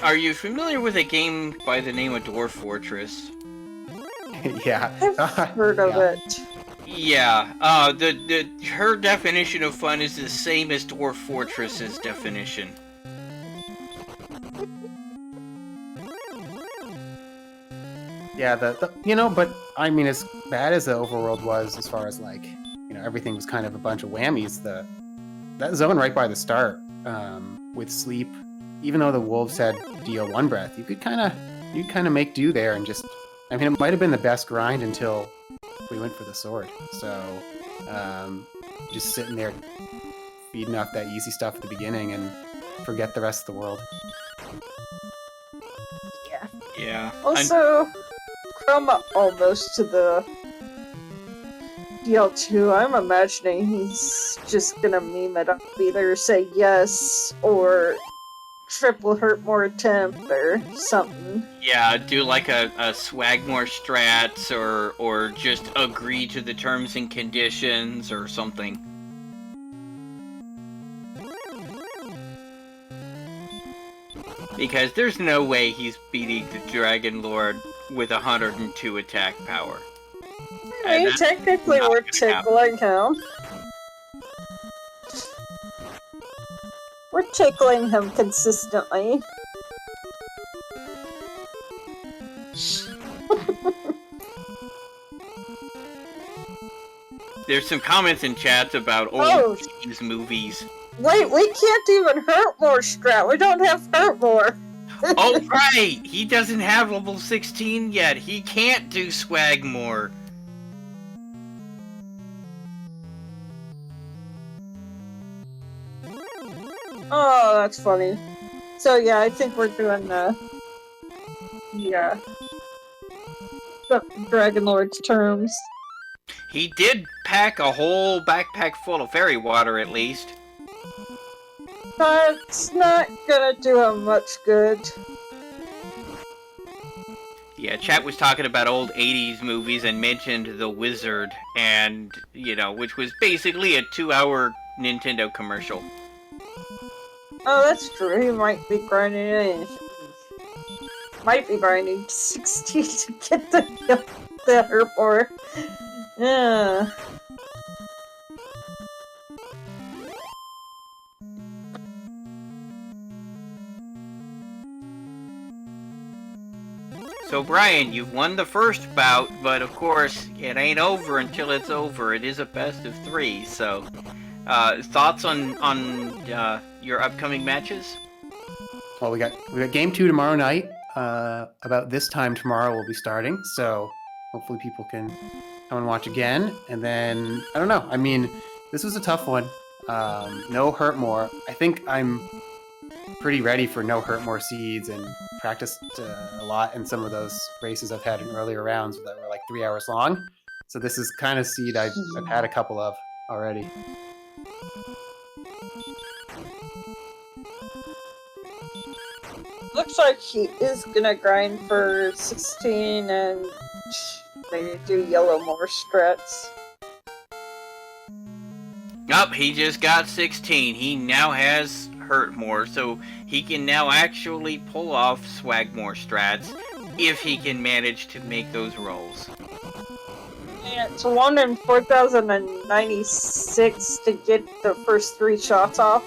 Are you familiar with a game by the name of Dwarf Fortress? Yeah. I've heard of it. Yeah, her definition of fun is the same as Dwarf Fortress's definition. Yeah, but I mean, as bad as the overworld was, as far as everything was kind of a bunch of whammies. That zone right by the start, with sleep, even though the wolves had deal 1 breath, you could kind of make do there, and just, I mean, it might have been the best grind until we went for the sword. So, just sitting there feeding off that easy stuff at the beginning and forget the rest of the world. Yeah. Yeah. Also, Chroma almost to the DL2. I'm imagining he's just gonna meme it up, either say yes or triple hurt more attempt or something. Yeah, do like a Swagmore strats, or just agree to the terms and conditions or something. Because there's no way he's beating the Dragon Lord with 102 attack power. I mean, technically we're tickling him. We're tickling him consistently. There's some comments in chats about old James movies. Wait, we can't even hurt more strat. We don't have hurt more. Oh, right! He doesn't have level 16 yet. He can't do Swagmore. Oh, that's funny. So yeah, I think we're doing the Dragon Lord's terms. He did pack a whole backpack full of fairy water, at least. That's not gonna do him much good. Yeah, chat was talking about old 80s movies and mentioned The Wizard, and, which was basically a 2-hour Nintendo commercial. Oh, that's true. He might be grinding 60 to get the herb ore. Yeah. So, Brian, you've won the first bout, but of course, it ain't over until it's over. It is a best of 3, so... thoughts on your upcoming matches? Well, we got game 2 tomorrow night. About this time tomorrow we'll be starting, so hopefully people can come and watch again. And then I don't know. I mean, this was a tough one. No hurt more. I think I'm pretty ready for no hurt more seeds and practiced a lot in some of those races I've had in earlier rounds that were like 3 hours long. So this is kind of seed I've had a couple of already. Looks like he is gonna grind for 16 and maybe do yellow more strats. Yup, he just got 16. He now has hurt more, so he can now actually pull off Swagmore strats if he can manage to make those rolls. And it's 1 in 4,096 to get the first 3 shots off.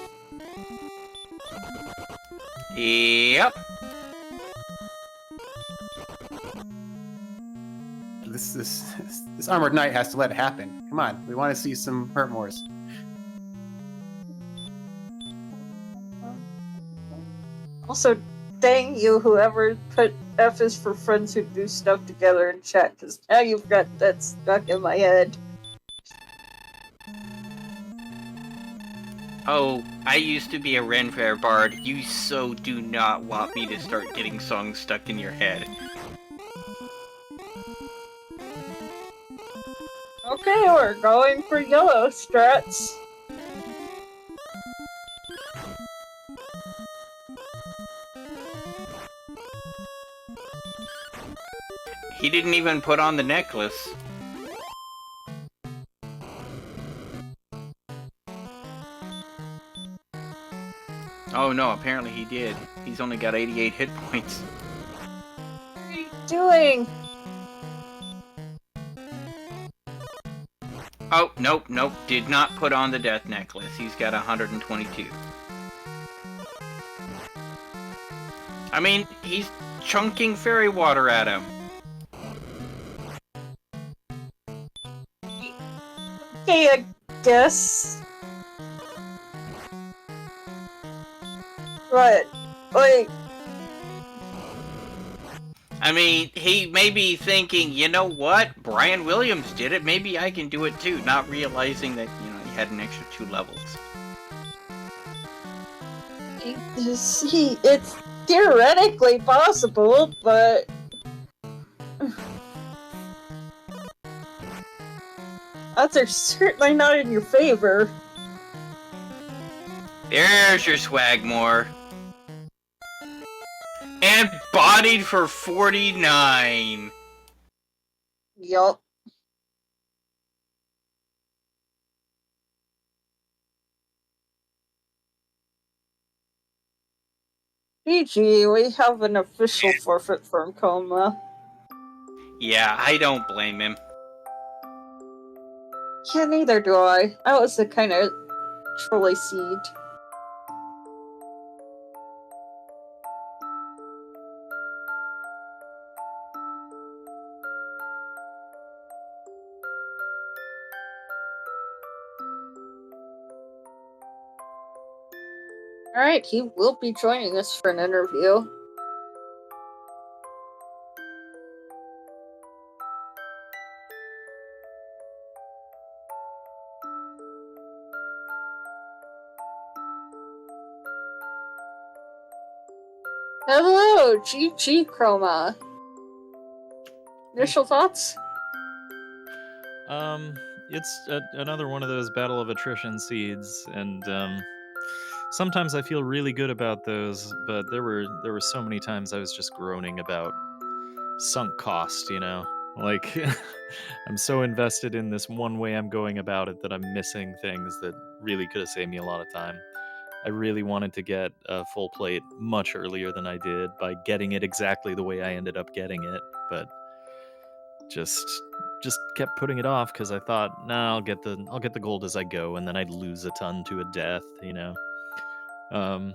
Yep. This Armored Knight has to let it happen. Come on, we want to see some Hurtmores. Also, dang you, whoever put F is for friends who do stuff together in chat, because now you've got that stuck in my head. Oh, I used to be a Ren Fair bard. You so do not want me to start getting songs stuck in your head. Okay, we're going for yellow strats. He didn't even put on the necklace. Oh no, apparently he did. He's only got 88 hit points. What are you doing? Oh, nope, did not put on the death necklace. He's got 122. I mean, he's chunking fairy water at him. Okay, I guess. But, like... I mean, he may be thinking, you know what? Brian Williams did it, maybe I can do it too, not realizing that, he had an extra 2 levels. It's theoretically possible, but... odds are certainly not in your favor. There's your Swagmore. And bodied for 49. Yup. GG, we have an official forfeit from Coma. Yeah, I don't blame him. Yeah, neither do I. I was the kind of trolley seed. Alright, he will be joining us for an interview. Hello, GG Chroma. Initial thoughts? It's another one of those battle of attrition seeds, and sometimes I feel really good about those, but there were so many times I was just groaning about sunk cost, you know? Like, I'm so invested in this one way I'm going about it that I'm missing things that really could have saved me a lot of time. I really wanted to get a full plate much earlier than I did by getting it exactly the way I ended up getting it, but just kept putting it off because I thought, nah, I'll get the gold as I go, and then I'd lose a ton to a death, you know. Um,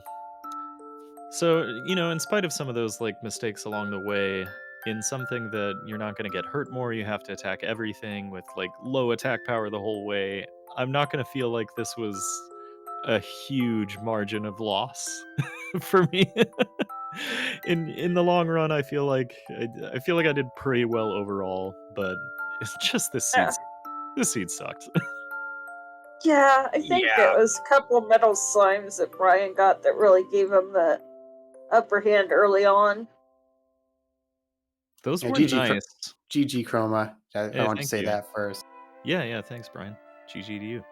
so in spite of some of those like mistakes along the way, in something that you're not going to get hurt more, you have to attack everything with like low attack power the whole way. I'm not going to feel like this was a huge margin of loss for me. In the long run, I feel like I did pretty well overall, but it's just this seed. Yeah. This seed sucked. Yeah, I think it Yeah. was a couple of metal slimes that Brian got that really gave him the upper hand early on. Those Yeah, were GG, nice. GG Chroma. I Hey, wanted to thank say you. that first. Yeah, thanks, Brian. GG to you.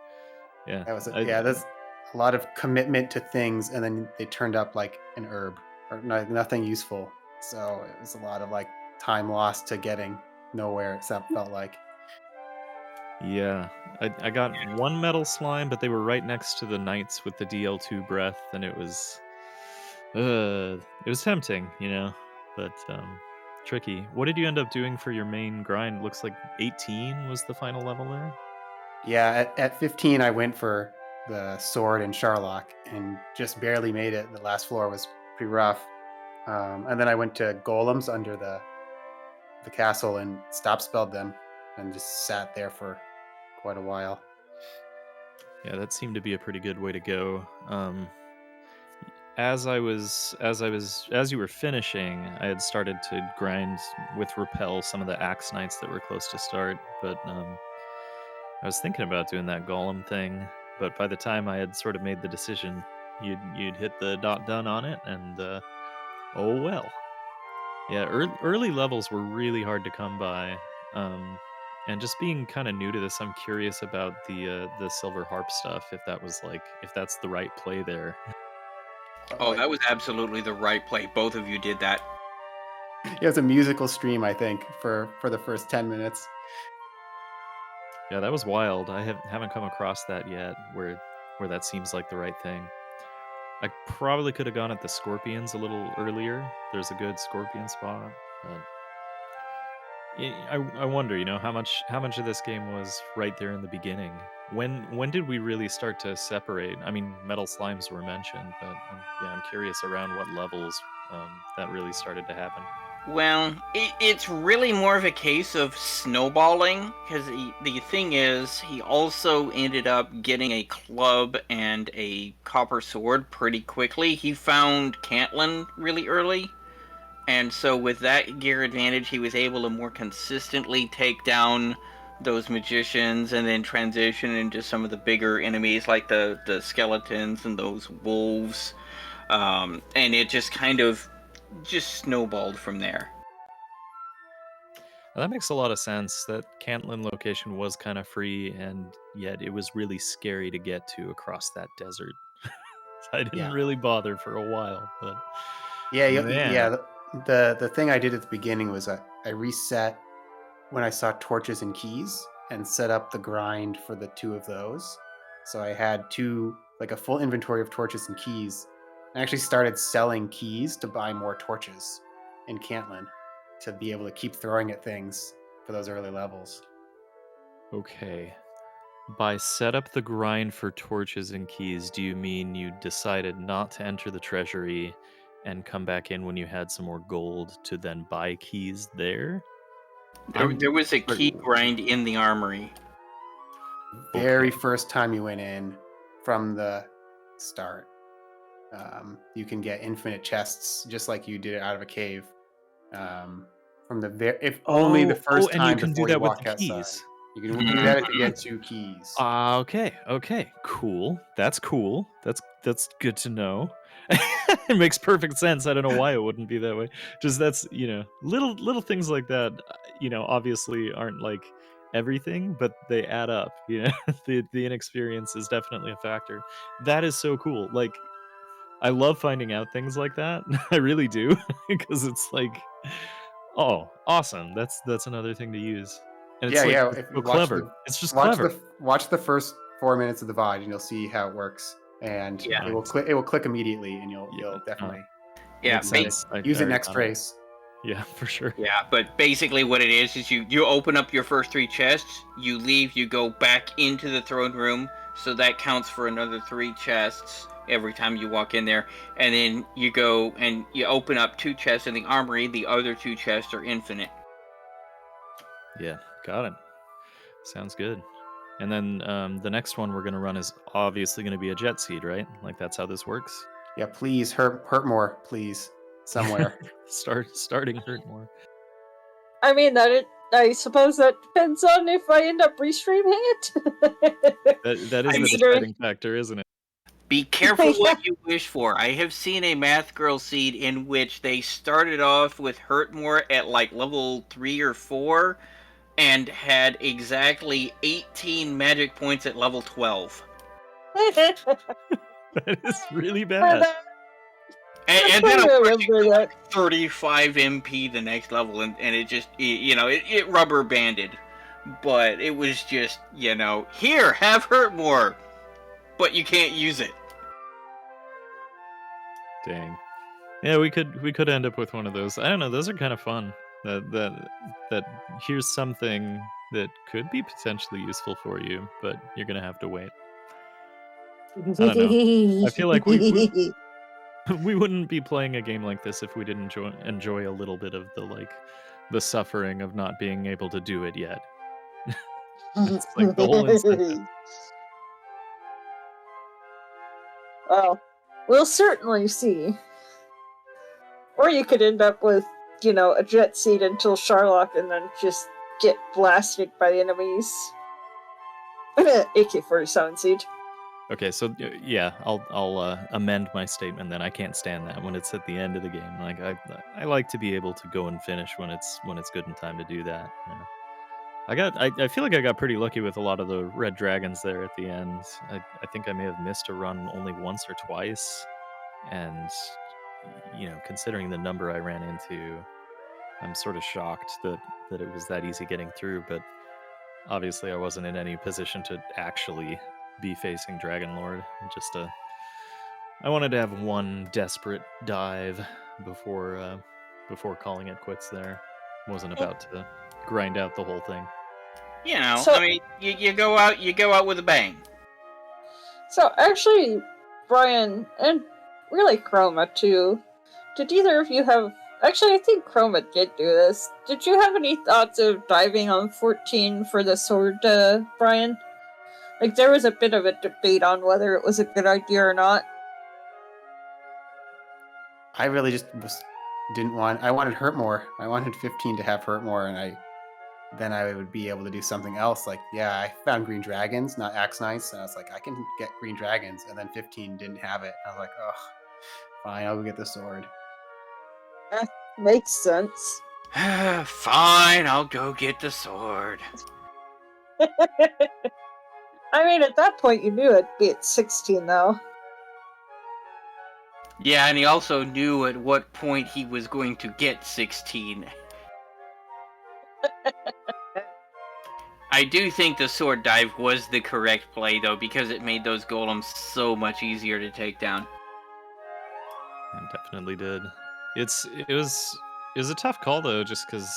Yeah, That was that's a lot of commitment to things, and then they turned up like an herb or nothing useful. So it was a lot of like time lost to getting nowhere. It felt like. Yeah, I got one metal slime, but they were right next to the knights with the DL2 breath, and it was tempting, but tricky. What did you end up doing for your main grind? Looks like 18 was the final level there. Yeah, at 15, I went for the sword and Sharlock and just barely made it. The last floor was pretty rough. And then I went to golems under the castle and stop spelled them and just sat there for quite a while. Yeah, that seemed to be a pretty good way to go. As you were finishing, I had started to grind with repel some of the axe knights that were close to start, but I was thinking about doing that golem thing, but by the time I had sort of made the decision, you'd hit the dot done on it, and oh well. Yeah, early levels were really hard to come by, and just being kind of new to this, I'm curious about the silver harp stuff. If that's the right play there. Oh, that was absolutely the right play. Both of you did that. It was a musical stream, I think, for the first 10 minutes. Yeah, that was wild. I haven't come across that yet, where that seems like the right thing. I probably could have gone at the scorpions a little earlier. There's a good scorpion spot, but I wonder, how much of this game was right there in the beginning. When did we really start to separate? I mean, metal slimes were mentioned, but I'm curious around what levels that really started to happen. Well, it's really more of a case of snowballing, because the thing is, he also ended up getting a club and a copper sword pretty quickly. He found Cantlin really early, and so with that gear advantage, he was able to more consistently take down those magicians and then transition into some of the bigger enemies like the skeletons and those wolves. And it just kind of just snowballed from there. That makes a lot of sense. That Cantlin location was kind of free, and yet it was really scary to get to across that desert. I didn't really bother for a while, but yeah. The thing I did at the beginning was I reset when I saw torches and keys and set up the grind for the two of those. So I had a full inventory of torches and keys. I actually started selling keys to buy more torches in Cantlin to be able to keep throwing at things for those early levels. Okay. By set up the grind for torches and keys, do you mean you decided not to enter the treasury and come back in when you had some more gold to then buy keys there? There was a key grind in the armory. Very first time you went in from the start. You can get infinite chests just like you did it out of a cave. From the only the first time and you can before do that you with walk the outside. keys. You can do that if you get 2 keys. Okay, cool. That's cool. That's good to know. It makes perfect sense. I don't know why it wouldn't be that way. Just that's little things like that. Obviously aren't like everything, but they add up. You know, the inexperience is definitely a factor. That is so cool. Like, I love finding out things like that. I really do, because it's like, oh, awesome. That's another thing to use, and it's like If so you clever. It's just clever. watch the first 4 minutes of the VOD, and you'll see how it works. And Yeah. it will click immediately, and you'll Yeah, definitely Yeah, makes ba- sense. I use it already next got it. race. Yeah, for sure. Yeah, but basically what it is you open up your first 3 chests, you leave, you go back into the throne room, so that counts for another 3 chests every time you walk in there, and then you go and you open up 2 chests in the armory, the other 2 chests are infinite. Yeah, got it. Sounds good. And then the next one we're gonna run is obviously gonna be a jet seed, right? Like that's how this works. Yeah, please hurt more, please, somewhere. Starting hurt more. I mean, I suppose that depends on if I end up restreaming it. That is I the mean- deciding factor, isn't it? Be careful what you wish for. I have seen a Math Girl seed in which they started off with Hurtmore at like level 3 or 4 and had exactly 18 magic points at level 12. That is really bad. And then I of course you remember go that. 35 MP the next level, and it just, it rubber banded. But it was just, here, have Hurtmore, but you can't use it. Dang. Yeah, we could end up with one of those. I don't know. Those are kind of fun. That here's something that could be potentially useful for you, but you're gonna have to wait. I don't know. I feel like we wouldn't be playing a game like this if we didn't enjoy a little bit of the suffering of not being able to do it yet. It's like the whole incentive. Well, we'll certainly see. Or you could end up with, a jet seat until Sharlock and then just get blasted by the enemies. AK-47 seed. Okay, so yeah, I'll amend my statement. Then I can't stand that when it's at the end of the game. Like I like to be able to go and finish when it's good in time to do that. Yeah. I feel like I got pretty lucky with a lot of the red dragons there at the end. I think I may have missed a run only once or twice, and considering the number I ran into, I'm sort of shocked that it was that easy getting through. But obviously, I wasn't in any position to actually be facing Dragon Lord. I wanted to have one desperate dive before calling it quits. There, wasn't about to grind out the whole thing. So- I mean, you go out with a bang. So, actually, Brian, and really Chroma too, did either of you have... Actually, I think Chroma did do this. Did you have any thoughts of diving on 14 for the sword, Brian? Like, there was a bit of a debate on whether it was a good idea or not. I really just didn't want. I wanted Hurtmore. I wanted 15 to have Hurtmore, and then I would be able to do something else. Like, yeah, I found green dragons, not axe knights, and I was like, I can get green dragons, and then 15 didn't have it. I was like, oh, fine, I'll go get the sword. Makes sense. Fine, I'll go get the sword. I mean, at that point, you knew it'd be at 16, though. Yeah, and he also knew at what point he was going to get 16. I do think the sword dive was the correct play, though, because it made those golems so much easier to take down. It definitely did. It was a tough call though, just because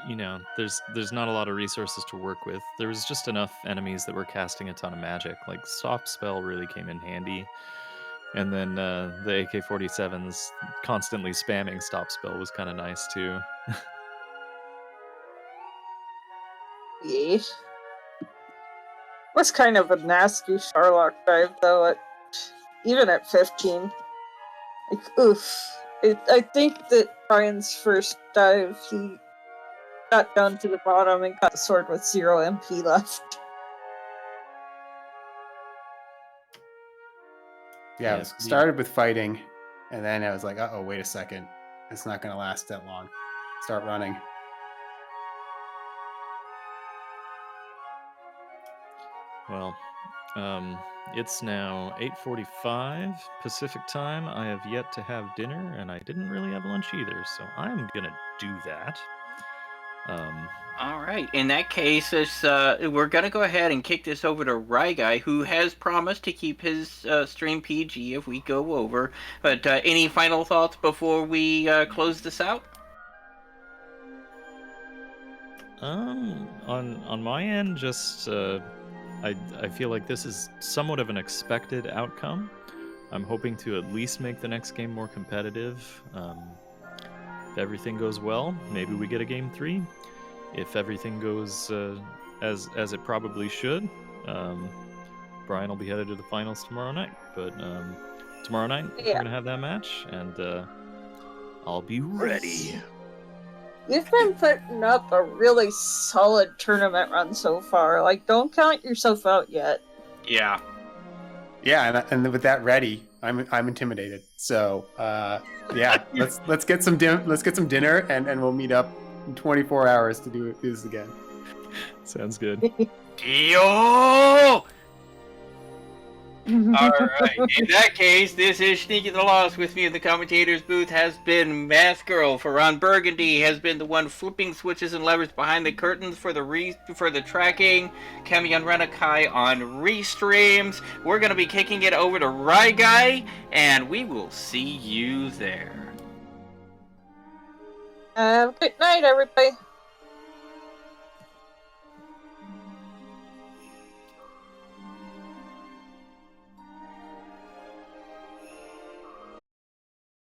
there's not a lot of resources to work with. There was just enough enemies that were casting a ton of magic. Like soft spell really came in handy, and then the AK-47s constantly spamming stop spell was kind of nice too. Yeah. Was kind of a nasty Sharlock dive, though, even at 15. Like, oof. I think that Brian's first dive, he got down to the bottom and got the sword with 0 MP left. Yeah, Yeah, it started with fighting, and then I was like, uh-oh, wait a second. It's not going to last that long. Start running. Well, it's now 8:45 Pacific time. I have yet to have dinner, and I didn't really have lunch either, so I'm gonna do that. All right. In that case, we're gonna go ahead and kick this over to Rye Guy, who has promised to keep his stream PG if we go over. But any final thoughts before we close this out? On my end, just I feel like this is somewhat of an expected outcome. I'm hoping to at least make the next game more competitive. If everything goes well, maybe we get a game 3. If everything goes as it probably should, Brian will be headed to the finals tomorrow night. But tomorrow night we're gonna have that match, and I'll be ready. You've been putting up a really solid tournament run so far. Like, don't count yourself out yet. Yeah. Yeah, and with that ready, I'm intimidated. So yeah, let's get some dinner, and we'll meet up in 24 hours to do this again. Sounds good. Deal! Alright, in that case, this is Sneaky the Lost. With me in the commentator's booth has been Math Girl. For Ron Burgundy has been the one flipping switches and levers behind the curtains for the tracking. Kemi and Renakai on restreams. We're going to be kicking it over to Rye Guy, and we will see you there. Good night, everybody.